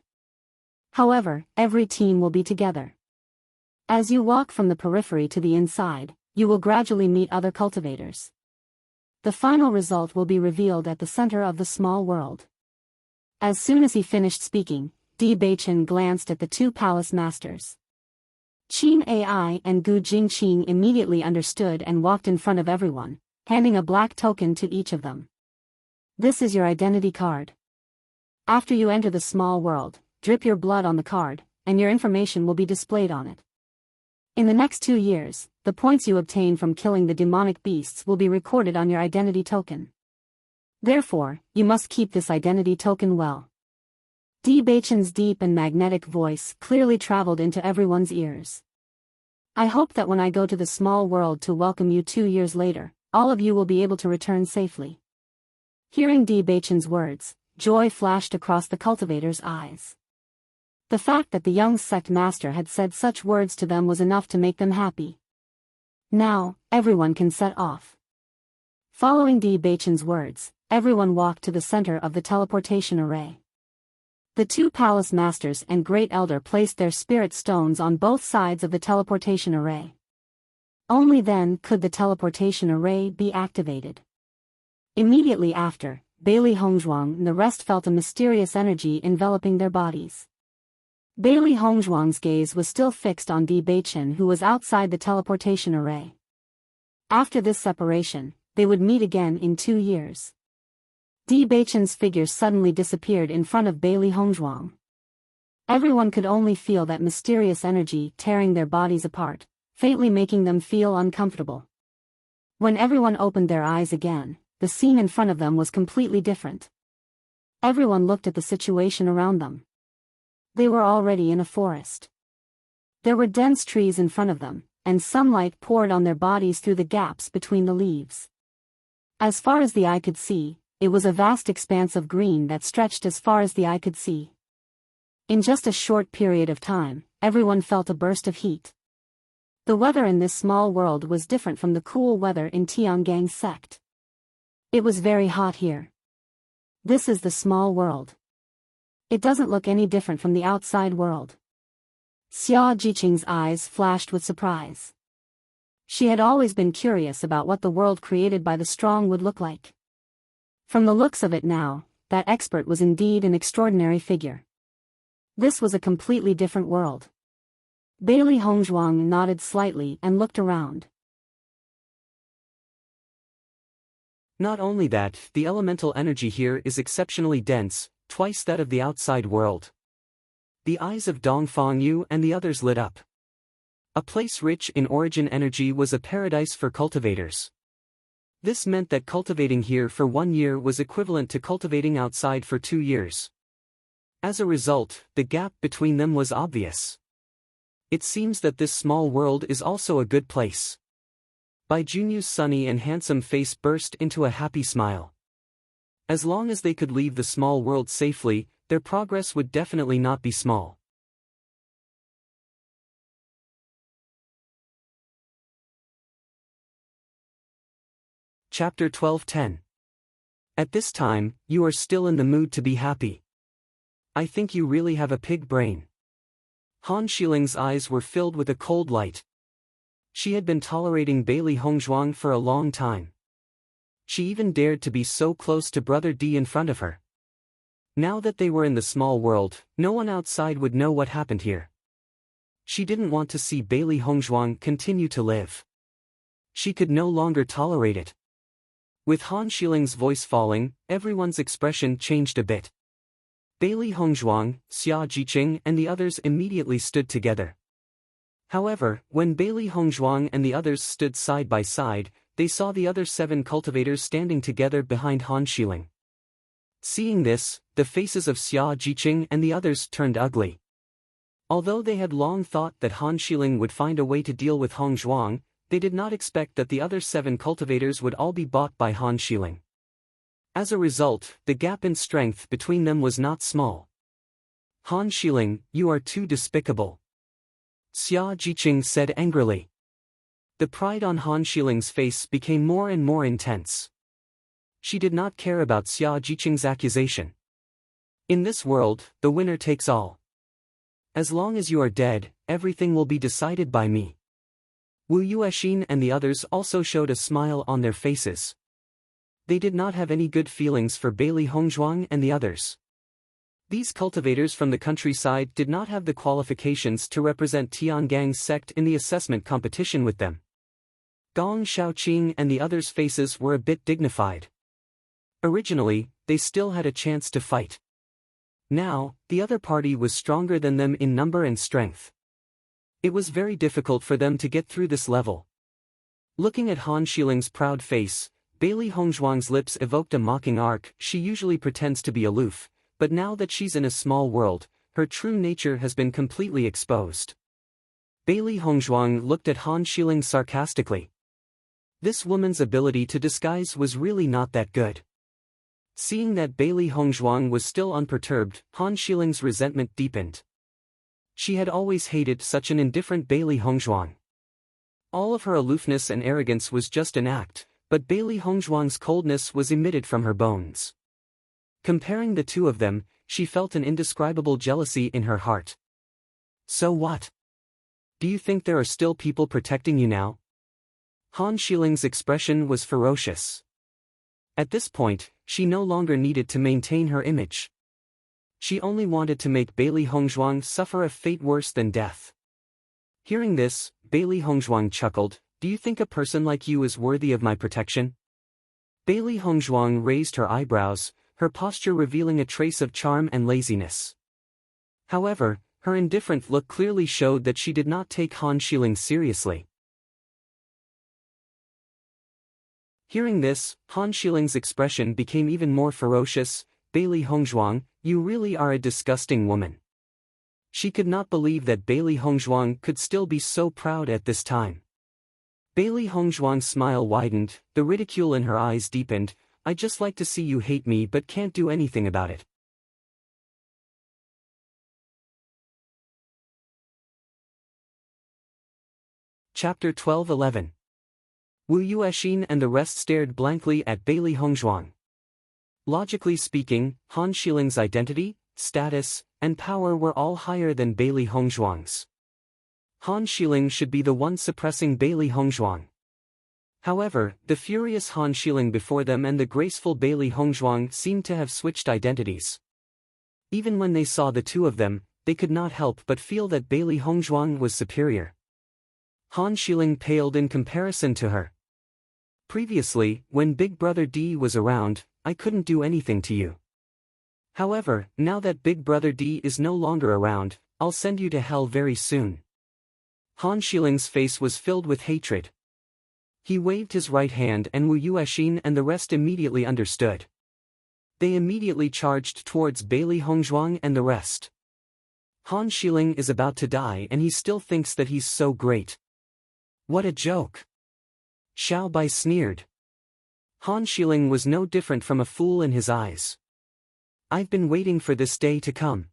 However, every team will be together. As you walk from the periphery to the inside, you will gradually meet other cultivators. The final result will be revealed at the center of the small world. As soon as he finished speaking, Di Beichen glanced at the two palace masters. Qin Ai and Gu Jingqing immediately understood and walked in front of everyone, handing a black token to each of them. This is your identity card. After you enter the small world, drip your blood on the card, and your information will be displayed on it. In the next 2 years, the points you obtain from killing the demonic beasts will be recorded on your identity token. Therefore, you must keep this identity token well. Di Beichen's deep and magnetic voice clearly traveled into everyone's ears. I hope that when I go to the small world to welcome you 2 years later, all of you will be able to return safely. Hearing Di Beichen's words, joy flashed across the cultivators' eyes. The fact that the young sect master had said such words to them was enough to make them happy. Now, everyone can set off. Following Di Beichen's words, everyone walked to the center of the teleportation array. The two palace masters and great elder placed their spirit stones on both sides of the teleportation array. Only then could the teleportation array be activated. Immediately after, Bailey Hongzhuang and the rest felt a mysterious energy enveloping their bodies. Bailey Hongzhuang's gaze was still fixed on Di Beichen, who was outside the teleportation array. After this separation, they would meet again in 2 years. Di Beichen's figure suddenly disappeared in front of Bailey Hongzhuang. Everyone could only feel that mysterious energy tearing their bodies apart, faintly making them feel uncomfortable. When everyone opened their eyes again, the scene in front of them was completely different. Everyone looked at the situation around them. They were already in a forest. There were dense trees in front of them, and sunlight poured on their bodies through the gaps between the leaves. As far as the eye could see, it was a vast expanse of green that stretched as far as the eye could see. In just a short period of time, everyone felt a burst of heat. The weather in this small world was different from the cool weather in Tiangang's sect. It was very hot here. This is the small world. It doesn't look any different from the outside world. Xia Jiqing's eyes flashed with surprise. She had always been curious about what the world created by the strong would look like. From the looks of it now, that expert was indeed an extraordinary figure. This was a completely different world. Bailey Hongzhuang nodded slightly and looked around. Not only that, the elemental energy here is exceptionally dense, twice that of the outside world. The eyes of Dong Fangyu and the others lit up. A place rich in origin energy was a paradise for cultivators. This meant that cultivating here for 1 year was equivalent to cultivating outside for 2 years. As a result, the gap between them was obvious. It seems that this small world is also a good place. Bai Junyu's sunny and handsome face burst into a happy smile. As long as they could leave the small world safely, their progress would definitely not be small. Chapter 12:10. At this time, you are still in the mood to be happy. I think you really have a pig brain. Han Shiling's eyes were filled with a cold light. She had been tolerating Bailey Hongzhuang for a long time. She even dared to be so close to Brother D in front of her. Now that they were in the small world, no one outside would know what happened here. She didn't want to see Bailey Hongzhuang continue to live. She could no longer tolerate it. With Han Shiling's voice falling, everyone's expression changed a bit. Bailey Hongzhuang, Xia Jiqing and the others immediately stood together. However, when Bailey Hongzhuang and the others stood side by side, they saw the other 7 cultivators standing together behind Han Shiling. Seeing this, the faces of Xia Jiqing and the others turned ugly. Although they had long thought that Han Shiling would find a way to deal with Hongzhuang, they did not expect that the other 7 cultivators would all be bought by Han Shiling. As a result, the gap in strength between them was not small. Han Shiling, you are too despicable. Xia Jiqing said angrily. The pride on Han Shiling's face became more and more intense. She did not care about Xia Jiqing's accusation. In this world, the winner takes all. As long as you are dead, everything will be decided by me. Wu Yuexin and the others also showed a smile on their faces. They did not have any good feelings for Bailey Hongzhuang and the others. These cultivators from the countryside did not have the qualifications to represent Tiangang's sect in the assessment competition with them. Gong Shaoqing and the others' faces were a bit dignified. Originally, they still had a chance to fight. Now, the other party was stronger than them in number and strength. It was very difficult for them to get through this level. Looking at Han Shiling's proud face, Bailey Hongzhuang's lips evoked a mocking arc. She usually pretends to be aloof, but now that she's in a small world, her true nature has been completely exposed. Bailey Hongzhuang looked at Han Shiling sarcastically. This woman's ability to disguise was really not that good. Seeing that Bailey Hongzhuang was still unperturbed, Han Shiling's resentment deepened. She had always hated such an indifferent Bailey Hongzhuang. All of her aloofness and arrogance was just an act, but Bailey Hongzhuang's coldness was emitted from her bones. Comparing the two of them, she felt an indescribable jealousy in her heart. So what? Do you think there are still people protecting you now? Han Shiling's expression was ferocious. At this point, she no longer needed to maintain her image. She only wanted to make Bailey Hongzhuang suffer a fate worse than death. Hearing this, Bailey Hongzhuang chuckled. Do you think a person like you is worthy of my protection? Bailey Hongzhuang raised her eyebrows, her posture revealing a trace of charm and laziness. However, her indifferent look clearly showed that she did not take Han Shiling seriously. Hearing this, Han Shiling's expression became even more ferocious. Bailey Hongzhuang, you really are a disgusting woman. She could not believe that Bailey Hongzhuang could still be so proud at this time. Bailey Hongzhuang's smile widened, the ridicule in her eyes deepened. I just like to see you hate me but can't do anything about it. Chapter 12:11. Wu Yuexin and the rest stared blankly at Bailey Hongzhuang. Logically speaking, Han Shiling's identity, status, and power were all higher than Bailey Hongzhuang's. Han Shiling should be the one suppressing Bailey Hongzhuang. However, the furious Han Shiling before them and the graceful Bailey Hongzhuang seemed to have switched identities. Even when they saw the two of them, they could not help but feel that Bailey Hongzhuang was superior. Han Shiling paled in comparison to her. Previously, when Big Brother D was around, I couldn't do anything to you. However, now that Big Brother D is no longer around, I'll send you to hell very soon. Han Shiling's face was filled with hatred. He waved his right hand and Wu Yuexin and the rest immediately understood. They immediately charged towards Bailey Hongzhuang and the rest. Han Shiling is about to die and he still thinks that he's so great. What a joke! Xiao Bai sneered. Han Shiling was no different from a fool in his eyes. I've been waiting for this day to come.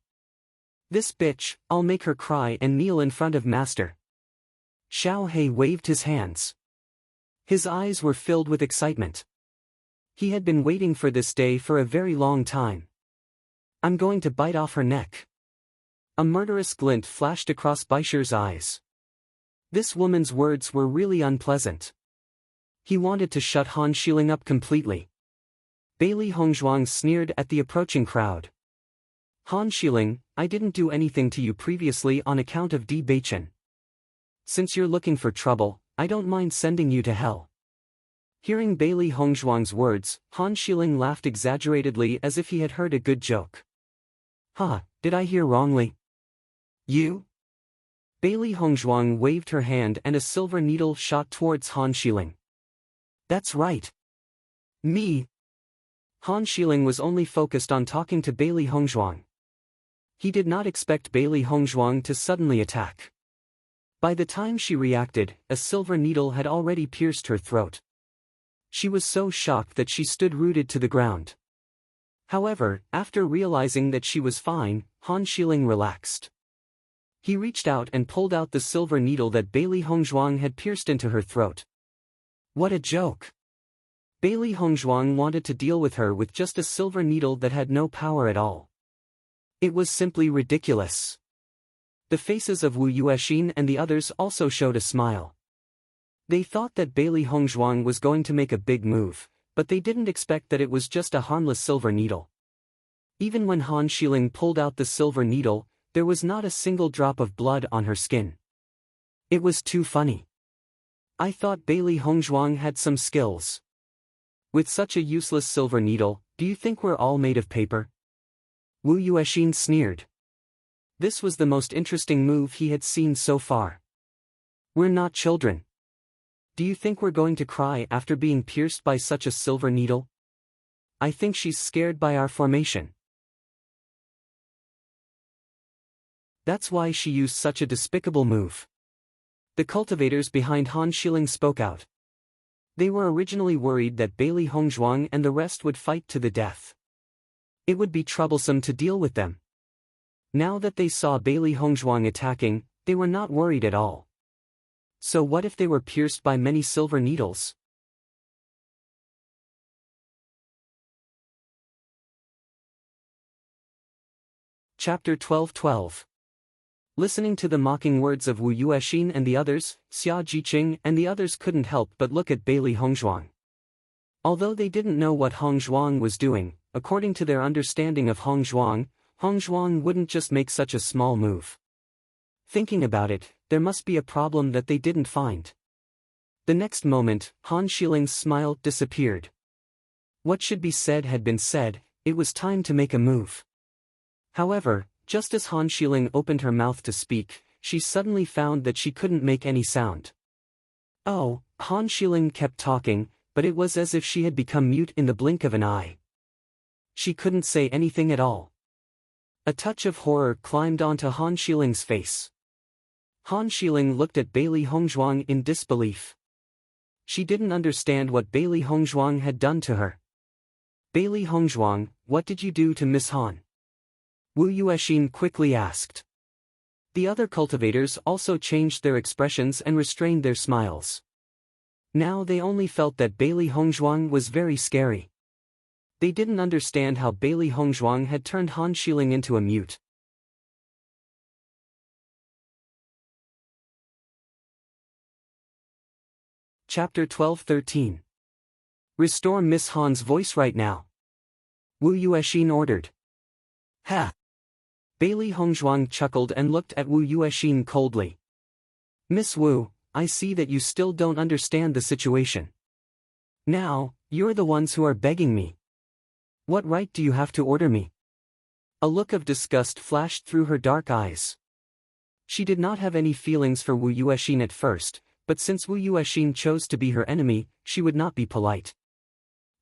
This bitch, I'll make her cry and kneel in front of Master. Xiao He waved his hands. His eyes were filled with excitement. He had been waiting for this day for a very long time. I'm going to bite off her neck. A murderous glint flashed across Baisher's eyes. This woman's words were really unpleasant. He wanted to shut Han Shiling up completely. Bailey Hongzhuang sneered at the approaching crowd. Han Shiling, I didn't do anything to you previously on account of Bewitching. Since you're looking for trouble, I don't mind sending you to hell. Hearing Bailey Hongzhuang's words, Han Shiling laughed exaggeratedly as if he had heard a good joke. Did I hear wrongly? You? Bailey Hongzhuang waved her hand and a silver needle shot towards Han Shiling. That's right. Me. Han Shiling was only focused on talking to Bailey Hongzhuang. He did not expect Bailey Hongzhuang to suddenly attack. By the time she reacted, a silver needle had already pierced her throat. She was so shocked that she stood rooted to the ground. However, after realizing that she was fine, Han Shiling relaxed. He reached out and pulled out the silver needle that Bailey Hongzhuang had pierced into her throat. What a joke! Bailey Hongzhuang wanted to deal with her with just a silver needle that had no power at all. It was simply ridiculous. The faces of Wu Yuexin and the others also showed a smile. They thought that Bailey Hongzhuang was going to make a big move, but they didn't expect that it was just a harmless silver needle. Even when Han Shiling pulled out the silver needle, there was not a single drop of blood on her skin. It was too funny. I thought Bailey Hongzhuang had some skills. With such a useless silver needle, do you think we're all made of paper? Wu Yuexin sneered. This was the most interesting move he had seen so far. We're not children. Do you think we're going to cry after being pierced by such a silver needle? I think she's scared by our formation. That's why she used such a despicable move. The cultivators behind Han Shiling spoke out. They were originally worried that Bailey Hongzhuang and the rest would fight to the death. It would be troublesome to deal with them. Now that they saw Bailey Hongzhuang attacking, they were not worried at all. So what if they were pierced by many silver needles? Chapter 12:12. Listening to the mocking words of Wu Yuexin and the others, Xia Jiqing and the others couldn't help but look at Bailey Hongzhuang. Although they didn't know what Hongzhuang was doing, according to their understanding of Hongzhuang, Hongzhuang wouldn't just make such a small move. Thinking about it, there must be a problem that they didn't find. The next moment, Han Shiling's smile disappeared. What should be said had been said, it was time to make a move. However, just as Han Shiling opened her mouth to speak, she suddenly found that she couldn't make any sound. Oh, Han Shiling kept talking, but it was as if she had become mute in the blink of an eye. She couldn't say anything at all. A touch of horror climbed onto Han Shiling's face. Han Shiling looked at Bailey Hongzhuang in disbelief. She didn't understand what Bailey Hongzhuang had done to her. Bailey Hongzhuang, what did you do to Miss Han? Wu Yuexin quickly asked. The other cultivators also changed their expressions and restrained their smiles. Now they only felt that Bailey Hongzhuang was very scary. They didn't understand how Bailey Hongzhuang had turned Han Shiling into a mute. Chapter 12:13. Restore Miss Han's voice right now. Wu Yuexin ordered. Ha! Bailey Hongzhuang chuckled and looked at Wu Yuexin coldly. Miss Wu, I see that you still don't understand the situation. Now, you're the ones who are begging me. What right do you have to order me? A look of disgust flashed through her dark eyes. She did not have any feelings for Wu Yuexin at first, but since Wu Yuexin chose to be her enemy, she would not be polite.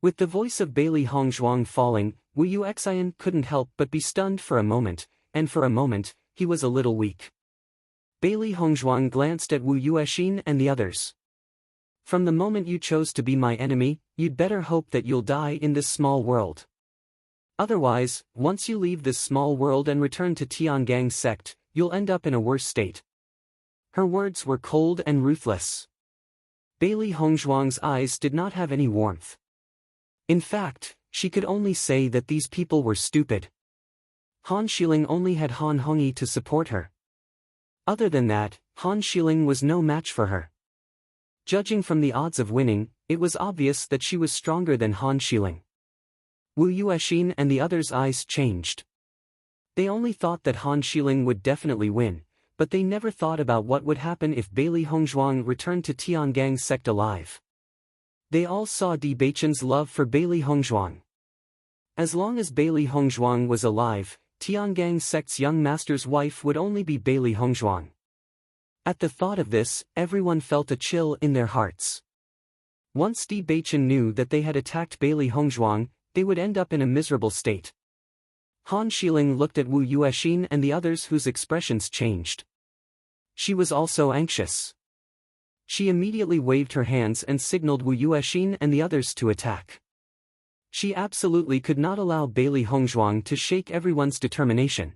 With the voice of Bailey Hongzhuang falling, Wu Yuexin couldn't help but be stunned for a moment, and for a moment, he was a little weak. Bailey Hongzhuang glanced at Wu Yuexin and the others. From the moment you chose to be my enemy, you'd better hope that you'll die in this small world. Otherwise, once you leave this small world and return to Tiangang's sect, you'll end up in a worse state. Her words were cold and ruthless. Bailey Hongzhuang's eyes did not have any warmth. In fact, she could only say that these people were stupid. Han Xiling only had Han Hongyi to support her. Other than that, Han Xiling was no match for her. Judging from the odds of winning, it was obvious that she was stronger than Han Xiling. Wu Yuexin and the others' eyes changed. They only thought that Han Xiling would definitely win, but they never thought about what would happen if Bailey Hongzhuang returned to Tiangang's sect alive. They all saw Di Beichen's love for Bailey Hongzhuang. As long as Bailey Hongzhuang was alive, Tiangang's sect's young master's wife would only be Bailey Hongzhuang. At the thought of this, everyone felt a chill in their hearts. Once Di Beichen knew that they had attacked Bailey Hongzhuang, they would end up in a miserable state. Han Xiling looked at Wu Yuexin and the others whose expressions changed. She was also anxious. She immediately waved her hands and signaled Wu Yuexin and the others to attack. She absolutely could not allow Bailey Hongzhuang to shake everyone's determination.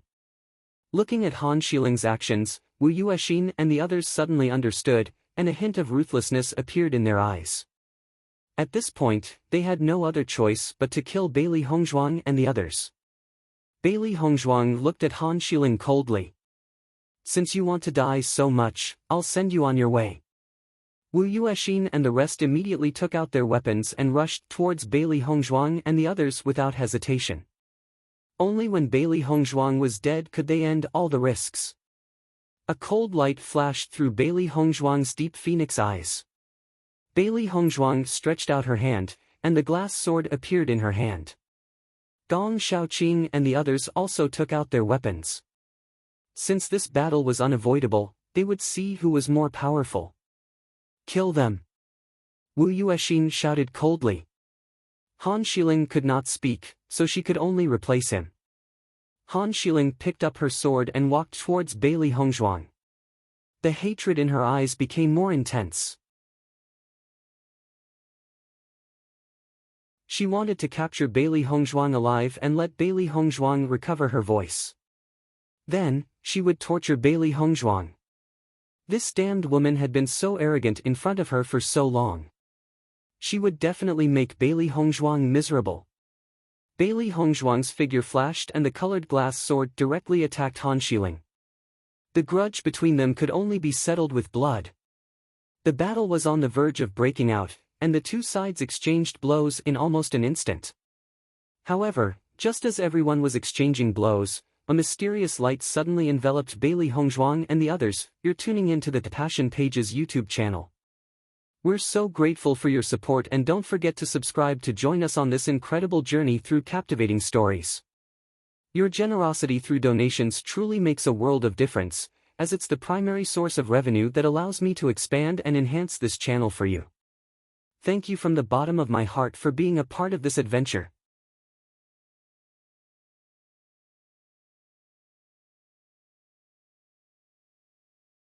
Looking at Han Xiling's actions, Wu Yuexin and the others suddenly understood, and a hint of ruthlessness appeared in their eyes. At this point, they had no other choice but to kill Bailey Hongzhuang and the others. Bailey Hongzhuang looked at Han Xiling coldly. Since you want to die so much, I'll send you on your way. Wu Yuexin and the rest immediately took out their weapons and rushed towards Bailey Hongzhuang and the others without hesitation. Only when Bailey Hongzhuang was dead could they end all the risks. A cold light flashed through Bailey Hongzhuang's deep phoenix eyes. Bailey Hongzhuang stretched out her hand, and the glass sword appeared in her hand. Gong Shaoqing and the others also took out their weapons. Since this battle was unavoidable, they would see who was more powerful. Kill them! Wu Yuexin shouted coldly. Han Xiling could not speak, so she could only replace him. Han Xiling picked up her sword and walked towards Bailey Hongzhuang. The hatred in her eyes became more intense. She wanted to capture Bailey Hongzhuang alive and let Bailey Hongzhuang recover her voice. Then, she would torture Bailey Hongzhuang. This damned woman had been so arrogant in front of her for so long. She would definitely make Bailey Hongzhuang miserable. Bailey Hongzhuang's figure flashed and the colored glass sword directly attacked Han Xiling. The grudge between them could only be settled with blood. The battle was on the verge of breaking out, and the two sides exchanged blows in almost an instant. However, just as everyone was exchanging blows, a mysterious light suddenly enveloped Bailey Hongzhuang and the others. You're tuning into the Passion Pages YouTube channel. We're so grateful for your support, and don't forget to subscribe to join us on this incredible journey through captivating stories. Your generosity through donations truly makes a world of difference, as it's the primary source of revenue that allows me to expand and enhance this channel for you. Thank you from the bottom of my heart for being a part of this adventure.